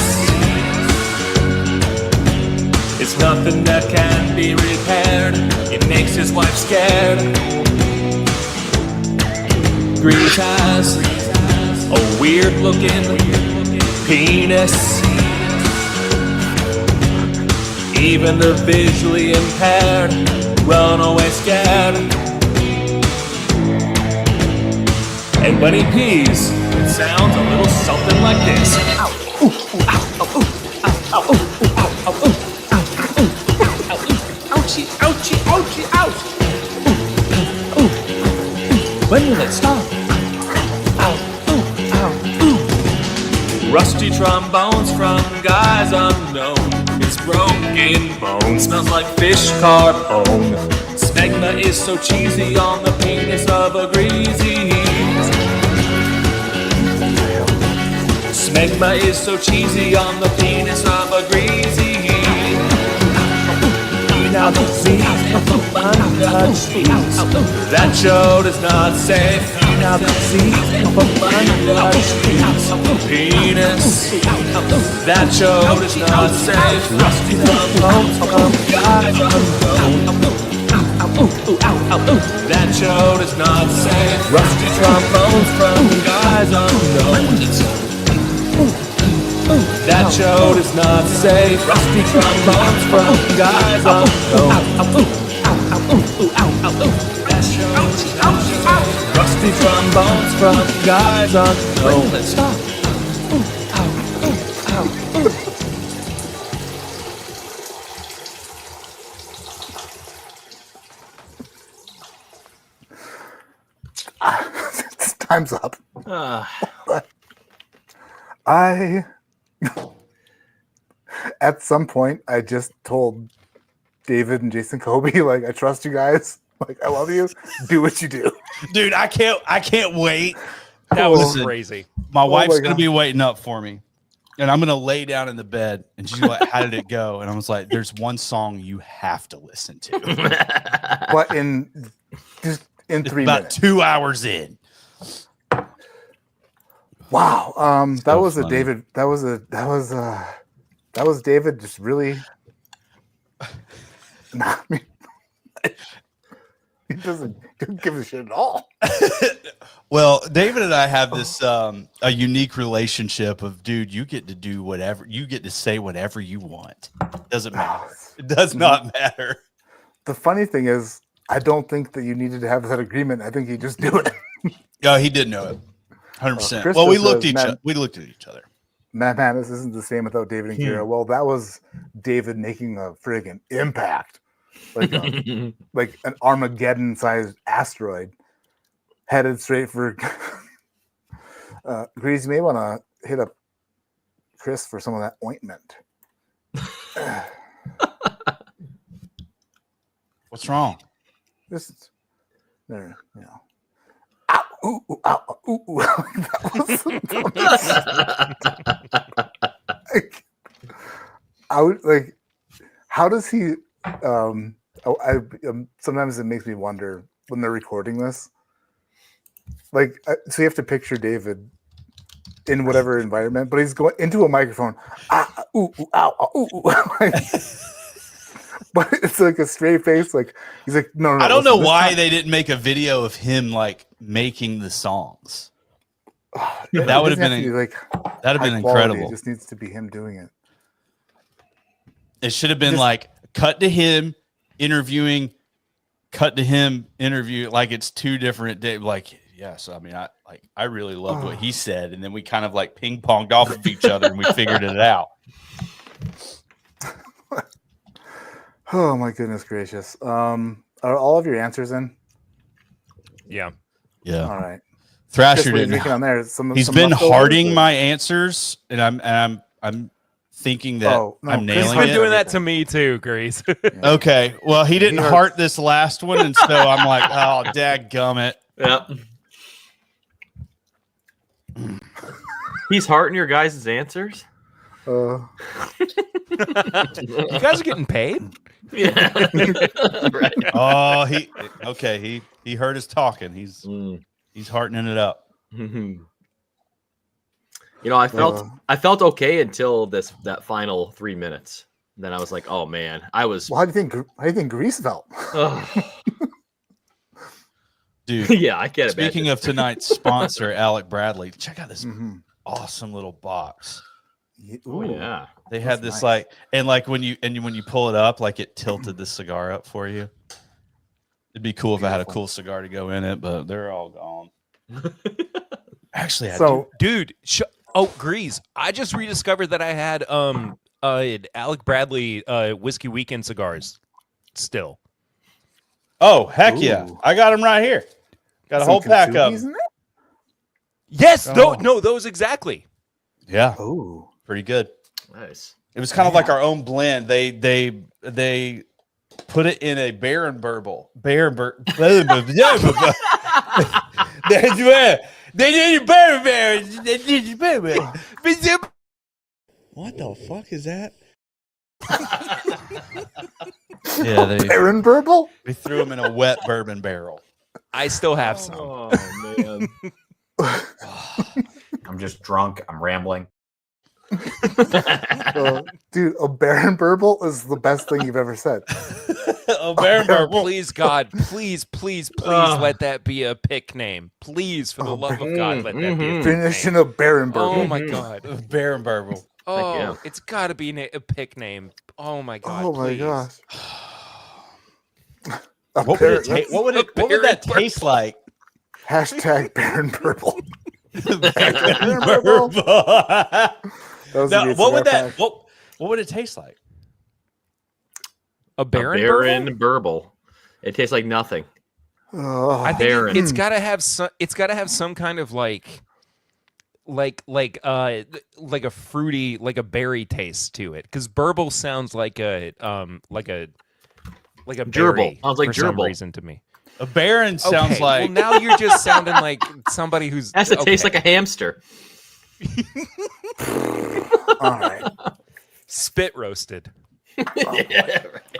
It's nothing that can be repaired. It makes his wife scared. Grease has a weird looking penis. Even the visually impaired run away scared. And when he pees, it sounds a little something like this. Ow, ooh, ooh, ow, ow, ooh, ow, ow, ooh, ooh, ow, ow, ooh, ow, ow, ooh, ouchie, ouchie, ouchie, ouch. Ooh, ooh, when will it stop? Ow, ooh, ow, ooh. Rusty trombones from guys unknown. His broken bone smells like fish carbone. Smegma is so cheesy on the penis of a greasy. Smegma is so cheesy on the penis of a greasy. Now the disease of the cheese. That show is not safe. Now the disease of the cheese. Penis. That show is not safe. Rusty trombones from guys unknown. That show is not safe. Rusty trombones from guys unknown. That show is not safe. Rusty trombones from guys unknown. That show is not safe. Rusty trombones from guys unknown. Let's stop. Time's up. at some point, I just told David and Jason Kobe, like, I trust you guys. Like, I love you. Do what you do. Dude, I can't wait. That was crazy. My wife's my gonna God. be waiting up for me. And I'm gonna lay down in the bed and she's like, how did it go? And I was like, there's one song you have to listen to. But in 3 about minutes. 2 hours in. Wow. That So was a funny. David. That was David just really. I mean, he doesn't give a shit at all. Well, David and I have this a unique relationship of, dude, you get to do whatever, you get to say whatever you want. Doesn't matter. It does not matter. The funny thing is, I don't think that you needed to have that agreement. I think you just do it. No, he did know it. 100%. Krista Well, we says, looked at each other. Man, this isn't the same without David and Kira. Well, that was David making a friggin' impact. Like like an Armageddon-sized asteroid headed straight for Grease. You may want to hit up Chris for some of that ointment. What's wrong? Just there, you know. Ow, ooh, ooh, ow, ooh, ooh. I would like. How does he? Sometimes it makes me wonder when they're recording this. Like, so you have to picture David in whatever environment, but he's going into a microphone. Ooh, ooh, ow, ooh, ooh. But it's like a straight face. Like he's like, no. I don't know why they didn't make a video of him like making the songs. That would have been like that'd have been high quality. incredible. It just needs to be him doing it. It should have been like cut to him interviewing, cut to him interview. Like it's two different days. Like, yeah. So I mean, I really loved what he said, and then we kind of like ping ponged off of each other, and we figured it out. Oh my goodness gracious! Are all of your answers in? Yeah. Yeah. All right. Thrasher Just what he's didn't. making on there. He's some been leftovers, hearting or- my answers, and I'm thinking that I'm He's nailing been it. doing that to me too, Grease. Okay. Well, he didn't heart this last one, and so I'm like, oh, dadgummit. Yep. He's hearting your guys' answers. You guys are getting paid? Yeah. Right. Oh, he heard us talking. He's heartening it up. You know, I felt okay until that final 3 minutes. Then I was like, oh man, I was. Well, how do you think Grease felt? Dude, yeah, I get it. Speaking of tonight's sponsor, Alec Bradley, check out this awesome little box. Oh yeah, they had this nice. When you pull it up, like it tilted the cigar up for you. It'd be cool if I had a cool cigar to go in it, but they're all gone. Actually, Grease, I just rediscovered that I had Alec Bradley Whiskey Weekend cigars still. Oh, heck yeah. I got them right here. Got a whole pack of them. Yes, those exactly. Yeah. Oh, pretty good. Nice. It was kind of like our own blend. They put it in a Baron burble. That's where they did a Baron. What the fuck is that? Yeah, Baron burble. They threw them in a wet bourbon barrel. I still have some. Oh man. I'm just drunk. I'm rambling. Dude, a Baron burble is the best thing you've ever said. A Baron burble. Please, God, please let that be a pick name. Please, for the love of God, let that be a pick name. Finishing a Baron burble. Oh my God. Baron burble. Oh, it's got to be a pick name. Oh my God. Oh my gosh. What would that taste like? Hashtag Baron burble. What would it taste like? A Baron burble. It tastes like nothing. Oh, I think it's got to have some. It's got to have some kind of like like a fruity, like a berry taste to it. Because burble sounds like a berry. Gerbil. Sounds like for some gerbil. reason to me. A baron sounds like. Well, now you're just sounding like somebody who's has to taste like a hamster. All right. Spit roasted.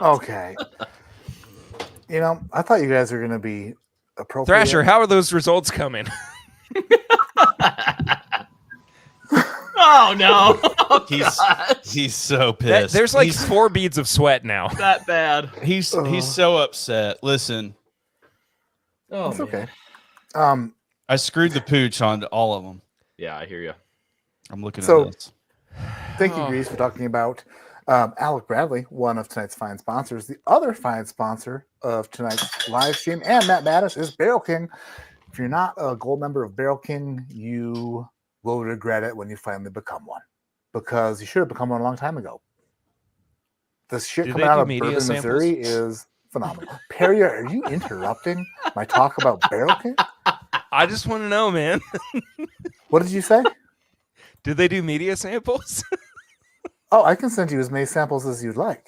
Okay. You know, I thought you guys were going to be appropriate. Thrasher, how are those results coming? Oh no! Oh, he's so pissed. There's like 4 beads of sweat now. That bad. He's so upset. Listen. Oh, it's okay. I screwed the pooch on all of them. Yeah, I hear you. I'm looking So- at this. Thank you, Grease, for talking about Alec Bradley, one of tonight's fine sponsors. The other fine sponsor of tonight's live stream and Matt Mattis is Barrel King. If you're not a gold member of Barrel King, you will regret it when you finally become one, because you should have become one a long time ago. The shit Do coming they out do of media Bourbon, samples? Missouri is phenomenal. Perry, are you interrupting my talk about Barrel King? I just want to know, man. What did you say? Did they do media samples? Oh, I can send you as many samples as you'd like.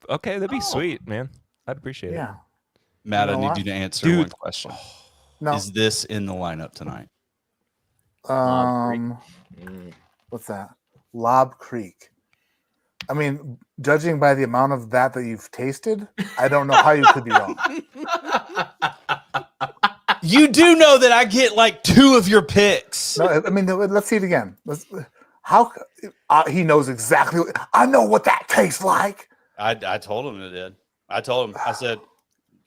Okay, that'd be sweet, man. I'd appreciate Yeah. it. Matt, You know I need what? you to answer Dude. one question. No. Is this in the lineup tonight? What's that? Lob Creek. I mean, judging by the amount of that you've tasted, I don't know how you could be wrong. You do know that I get like 2 of your picks. No, I mean, let's see it again. He knows exactly. I know what that tastes like. I told him it did. I told him. I said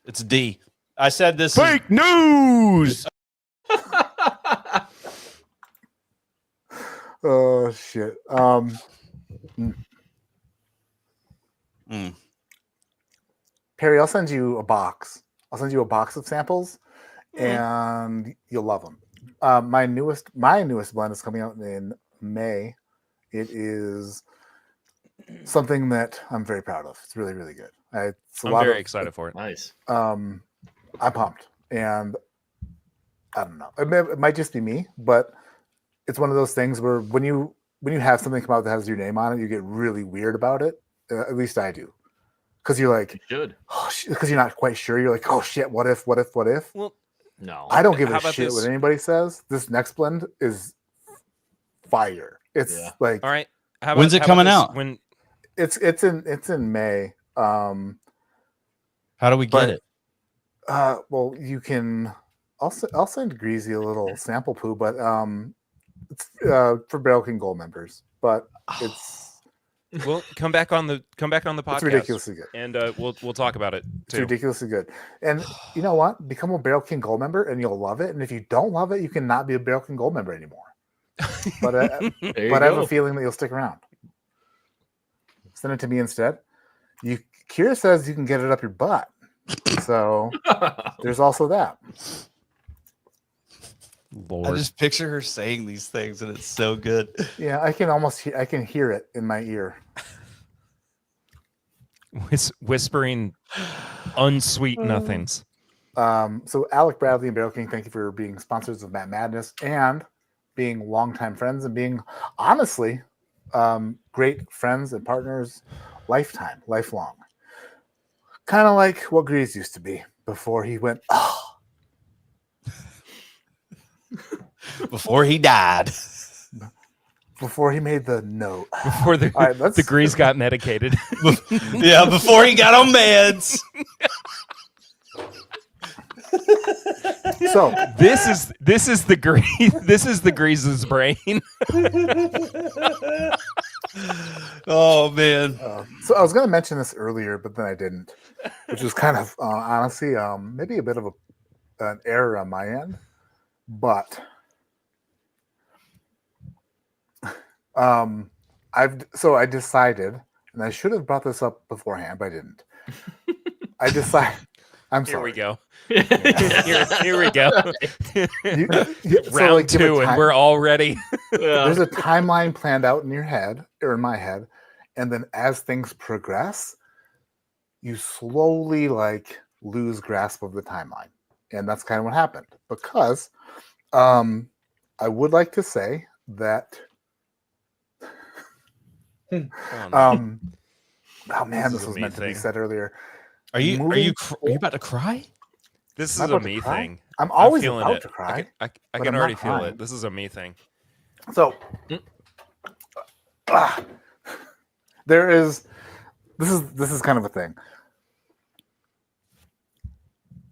it's D. I said this Fake news. Oh shit. Perry, I'll send you a box. I'll send you a box of samples, and you'll love them. My newest blend is coming out in May. It is something that I'm very proud of. It's really, really good. I'm very excited for it. Nice. I'm pumped, and I don't know. It might just be me, but it's one of those things where when you have something come out that has your name on it, you get really weird about it. At least I do, because you're like, because you're not quite sure. You're like, oh shit, what if? Well, no, I don't give How a about shit this? what anybody says. This next blend is fire. It's like, all right. When's it coming out? When it's in May. How do we get it? Well, you can. I'll send Greasy a little sample poo, but it's for Barrel King Gold members. But it's Well, come back on the podcast. It's ridiculously good, and we'll talk about it it's too. ridiculously good. And you know what? Become a Barrel King Gold member, and you'll love it. And if you don't love it, you cannot be a Barrel King Gold member anymore. But I have a feeling that you'll stick around. Send it to me instead. Kira says you can get it up your butt, so there's also that. Lord. I just picture her saying these things, and it's so good. Yeah, I can hear it in my ear. Whispering unsweet nothings. So Alec Bradley and Barrel King, thank you for being sponsors of Matt Madness and being longtime friends and being honestly great friends and partners, lifelong. Kind of like what Grease used to be before he went. Oh. Before he died. Before he made the note. Before the Grease got medicated. Yeah, before he got on meds. So this is the Grease's brain. Oh man. So I was going to mention this earlier, but then I didn't, which was kind of honestly maybe a bit of an error on my end, but I decided, and I should have brought this up beforehand, but I didn't. I decided. I'm sorry. Here we go. Here we go. Round give a 2, and time- we're all ready. There's a timeline planned out in your head or in my head, and then as things progress, you slowly lose grasp of the timeline, and that's kind of what happened because I would like to say that. Oh man, this was meant to be said earlier. Are you about to cry? This is a me thing. I'm always feeling about it. to cry. I but can I'm already not feel crying. it. This is a me thing. So there is this is kind of a thing.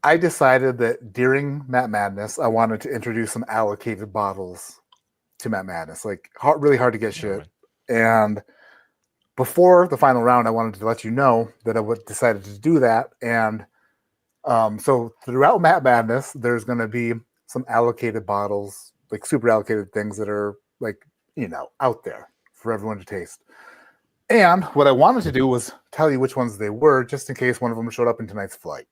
I decided that during Matt Madness, I wanted to introduce some allocated bottles to Matt Madness, like really hard to get shit. And before the final round, I wanted to let you know that I decided to do that. And so throughout Matt Madness, there's going to be some allocated bottles, like super allocated things that are like, out there for everyone to taste. And what I wanted to do was tell you which ones they were, just in case one of them showed up in tonight's flight.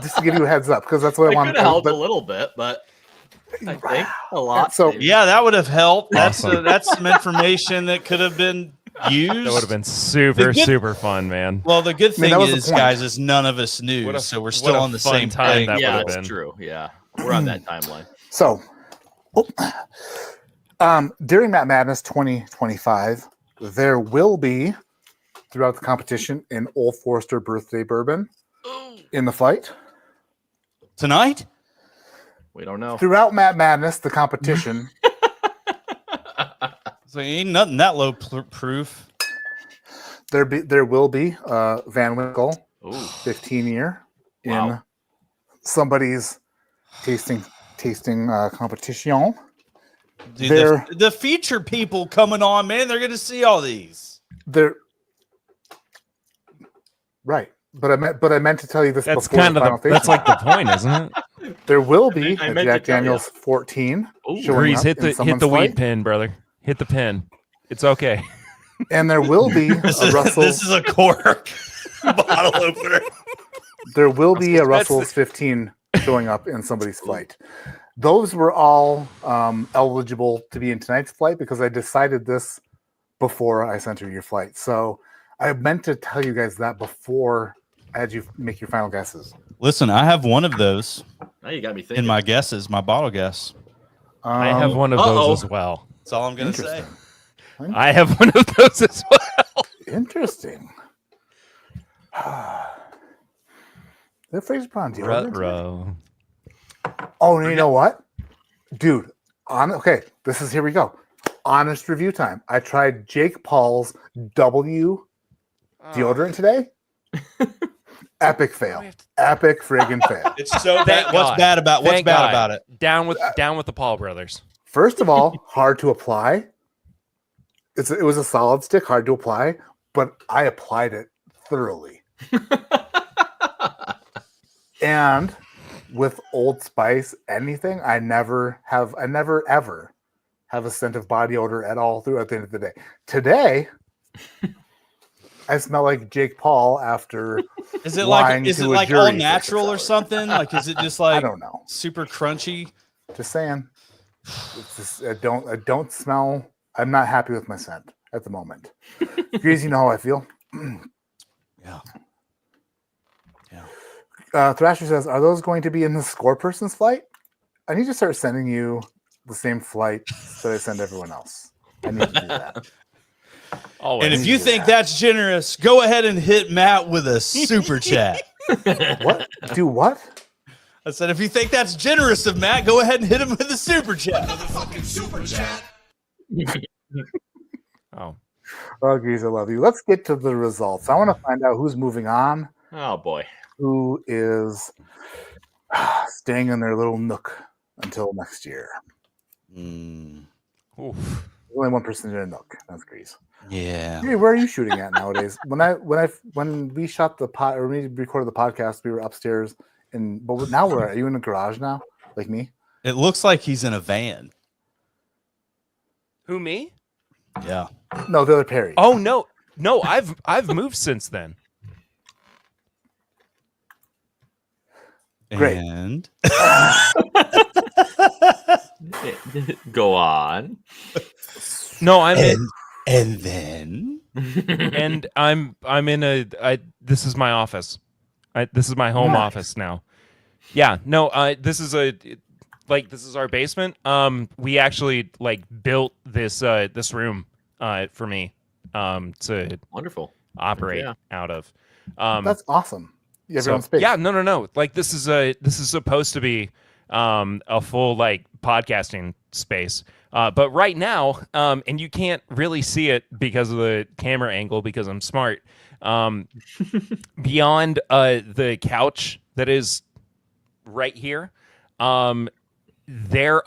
Just to give you a heads up, because that's what I wanted to help a little bit, but I think a lot. So yeah, that would have helped. That's some information that could have been used. That would have been super fun, man. Well, the good thing that was the is, point. guys, is none of us knew, so we're still on the same time. thing. Yeah, that's true. Yeah, we're on that timeline. So, during Matt Madness 2025, there will be, throughout the competition, an Old Forester birthday bourbon in the flight. Tonight? We don't know. Throughout Matt Madness, the competition. So ain't nothing that low proof. There will be Van Winkle 15 year in somebody's tasting competition. Dude, the feature people coming on, man, they're gonna see all these. They're right, but I meant to tell you this. That's before kind of that's like the point, isn't it? There will be I a meant Jack to tell you. Daniels 14. showing Breeze, up hit in the someone's weed flight. pin, brother. Hit the pin. It's okay. And there will be a Russell. This is a cork bottle opener. There will be a Russell's 15 showing up in somebody's flight. Those were all eligible to be in tonight's flight because I decided this before I sent you your flight. So I meant to tell you guys that before I had you make your final guesses. Listen, I have one of those Now you got me thinking. in my guesses, my bottle guess. I have one of those as well. That's all I'm gonna say. I have one of those as well. Interesting. That Fraser Pond deodorant. Ruh-roh. Oh, and you know what, dude? Okay, here we go. Honest review time. I tried Jake Paul's W deodorant today. Epic fail. Epic friggin' fail. It's so bad. What's bad about it? Down with the Paul brothers. First of all, hard to apply. It was a solid stick, hard to apply, but I applied it thoroughly. And with Old Spice, anything, I never ever have a scent of body odor at all throughout the end of the day. Today, I smell like Jake Paul after. Is it lying like to a all jury for natural 6 or hours. something? Like, is it just like I don't know. super crunchy? Just saying. It's just, I don't smell. I'm not happy with my scent at the moment. Greasy, you know how I feel. Yeah. Thrasher says, "Are those going to be in the score person's flight? I need to start sending you the same flight that I send everyone else. I need to do that." And if you think that's generous, go ahead and hit Matt with a super chat. What? Do what? I said, if you think that's generous of Matt, go ahead and hit him with a super chat. Oh, Grease, I love you. Let's get to the results. I want to find out who's moving on. Oh boy. Who is staying in their little nook until next year? Oof. Only one person in a nook. That's Grease. Yeah. Hey, where are you shooting at nowadays? When we shot the pod or we recorded the podcast, we were upstairs, but now where are you, in a garage now, like me? It looks like he's in a van. Who, me? Yeah. No, the other Perry. Oh no, I've moved since then. Great. And Go on. No, I'm in. And then And I'm in this is my office. This is my home office now. Yeah, no, this is like this is our basement. We actually like built this this room for me to wonderful operate out of. That's awesome. You have your own space. Yeah, no. Like this is supposed to be a full like podcasting space. But right now, and you can't really see it because of the camera angle because I'm smart. Beyond the couch that is right here, there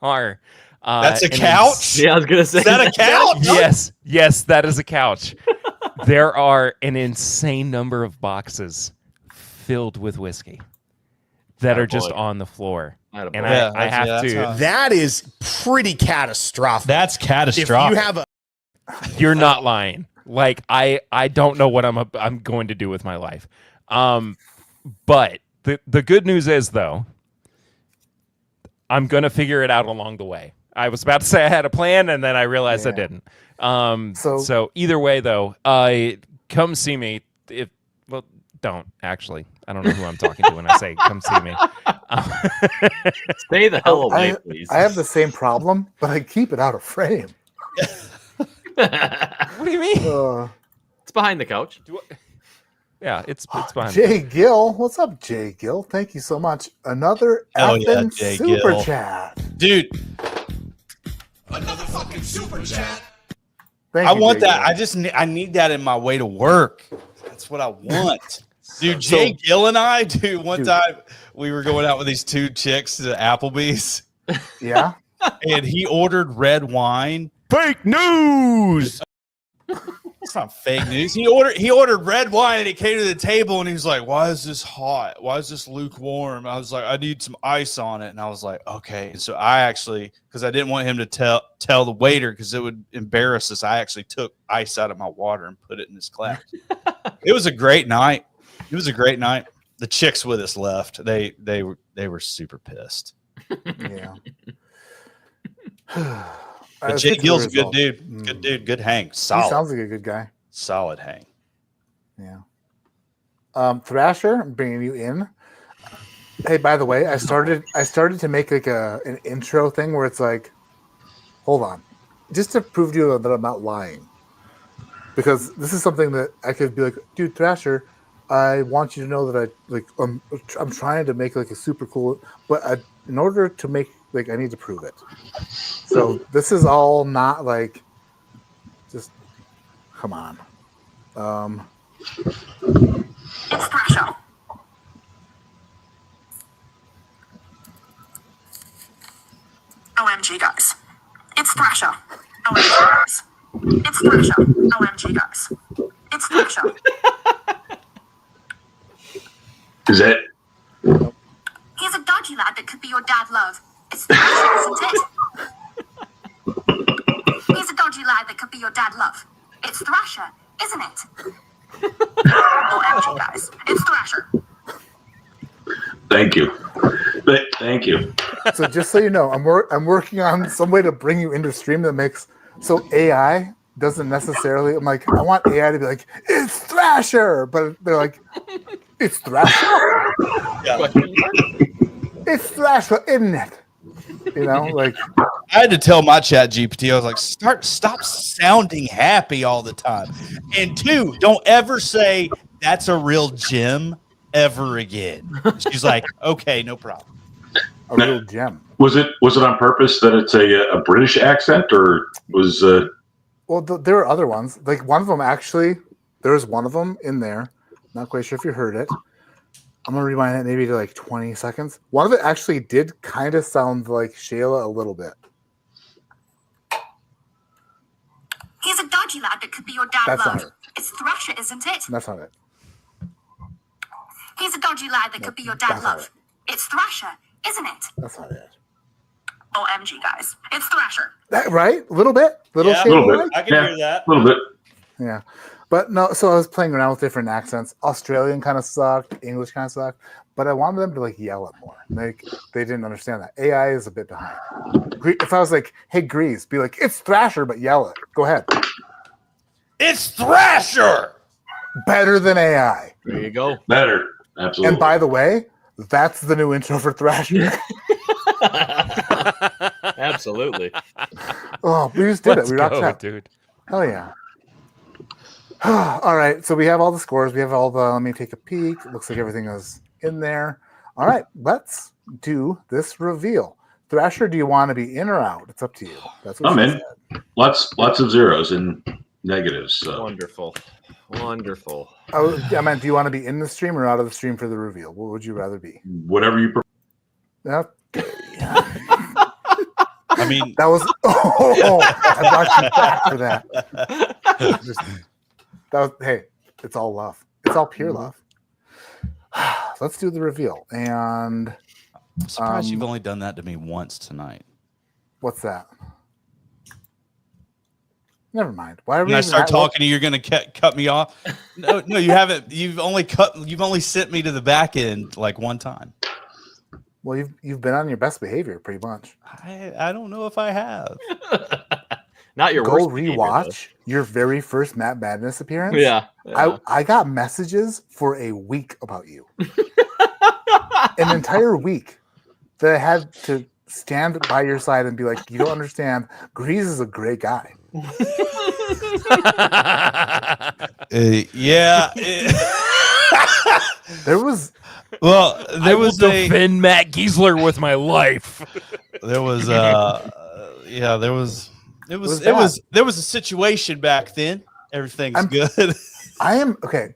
are That's a couch? Yeah, I was gonna say. Is that a couch? Yes, that is a couch. There are an insane number of boxes filled with whiskey that are just on the floor. And I have to. That is pretty catastrophic. That's catastrophic. If you have a. You're not lying. Like I don't know what I'm going to do with my life. But the good news is though, I'm gonna figure it out along the way. I was about to say I had a plan, and then I realized I didn't. So either way, though, come see me. Well, don't actually. I don't know who I'm talking to when I say come see me. Stay the hell away, please. I have the same problem, but I keep it out of frame. What do you mean? It's behind the couch. Yeah, it's behind. Jay Gill, what's up, Jay Gill? Thank you so much. Another effing Jay super Gill. chat, dude. Another fucking super chat. Thank I you, want Jay that. Gill. I need that in my way to work. That's what I want. Dude, Jay Gill and I, one time we were going out with these two chicks to Applebee's. Yeah. And he ordered red wine. Fake news. It's not fake news. He ordered red wine and he came to the table and he was like, "Why is this hot? Why is this lukewarm?" I was like, "I need some ice on it." And I was like, "Okay." And so I actually, because I didn't want him to tell the waiter because it would embarrass us, I actually took ice out of my water and put it in his glass. It was a great night. It was a great night. The chicks with us left. They were super pissed. Yeah. But Jay Gill's a good dude. Good dude. Good hang. Solid. He sounds like a good guy. Solid hang. Yeah. Thrasher, I'm bringing you in. Hey, by the way, I started to make like an intro thing where it's like, hold on, just to prove to you that I'm not lying, because this is something that I could be like, dude, Thrasher, I want you to know that I'm trying to make like a super cool, but in order to make I need to prove it. So this is all not like, just come on. It's Thrasher. OMG, guys. It's Thrasher. OMG, guys. It's Thrasher. OMG, guys. It's Thrasher. Is it? He's a dodgy lad that could be your dad love. It's Thrasher, isn't it? He's a dodgy lad that could be your dad love. It's Thrasher, isn't it? OMG, guys. It's Thrasher. Thank you. Thank you. So just so you know, I'm working on some way to bring you into stream that makes so AI doesn't necessarily. I'm like, I want AI to be like, it's Thrasher, but they're like, it's Thrasher. Yeah. It's Thrasher, isn't it? You know, like I had to tell my chat GPT, I was like, stop sounding happy all the time. And two, don't ever say that's a real gem ever again. She's like, okay, no problem. A real gem. Was it on purpose that it's a British accent, or was Well, there are other ones. Like one of them actually, there's one of them in there. Not quite sure if you heard it. I'm gonna rewind it maybe to like 20 seconds. One of it actually did kind of sound like Shayla a little bit. He's a dodgy lad that could be your dad That's love. not it. It's Thrasher, isn't it? That's not it. He's a dodgy lad that could be your dad that's not love. It's Thrasher, isn't it? That's not it. OMG, guys. It's Thrasher. That right? A little bit. Yeah, Shayla, a little bit. right? I can hear that. A little bit. Yeah. But no, so I was playing around with different accents. Australian kind of sucked. English kind of sucked. But I wanted them to like yell it more. Like they didn't understand that. AI is a bit behind. If I was like, hey, Grease, be like, it's Thrasher, but yell it. Go ahead. It's Thrasher! Better than AI. There you go. Better. Absolutely. And by the way, that's the new intro for Thrasher. Absolutely. Oh, we just did Let's it. We rocked go, out. dude. Hell yeah. All right. So we have all the scores. We have all the, let me take a peek. It looks like everything is in there. All right. Let's do this reveal. Thrasher, do you want to be in or out? It's up to you. That's what I'm she in. said. Lots of zeros and negatives. So. Wonderful. Wonderful. Oh, I meant, do you want to be in the stream or out of the stream for the reveal? What would you rather be? Whatever you prefer. Okay. I mean, that was. Oh, I brought you back for that. That was. Hey, it's all love. It's all pure love. Let's do the reveal. And I'm surprised you've only done that to me once tonight. What's that? Never mind. Why are we? When I start talking to you, you're going to cut me off. No, you haven't. You've only sent me to the back end like one time. Well, you've been on your best behavior pretty much. I don't know if I have. Not your Go worst rewatch your very first Matt Madness appearance. Yeah. I got messages for a week about you. An entire week that I had to stand by your side and be like, you don't understand. Grease is a great guy. Yeah. There was. Well, there was defend Matt Giesler with my life. There was yeah, there was a situation back then. Everything's good. I am okay.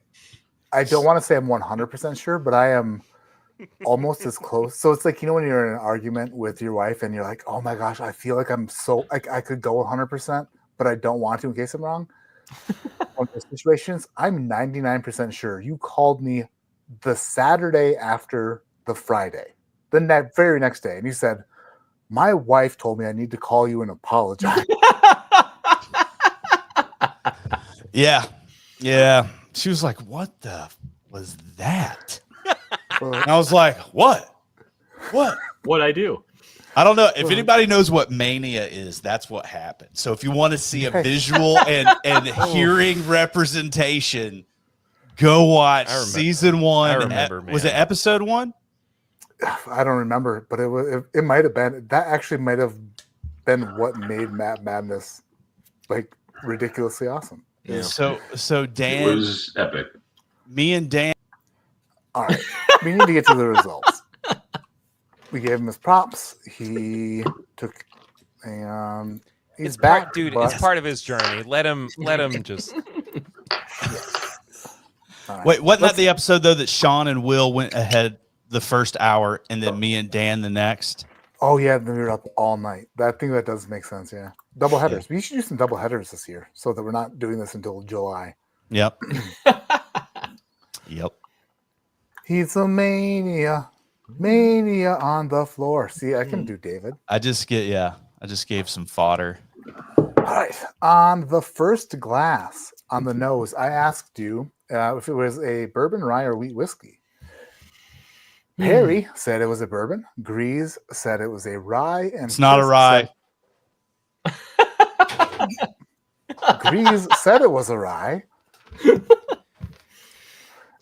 I don't want to say I'm 100% sure, but I am almost as close. So it's like, you know, when you're in an argument with your wife and you're like, oh my gosh, I feel like I'm so I could go 100%, but I don't want to in case I'm wrong. On those situations, I'm 99% sure you called me the Saturday after the Friday, the very next day, and you said, my wife told me I need to call you and apologize. Yeah. She was like, what the was that? And I was like, what? What'd I do? I don't know. If anybody knows what mania is, that's what happened. So if you want to see a visual and hearing representation, go watch season 1. I remember, was it episode 1? I don't remember, but it might have been. That actually might have been what made Matt Madness like ridiculously awesome. Yeah. So Dan, it was epic. Me and Dan. All right, we need to get to the results. We gave him his props. He took, and he's back, dude. but... It's part of his journey. Let him just. Right. Wait, wasn't that the episode though that Sean and Will went ahead the first hour, and then me and Dan the next? Oh yeah, then we were up all night. I think that does make sense. Yeah, double headers. We should do some double headers this year, so that we're not doing this until July. Yep. Yep. He's a mania on the floor. See, I can do David. I just gave some fodder. All right, on the first glass on the nose, I asked you if it was a bourbon, rye, or wheat whiskey. Perry said it was a bourbon. Grease said it was a rye, and it's not a rye. Grease said it was a rye.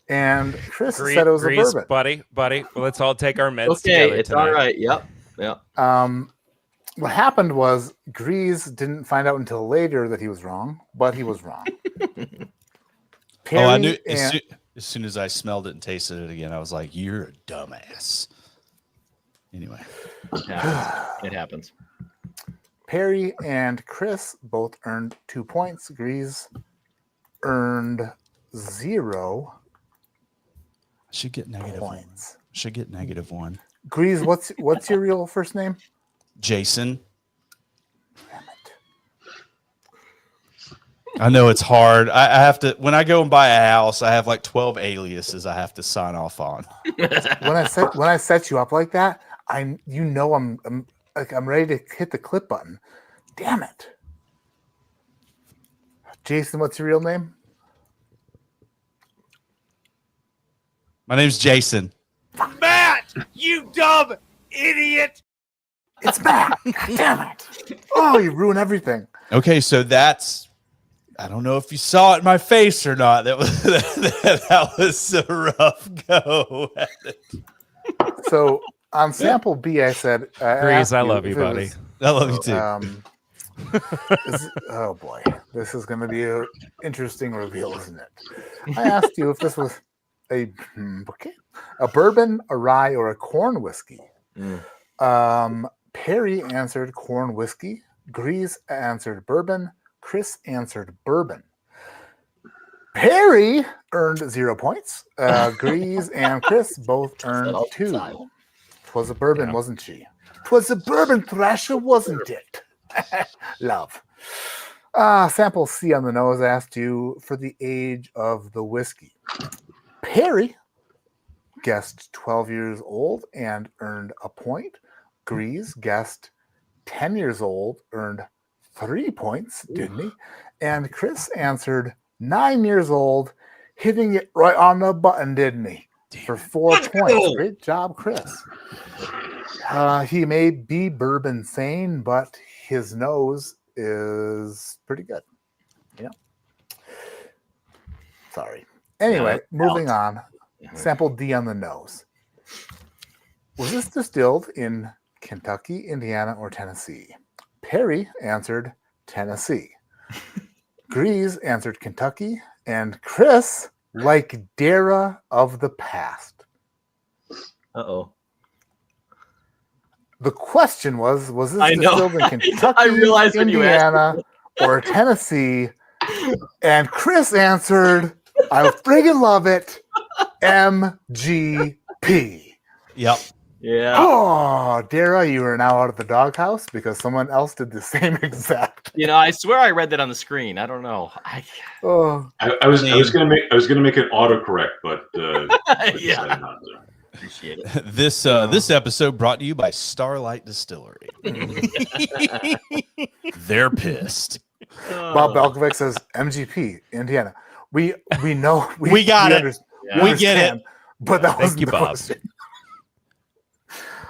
And Chris said it was a bourbon. Buddy. Well, let's all take our meds Okay, together it's tonight. all right. Yep. What happened was Grease didn't find out until later that he was wrong, but he was wrong. Oh, I knew as soon as I smelled it and tasted it again, I was like, "You're a dumbass." Anyway, it happens. Perry and Chris both earned 2 points. Grease earned 0. I should get negative points. Should get -1. Grease, what's your real first name? Jason. Damn it. I know it's hard. I have to, when I go and buy a house, I have like 12 aliases I have to sign off on. When I set you up like that, I'm ready to hit the clip button. Damn it. Jason, what's your real name? My name's Jason. Matt, you dumb idiot. It's Matt. Damn it. Oh, you ruined everything. Okay, so that's, I don't know if you saw it in my face or not. That was a rough go at it. So On sample B, I said, Grease, I love you, buddy. I love you too. Oh boy, this is going to be an interesting reveal, isn't it? I asked you if this was a bourbon, a rye, or a corn whiskey. Perry answered corn whiskey. Grease answered bourbon. Chris answered bourbon. Perry earned 0 points. Grease and Chris both earned 2. 'Twas a bourbon, wasn't she? 'Twas a bourbon thrasher, wasn't it? Love. Sample C on the nose asked you for the age of the whiskey. Perry guessed 12 years old and earned a point. Grease guessed 10 years old, earned 3 points, didn't he? And Chris answered 9 years old, hitting it right on the button, didn't he? For 4 points. Great job, Chris. He may be bourbon sane, but his nose is pretty good. Yeah. Sorry. Anyway, moving on. Sample D on the nose. Was this distilled in Kentucky, Indiana, or Tennessee? Perry answered Tennessee. Grease answered Kentucky. And Chris, like Dara of the past. Uh-oh. The question was this distilled in Kentucky, I realized when you asked. Indiana, or Tennessee? And Chris answered, I friggin' love it, MGP. Yep. Yeah. Oh, Dara, you are now out of the doghouse because someone else did the same exact. I swear I read that on the screen. I don't know. I was gonna make it autocorrect, but yeah. Not to. Appreciate it. This episode brought to you by Starlight Distillery. They're pissed. Bob Belkovic says MGP, Indiana. We know we got it. We get it. But that wasn't you, the Bob. question.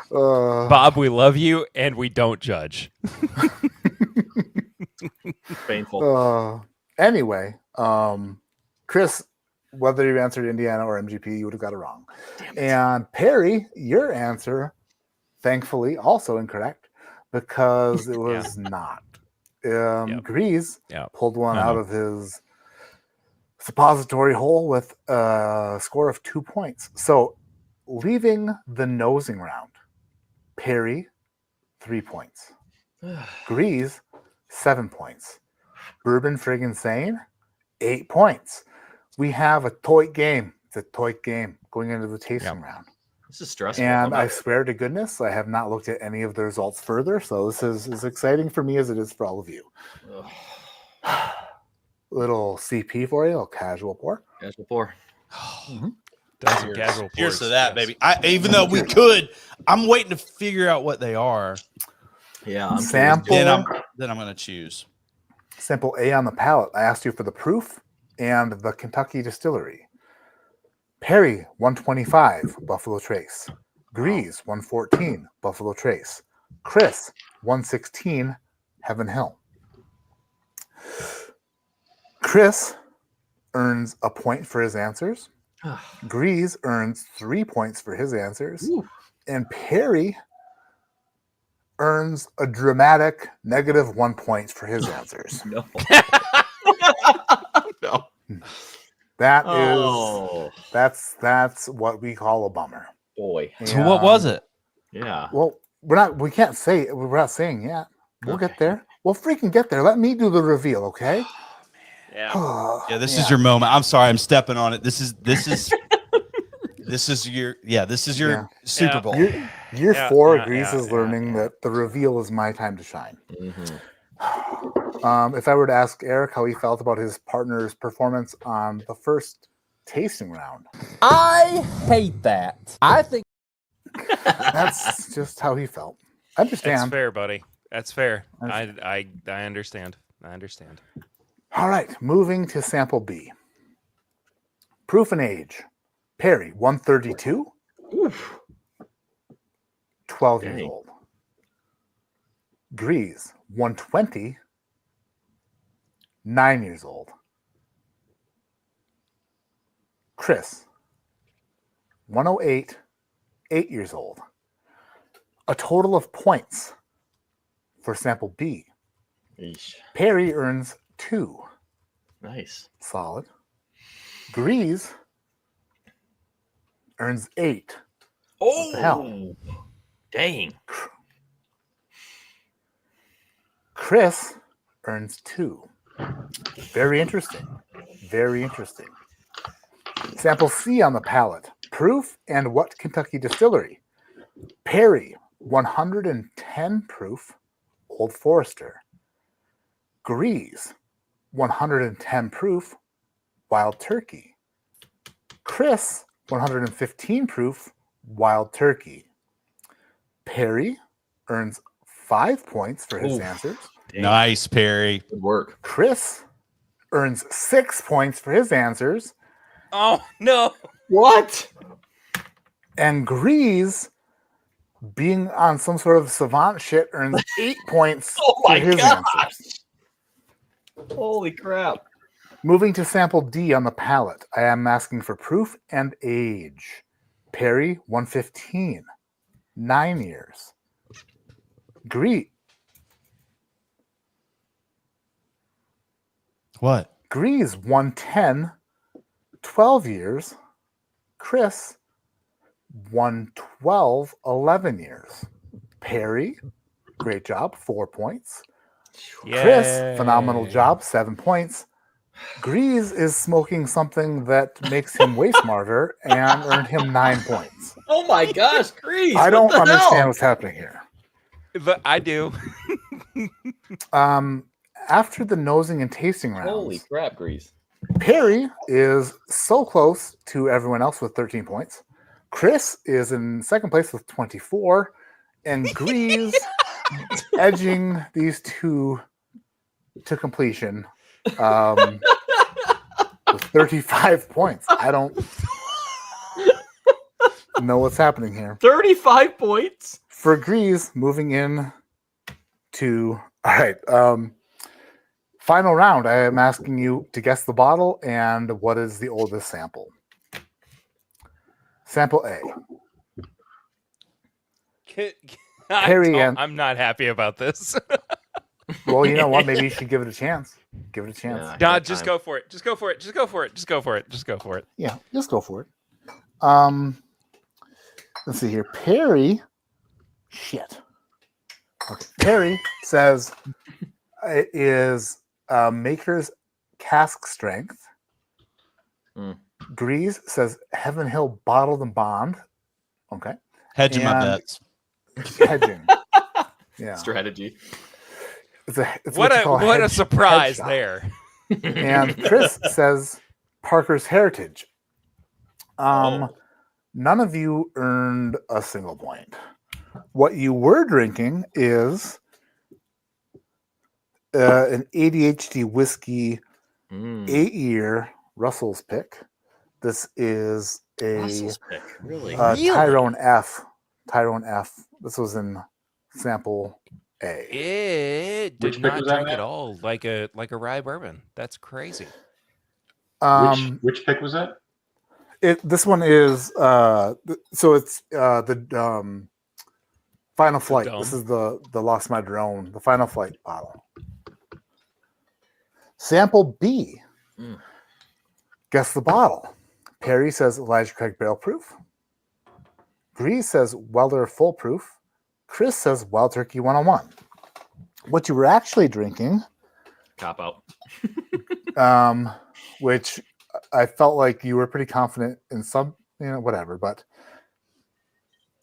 Bob, we love you and we don't judge. Painful. Anyway, Chris, whether you answered Indiana or MGP, you would have got it wrong. And Perry, your answer, thankfully, also incorrect because it was not. Grease pulled one out of his suppository hole with a score of 2 points. So, leaving the nosing round, Perry, 3 points. Grease, 7 points. Bourbon friggin' sane, 8 points. We have a toy game. It's a toy game going into the tasting round. This is stressful. And I swear to goodness, I have not looked at any of the results further. So this is as exciting for me as it is for all of you. Little CP for you, a casual pour. Casual pour. Casual Cheers to that, baby. Even though we could, I'm waiting to figure out what they are. Yeah. Sample. Then I'm going to choose. Sample A on the palate. I asked you for the proof and the Kentucky distillery. Perry, 125, Buffalo Trace. Grease, 114, Buffalo Trace. Chris, 116, Heaven Hill. Chris earns a point for his answers. Grease earns 3 points for his answers. And Perry earns a dramatic -1 point for his answers. No. No. That's what we call a bummer. Boy. So what was it? Yeah. Well, we're not saying yet. We'll get there. We'll freaking get there. Let me do the reveal, okay? Yeah. Yeah, this is your moment. I'm sorry, I'm stepping on it. This is your Super Bowl. Year 4 Grease is learning that the reveal is my time to shine. If I were to ask Eric how he felt about his partner's performance on the first tasting round, I hate that. I think that's just how he felt. I understand. That's fair, buddy. That's fair. I understand. I understand. All right, moving to sample B. Proof and age. Perry, 132. 12 years old. Grease, 120. 9 years old. Chris, 108. 8 years old. a total of points for sample B. Eesh. Perry earns 2. Nice. Solid. Grease earns 8. What the hell? Dang. Chris earns 2. Very interesting. Very interesting. Sample C on the palette. Proof and what Kentucky distillery? Perry, 110 proof, Old Forester. Grease, 110 proof, Wild Turkey. Chris, 115 proof, Wild Turkey. Perry earns 5 points for his answers. Nice, Perry. Good work. Chris earns 6 points for his answers. Oh, no. What? And Grease, being on some sort of savant shit, earns 8 points for his answers. Holy crap. Moving to sample D on the palette, I am asking for proof and age. Perry, 115, 9 years. What? Grease, 110, 12 years. Chris, 112, 11 years. Perry, great job, 4 points. Chris, phenomenal job, 7 points. Grease is smoking something that makes him way smarter and earned him 9 points. Oh my gosh, Grease. I don't understand what's happening here. But I do. After the nosing and tasting rounds, Holy crap, Grease. Perry is so close to everyone else with 13 points. Chris is in second place with 24, and Grease edging these two to completion with 35 points. I don't know what's happening here. 35 points? For Grease, moving in to... All right. Final round. I am asking you to guess the bottle and what is the oldest sample. Sample A. I'm not happy about this. Well, you know what? Maybe you should give it a chance. Give it a chance. No, just go for it. Just go for it. Just go for it. Just go for it. Just go for it. Yeah, just go for it. Let's see here. Perry. Shit. Okay. Perry says it is Maker's cask strength. Grease says Heaven Hill bottled and bond. Okay. Hedging my bets. Hedging. Yeah. Strategy. It's what a surprise there. And Chris says Parker's Heritage. None of you earned a single point. What you were drinking is an ADHD whiskey 8-year Russell's pick. This is a Russell's pick, really? Tyrone F. Tyrone F. This was in sample A. It did not drink at all like a rye bourbon. That's crazy. Which pick was that? This one is so it's the Final Flight. This is the Lost My Drone, the Final Flight bottle. Sample B. Guess the bottle. Perry says Elijah Craig Barrel Proof. Grease says Weller Full Proof. Chris says Wild Turkey 101. What you were actually drinking, Cop out. which I felt like you were pretty confident in some, whatever, but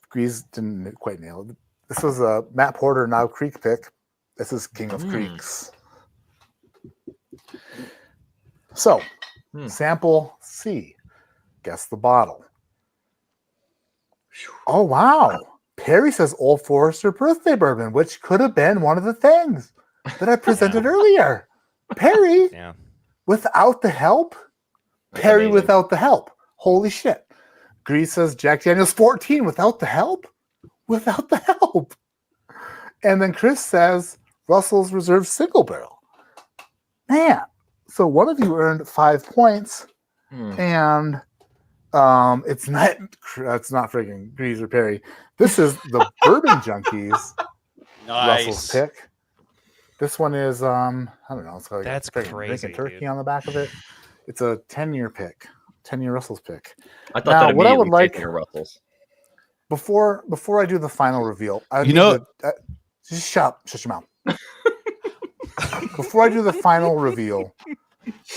Grease didn't quite nail it. This was a Matt Porter Now Creek pick. This is King of Creeks. So, sample C. Guess the bottle. Oh, wow. Perry says Old Forester birthday bourbon, which could have been one of the things that I presented earlier. Perry, without the help? That's Perry amazing. without the help. Holy shit. Grease says Jack Daniels 14 without the help? Without the help. And then Chris says Russell's Reserve Single Barrel. Man. So one of you earned 5 points, and It's not freaking Grease or Perry. This is the Bourbon Junkies Russell's pick. This one is I don't know. It's like that's crazy. Drinking turkey on the back of it. It's a 10-year pick. 10-year Russell's pick. I thought that what I would like Russell's. before I do the final reveal, just shut your mouth. Before I do the final reveal,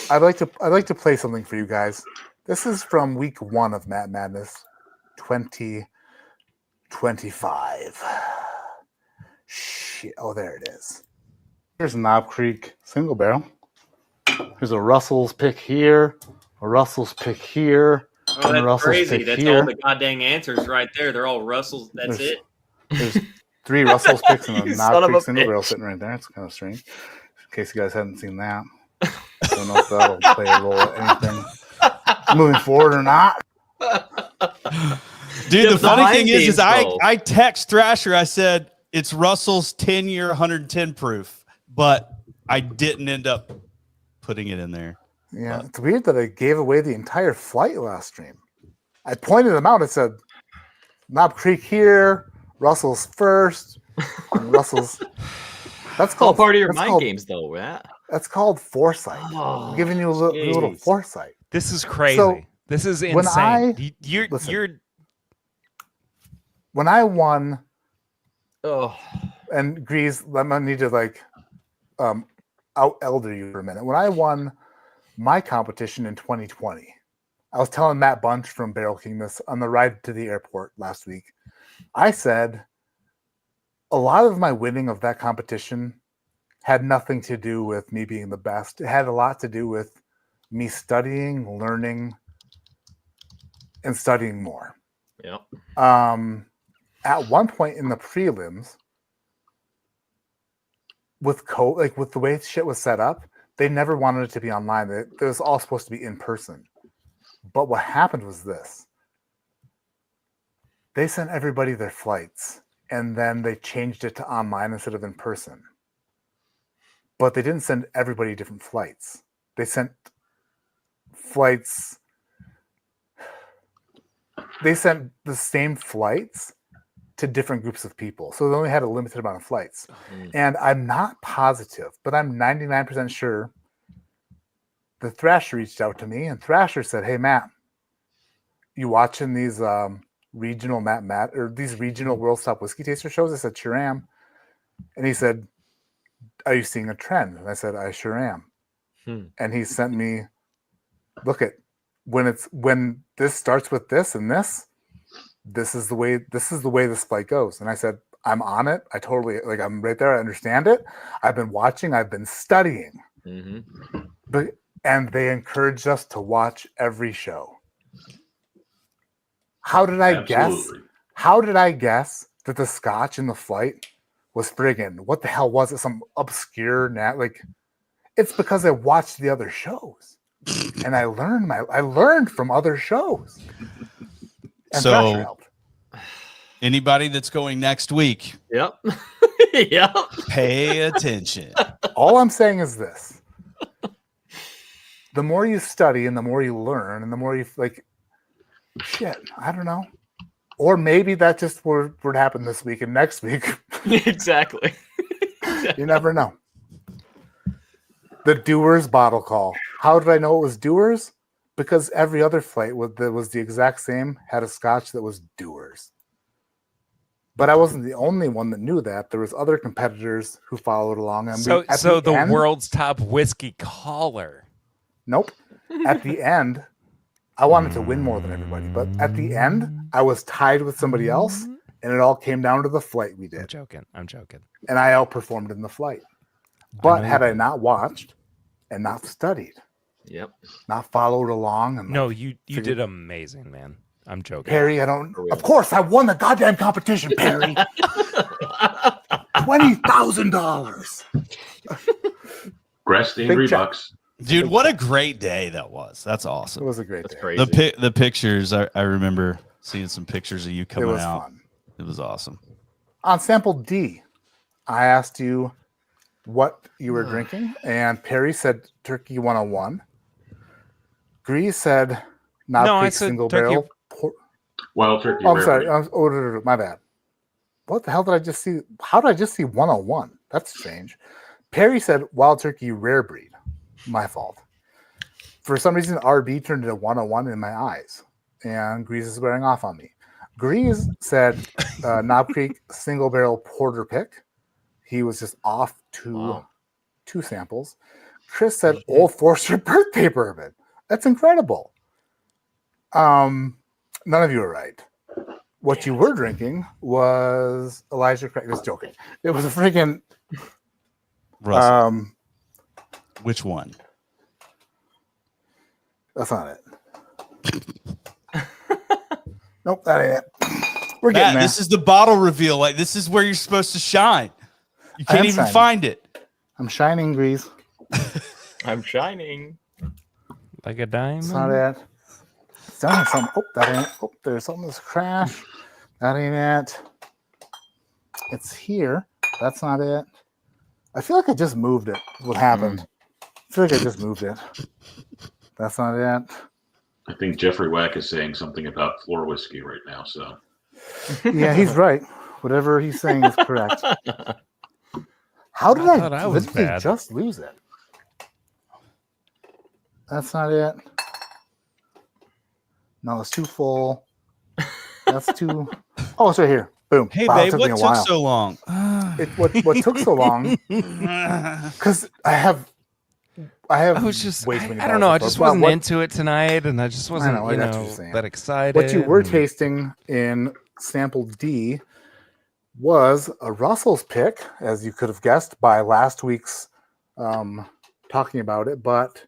I'd like to play something for you guys. This is from week 1 of Matt Madness 2025. Shit. Oh, there it is. Here's a Knob Creek single barrel. There's a Russell's pick here, a Russell's pick here, Oh, and a that's Russell's crazy. pick That's here. all the goddamn answers right there. They're all Russells. That's There's- it. There's 3 Russell's picks and a You Knob son of Creek a single bitch. barrel sitting right there. It's kind of strange. In case you guys hadn't seen that. I don't know if that'll play a role at anything moving forward or not. Dude, the funny thing is though. I text Thrasher. I said it's Russell's 10-year 110 proof, but I didn't end up putting it in there. Yeah, it's weird that I gave away the entire flight last stream. I pointed them out. I said, Knob Creek here, Russell's first, and Russell's. That's all called part of your that's mind called- games, though. Yeah. That's called foresight. Oh, I'm giving you a little jeez. foresight. This is crazy. So, this is when insane. When I won, oh, and Grease, I'm gonna need to out elder you for a minute. When I won my competition in 2020, I was telling Matt Bunch from Barrel King this on the ride to the airport last week. I said a lot of my winning of that competition had nothing to do with me being the best. It had a lot to do with me studying, learning, and studying more. Yep. At one point in the prelims, with the way shit was set up, they never wanted it to be online. It was all supposed to be in person. But what happened was this. They sent everybody their flights, and then they changed it to online instead of in person. But they didn't send everybody different flights. They sent flights. They sent the same flights to different groups of people. So they only had a limited amount of flights. And I'm not positive, but I'm 99% sure the Thrasher reached out to me, and Thrasher said, "Hey, Matt, you watching these regional these regional World Stop Whiskey Taster shows?" I said, "Sure am." And he said, "Are you seeing a trend?" And I said, "I sure am." And he sent me, "Look at when this starts with this and this. This is the way this flight goes." And I said, "I'm on it. I totally I'm right there. I understand it. I've been watching. I've been studying." And they encouraged us to watch every show. How did I guess? How did I guess that the scotch in the flight was friggin'? What the hell was it? Some obscure it's because I watched the other shows, and I learned from other shows. And Thrasher So helped. anybody that's going next week, Yep. Yep. pay attention. All I'm saying is this. The more you study and the more you learn and the more you shit, I don't know. Or maybe that just would happen this week and next week. Exactly. You never know. The Dewar's bottle call. How did I know it was Dewar's? Because every other flight that was the exact same had a scotch that was Dewar's. But I wasn't the only one that knew that. There was other competitors who followed along. And So the world's top whiskey caller. Nope. At the end, I wanted to win more than everybody. But at the end, I was tied with somebody else, and it all came down to the flight we did. I'm joking. And I outperformed in the flight. But had I not watched and not studied, not followed along, and No, you did amazing, man. I'm joking. Perry, of course, I won the goddamn competition, Perry. $20,000. Grass stained Big check. Reeboks. Dude, what a great day that was. That's awesome. It was a great day. Crazy. The pictures, I remember seeing some pictures of you coming was out. fun. It was awesome. On sample D, I asked you what you were drinking, and Perry said Turkey 101. Grease said Knob No, I Creek said single turkey. barrel. Wild turkey. Oh, I'm rare sorry. breed. My bad. What the hell did I just see? How did I just see 101? That's strange. Perry said wild turkey rare breed. My fault. For some reason, RB turned into 101 in my eyes, and Grease is wearing off on me. Grease said Knob Creek single barrel porter pick. He was just off two samples. Chris said Old Forester birthday bourbon. That's incredible. None of you are right. What you were drinking was Elijah Craig. Just joking. It was a freaking Russell. Which one? That's not it. Nope, that ain't it. We're getting there. This is the bottle reveal. Like, this is where you're supposed to shine. You can't even find it. I'm shining, Grease. I'm shining like a diamond. It's not it. It's done something. Oh, that ain't it. Oh, there's something that's crashed. That ain't it. It's here. That's not it. I feel like I just moved it. What happened? I feel like I just moved it. That's not it. I think Jeffrey Wack is saying something about floor whiskey right now. So yeah, he's right. Whatever he's saying is correct. How did I literally just lose it? That's not it. No, it's too full. That's too. Oh, it's right here. Boom. Hey, wow, babe, what took so long? What took so long? Because I was just, I don't know. I just wasn't into it tonight, and I just wasn't, that excited. What you were tasting in sample D was a Russell's pick, as you could have guessed by last week's talking about it. But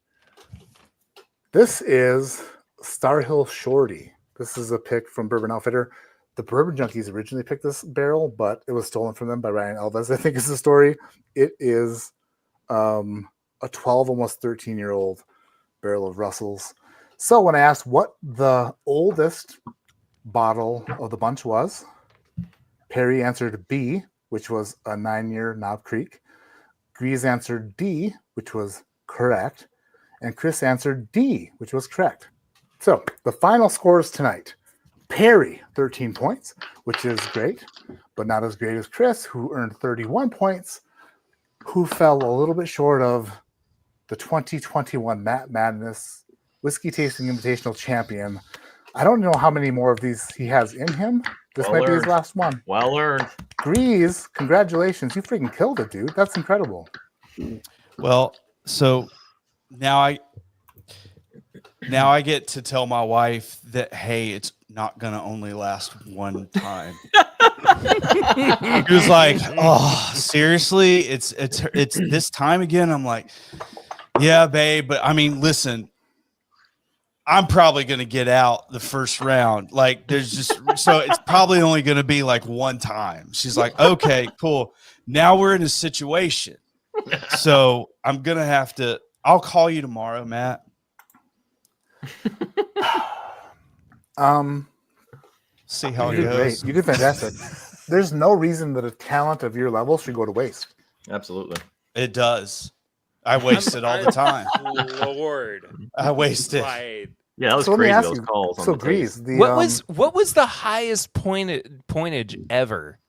this is Star Hill Shorty. This is a pick from Bourbon Outfitter. The Bourbon Junkies originally picked this barrel, but it was stolen from them by Ryan Alves, I think is the story. It is a 12, almost 13-year-old barrel of Russell's. So when I asked what the oldest bottle of the bunch was, Perry answered B, which was a 9-year Knob Creek. Grease answered D, which was correct. And Chris answered D, which was correct. So the final scores tonight. Perry, 13 points, which is great, but not as great as Chris, who earned 31 points, who fell a little bit short of the 2021 Matt Madness Whiskey Tasting Invitational Champion. I don't know how many more of these he has in him. This might be his last one. Well earned. Grease, congratulations. You freaking killed it, dude. That's incredible. Well, so now I get to tell my wife that, hey, it's not gonna only last one time. He was like, "Oh, seriously? It's this time again?" I'm like, "Yeah, babe, but I mean, listen, I'm probably gonna get out the first round. Like, there's just so it's probably only gonna be like one time." She's like, "Okay, cool. Now we're in a situation, so I'm gonna have to. I'll call you tomorrow, Matt." See how it goes. Great. You did fantastic. There's no reason that a talent of your level should go to waste. Absolutely. It does. I waste it all the time. Lord. I waste it. Right. Yeah, that was So let me crazy. ask Those you, calls. On so the Grease, tape. the What was the highest pointage ever?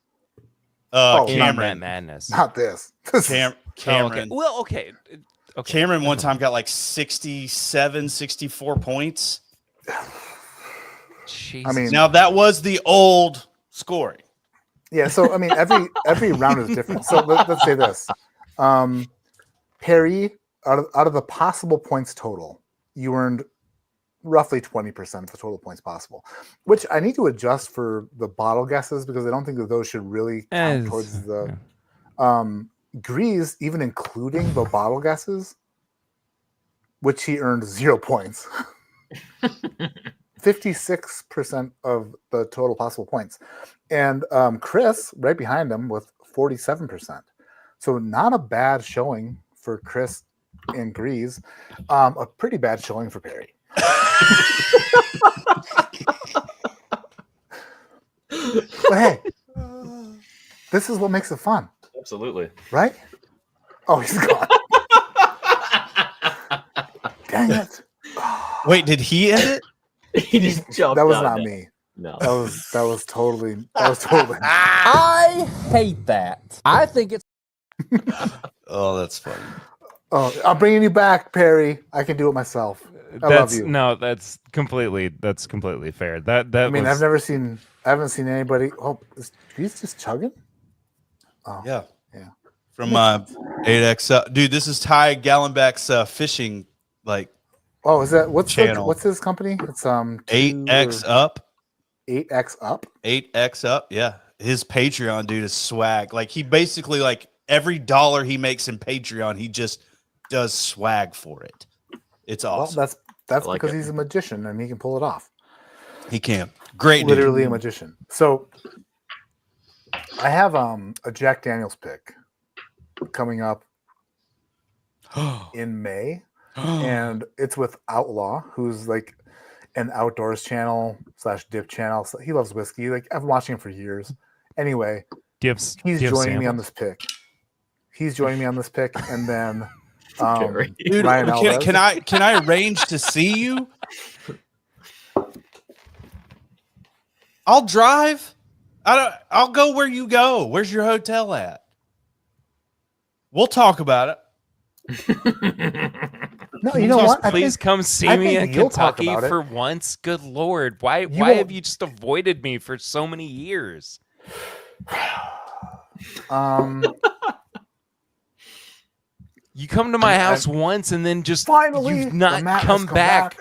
Cameron. Madness. Not this. Cameron. Oh, okay. Well, okay. Cameron one time got like 67, 64 points. Jesus. I mean, now that was the old scoring. Yeah, so I mean, every round is different. So let's say this: Perry, out of the possible points total, you earned roughly 20% of the total points possible, which I need to adjust for the bottle guesses because I don't think that those should really count towards the Grease, even including the bottle guesses, which he earned 0 points. 56% of the total possible points. And Chris, right behind him with 47%. So not a bad showing for Chris and Grease. A pretty bad showing for Perry. But hey, this is what makes it fun. Absolutely. Right? Oh, he's gone. Dang it. Wait, did he end it? He just jumped That was out not of me. No. That was totally. I hate that. I think it's. Oh, that's funny. Oh, I'm bringing you back, Perry. I can do it myself. I love you. No, that's completely fair. That I mean, was, I haven't seen anybody. Oh, he's just chugging. Oh, Yeah. yeah. From 8X, dude. This is Ty Gallenbeck's fishing Oh, is that what's channel? What's his company? It's 8X Up. 8X Up. 8X Up. Yeah, his Patreon dude is swag. Like he basically every dollar he makes in Patreon, he just does swag for it. It's awesome. Well, that's like because it. he's a magician and he can pull it off. He can. Great, Literally dude. a magician. So I have a Jack Daniels pick coming up in May, and it's with Outlaw, who's like an outdoors channel / dip channel. So he loves whiskey. Like I've been watching him for years. Anyway, he's joining me on this pick. He's joining me on this pick, and then dude, Ryan Alves. can I arrange to see you? I'll drive. I'll go where you go. Where's your hotel at? We'll talk about it. No, you know what? Please come see me in Kentucky for once. Good Lord. Why have you just avoided me for so many years? You come to my house once and then just finally you've not come back.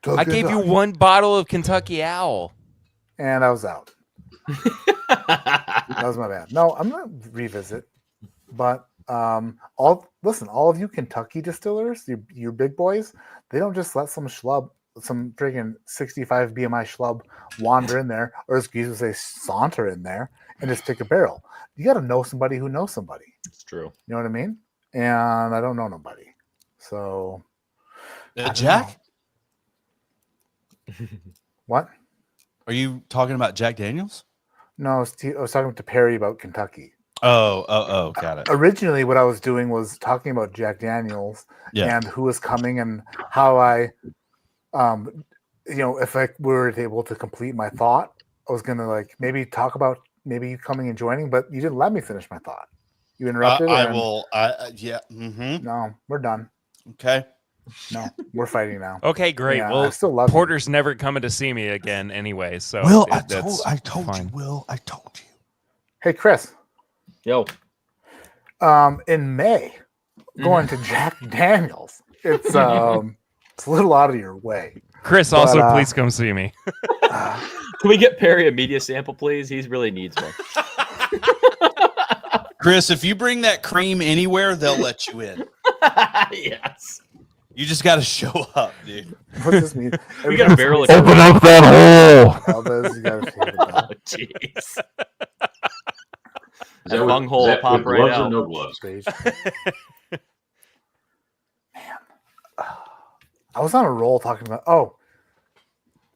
I gave you one bottle of Kentucky Owl. And I was out. That was my bad. No, I'm gonna revisit. But all of you Kentucky distillers, you big boys, they don't just let some schlub, some friggin' 65 BMI schlub wander in there, or excuse me, say saunter in there and just pick a barrel. You got to know somebody who knows somebody. It's true. You know what I mean? And I don't know nobody. So Jack? What? Are you talking about Jack Daniels? No, I was talking to Perry about Kentucky. Oh, got it. Originally, what I was doing was talking about Jack Daniels and who was coming and how I, if I were able to complete my thought, I was gonna maybe talk about maybe you coming and joining, but you didn't let me finish my thought. You interrupted. I will. Yeah. Mm-hmm. No, we're done. Okay. No, we're fighting now. Okay, great. Yeah, well, I still love Porter's never coming to see me again anyway. So Will, I told fine. you, Will. I told you. Hey, Chris. Yo. In May, going to Jack Daniels. It's a little out of your way. Chris, also please come see me. Can we get Perry a media sample, please? He really needs one. Chris, if you bring that cream anywhere, they'll let you in. Yes. You just got to show up, dude. What does this mean? We got a barrel. Open up that hole. Elvis, you gotta take it down. Oh, jeez. Is that bung hole with pop right gloves out. or no gloves? I was on a roll talking about. Oh,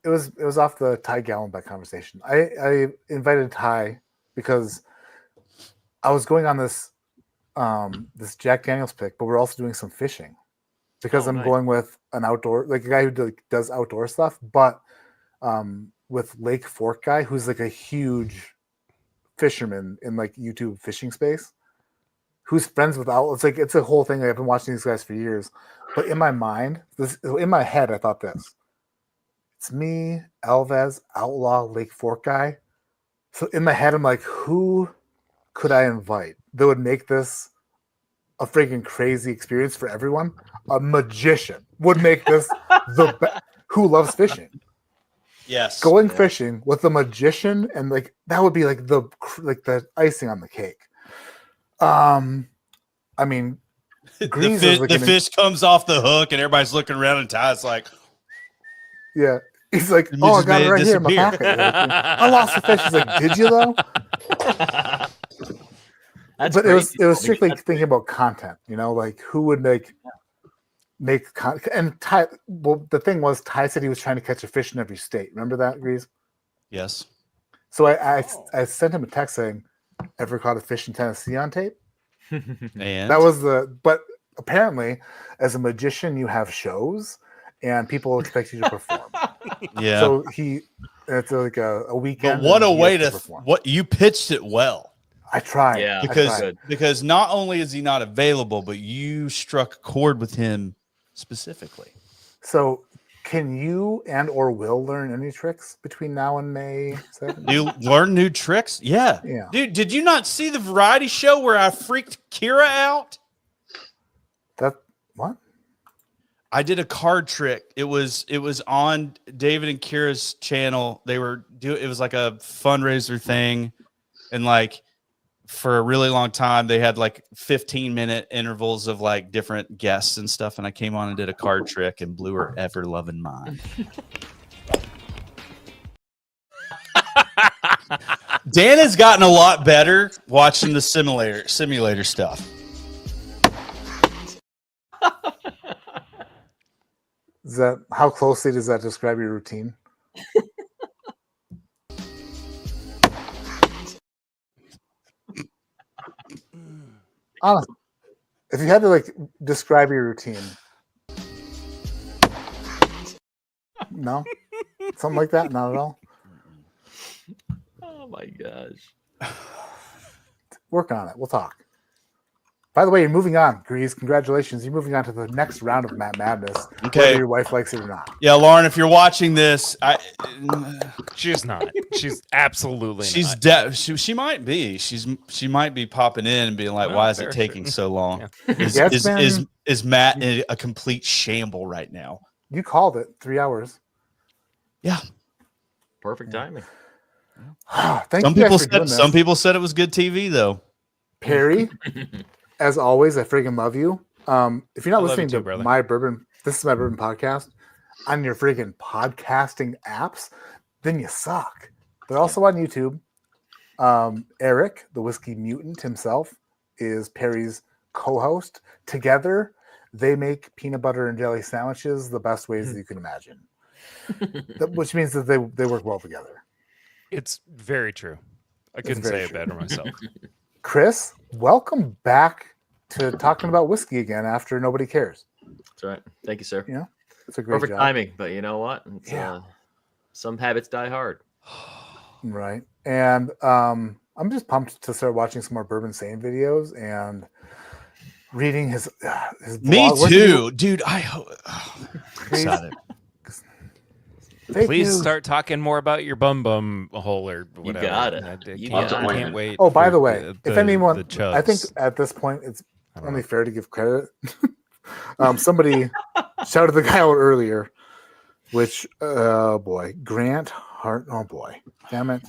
it was off the Ty Gallenbeck conversation. I invited Ty because I was going on this this Jack Daniels pick, but we're also doing some fishing because I'm going with an outdoor, like a guy who does outdoor stuff, but with Lake Fork guy who's like a huge fisherman in like YouTube fishing space, who's friends with it's a whole thing. I've been watching these guys for years, but in my mind, in my head, I thought this. It's me, Alves, Outlaw, Lake Fork guy. So in my head, I'm like, who could I invite that would make this a freaking crazy experience for everyone? A magician would make this the best. Who loves fishing? Yes. Going fishing with a magician, and like that would be like the icing on the cake. I mean, the fish comes off the hook, and everybody's looking around, and Ty's like, yeah. He's like, oh, I got it right here in my pocket. Like, I lost the fish. He's like, did you though? But it was strictly thinking about content, like who would make content. And Ty, well, the thing was, Ty said he was trying to catch a fish in every state. Remember that, Grease? Yes. So I sent him a text saying, ever caught a fish in Tennessee on tape? And that was but apparently, as a magician, you have shows and people expect you to perform. Yeah. So it's like a weekend. But what a and he way has to perform. what you pitched it well. I tried. Yeah, Because not only is he not available, but you struck a chord with him specifically. So can you and or will learn any tricks between now and May 7th? You learn new tricks? Yeah. Yeah. Dude, did you not see the variety show where I freaked Kira out? What? I did a card trick. It was on David and Kira's channel. It was like a fundraiser thing, and like for a really long time they had like 15-minute intervals of like different guests and stuff, and I came on and did a card trick and blew her ever loving mind. Dan has gotten a lot better watching the simulator stuff. How closely does that describe your routine? Honestly, if you had to like describe your routine, no, something like that, not at all. Oh my gosh. Work on it. We'll talk. By the way, you're moving on, Grease. Congratulations. You're moving on to the next round of Matt Madness. Okay. Whether your wife likes it or not. Yeah, Lauren, if you're watching this, she's not. She's absolutely she's not. She might be. She might be popping in and being like, Oh, "Why is fair, it taking so long? Yeah. Is Matt in a complete shamble right now?" You called it 3 hours. Yeah. Perfect timing. Thank Some you guys people for doing said this. some people said it was good TV though. Perry, as always, I friggin' love you. If you're not I love listening you too, to brother. my bourbon, this is my bourbon podcast on your friggin' podcasting apps, then you suck. They're also on YouTube. Eric, the whiskey mutant himself, is Perry's co-host. Together, they make peanut butter and jelly sandwiches the best ways that you can imagine. Which means that they work well together. It's very true. I couldn't very say it true. better myself. Chris, welcome back to talking about whiskey again after nobody cares. That's right. Thank you, sir. Yeah, it's a great Perfect job. timing, but you know what? Some habits die hard. Right. And I'm just pumped to start watching some more Bourbon Sane videos and reading his Me blog. too, dude. I hope. Excited. Please start talking more about your bum hole or whatever. You got it. I can't wait. Oh, by for the way, if anyone, the I think chugs. at this point it's only fair to give credit. Somebody shouted the guy out earlier, which, oh boy, Grant Hart. Oh boy, damn it.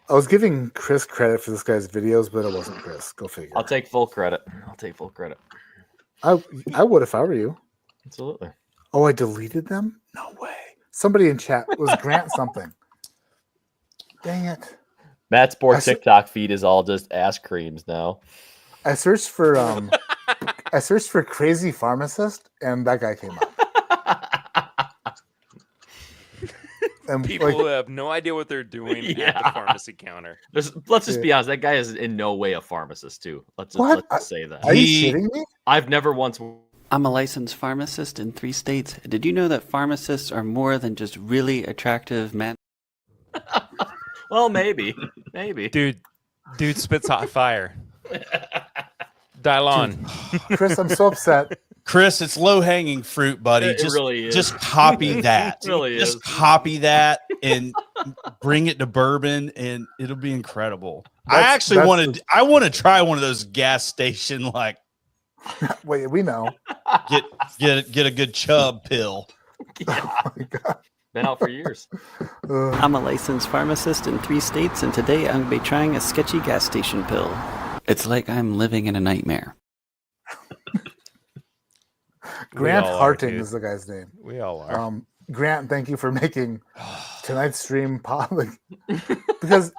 I was giving Chris credit for this guy's videos, but it wasn't Chris. Go figure. I'll take full credit. I would if I were you. Absolutely. Oh, I deleted them? No way. Somebody in chat was Grant something. Dang it. Matt's board TikTok feed is all just ass creams now. I searched for crazy pharmacist and that guy came up. And People who have no idea what they're doing at the pharmacy counter. Let's just be honest. That guy is in no way a pharmacist, too. Let's just say that. Are you shitting me? I've never once. I'm a licensed pharmacist in 3 states. Did you know that pharmacists are more than just really attractive men? Well, maybe. Dude spits hot fire. Dial on. Chris, I'm so upset. Chris, it's low-hanging fruit, buddy. It really is. Just copy that. It really just is. copy that and bring it to bourbon, and it'll be incredible. I want to try one of those gas station like. Wait, we know. Get a good chub pill. Oh my God. Been out for years. I'm a licensed pharmacist in 3 states, and today I'm going to be trying a sketchy gas station pill. It's like I'm living in a nightmare. Grant Harting is the guy's name. We all are. Grant, thank you for making tonight's stream public. Because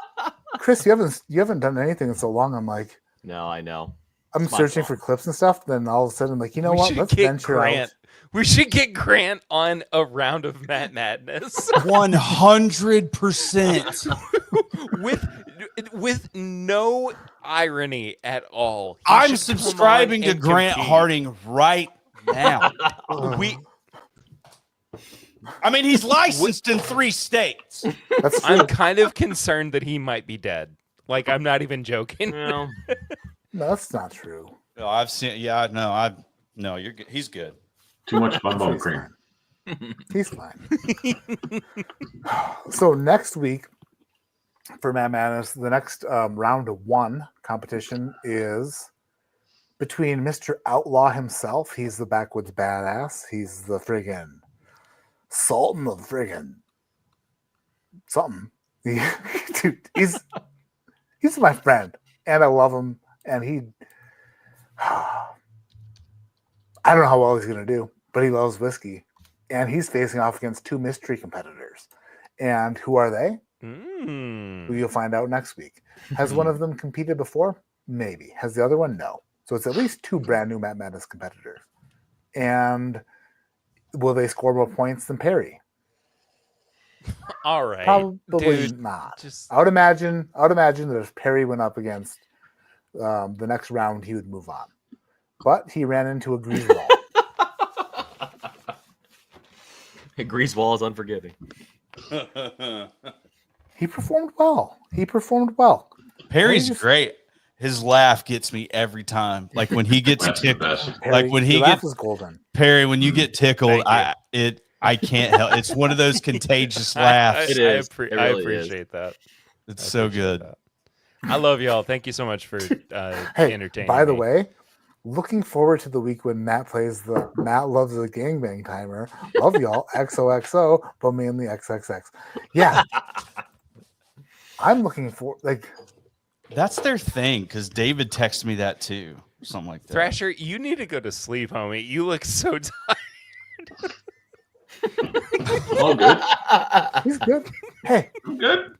Chris, you haven't done anything in so long. I'm like, no, I know. I'm It's my searching fault. for clips and stuff. Then all of a sudden, I'm like, you know We what? should Let's get venture Grant. out. We should get Grant on a round of Matt Madness. 100%. with no irony at all. He I'm should come subscribing on to and Grant compete. Harding right now. I mean, he's licensed in 3 states. I'm kind of concerned that he might be dead. Like, I'm not even joking. No, that's not true. No, I've seen. Yeah, no, no. You're good. He's good. Too much bum cream. He's fine. So next week for Matt Madness, the next round of 1 competition is between Mr. Outlaw himself. He's the backwoods badass. He's the friggin' Sultan of friggin' something. Dude, he's my friend, and I love him. And I don't know how well he's gonna do, but he loves whiskey, and he's facing off against 2 mystery competitors. And who are they? Who you'll find out next week. Has one of them competed before? Maybe. Has the other one? No. So it's at least 2 brand new Matt Madness competitors. And will they score more points than Perry? All right. Probably not. I would imagine that if Perry went up against the next round, he would move on. But he ran into a grease wall. A grease wall is unforgiving. He performed well. Perry's great. His laugh gets me every time. Like when he gets tickled. Like when he gets golden. Perry, when you get tickled, I can't help. It's one of those contagious laughs. I appreciate that. It's so good. I love y'all. Thank you so much for entertaining. By the me. way, looking forward to the week when Matt plays the Matt Loves the Gangbang Timer. Love y'all. XOXO, but mainly XXX. Yeah. I'm looking for that's their thing, because David texted me that too. Something like that. Thrasher, you need to go to sleep, homie. You look so tired. All good. He's good. Hey. I'm good.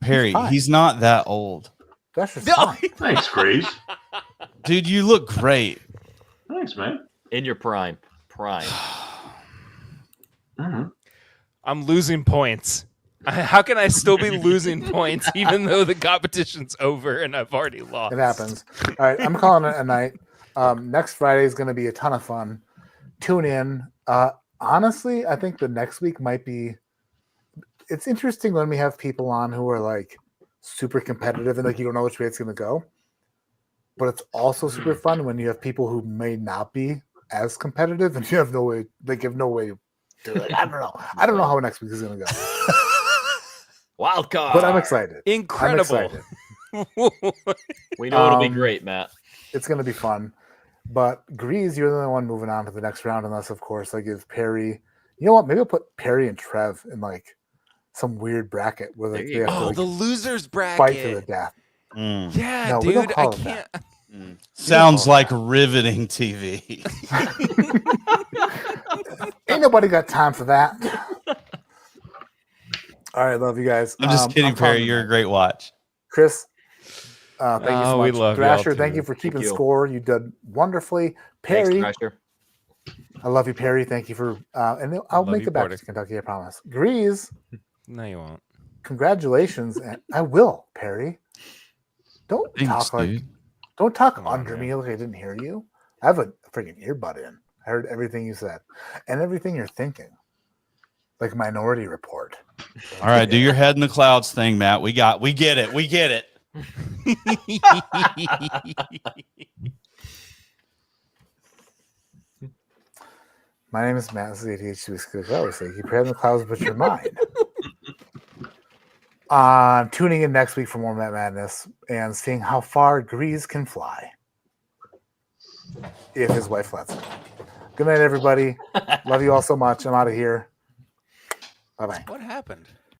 Perry, he's not that old. That's just fine. Thanks, Grace. Dude, you look great. Thanks, man. In your prime. I'm losing points. How can I still be losing points even though the competition's over and I've already lost? It happens. All right, I'm calling it a night. Next Friday is going to be a ton of fun. Tune in. Honestly, I think the next week might be. It's interesting when we have people on who are like super competitive and like you don't know which way it's going to go. But it's also super fun when you have people who may not be as competitive and you have no way. They give no way to it. I don't know. I don't know how next week is going to go. Wild card. But I'm excited. Incredible. I'm excited. We know it'll be great, Matt. It's going to be fun. But Grease, you're the only one moving on to the next round, unless, of course, I give Perry. You know what? Maybe I'll put Perry and Trev in like some weird bracket where like, they have to like, the losers bracket. fight to the death. Yeah, No, we don't dude, call I it can't. Sounds like riveting TV. Ain't nobody got time for that. All right, love you guys. I'm just kidding, Perry. You're a great watch. Chris, thank you so much. We love Thrasher, y'all thank too. you for keeping you. score. You did wonderfully. Perry, Thanks, Thrasher. I love you, Perry. Thank you for, and I'll Love make you, it back Porter. to Kentucky, I promise. Grease, No, you won't. congratulations. And I will, Perry. Don't Thanks, talk like, dude. don't talk under me like I didn't hear you. I have a freaking earbud in. I heard everything you said and everything you're thinking. Like Minority Report. All right, do your head in the clouds thing, Matt. We get it. We get it. My name is Matt. This is ADHD Whiskey. I always say, keep your head in the clouds, but your mind. Tuning in next week for more Matt Madness and seeing how far Grease can fly. If his wife lets him. Good night, everybody. Love you all so much. I'm out of here. Bye-bye. What happened?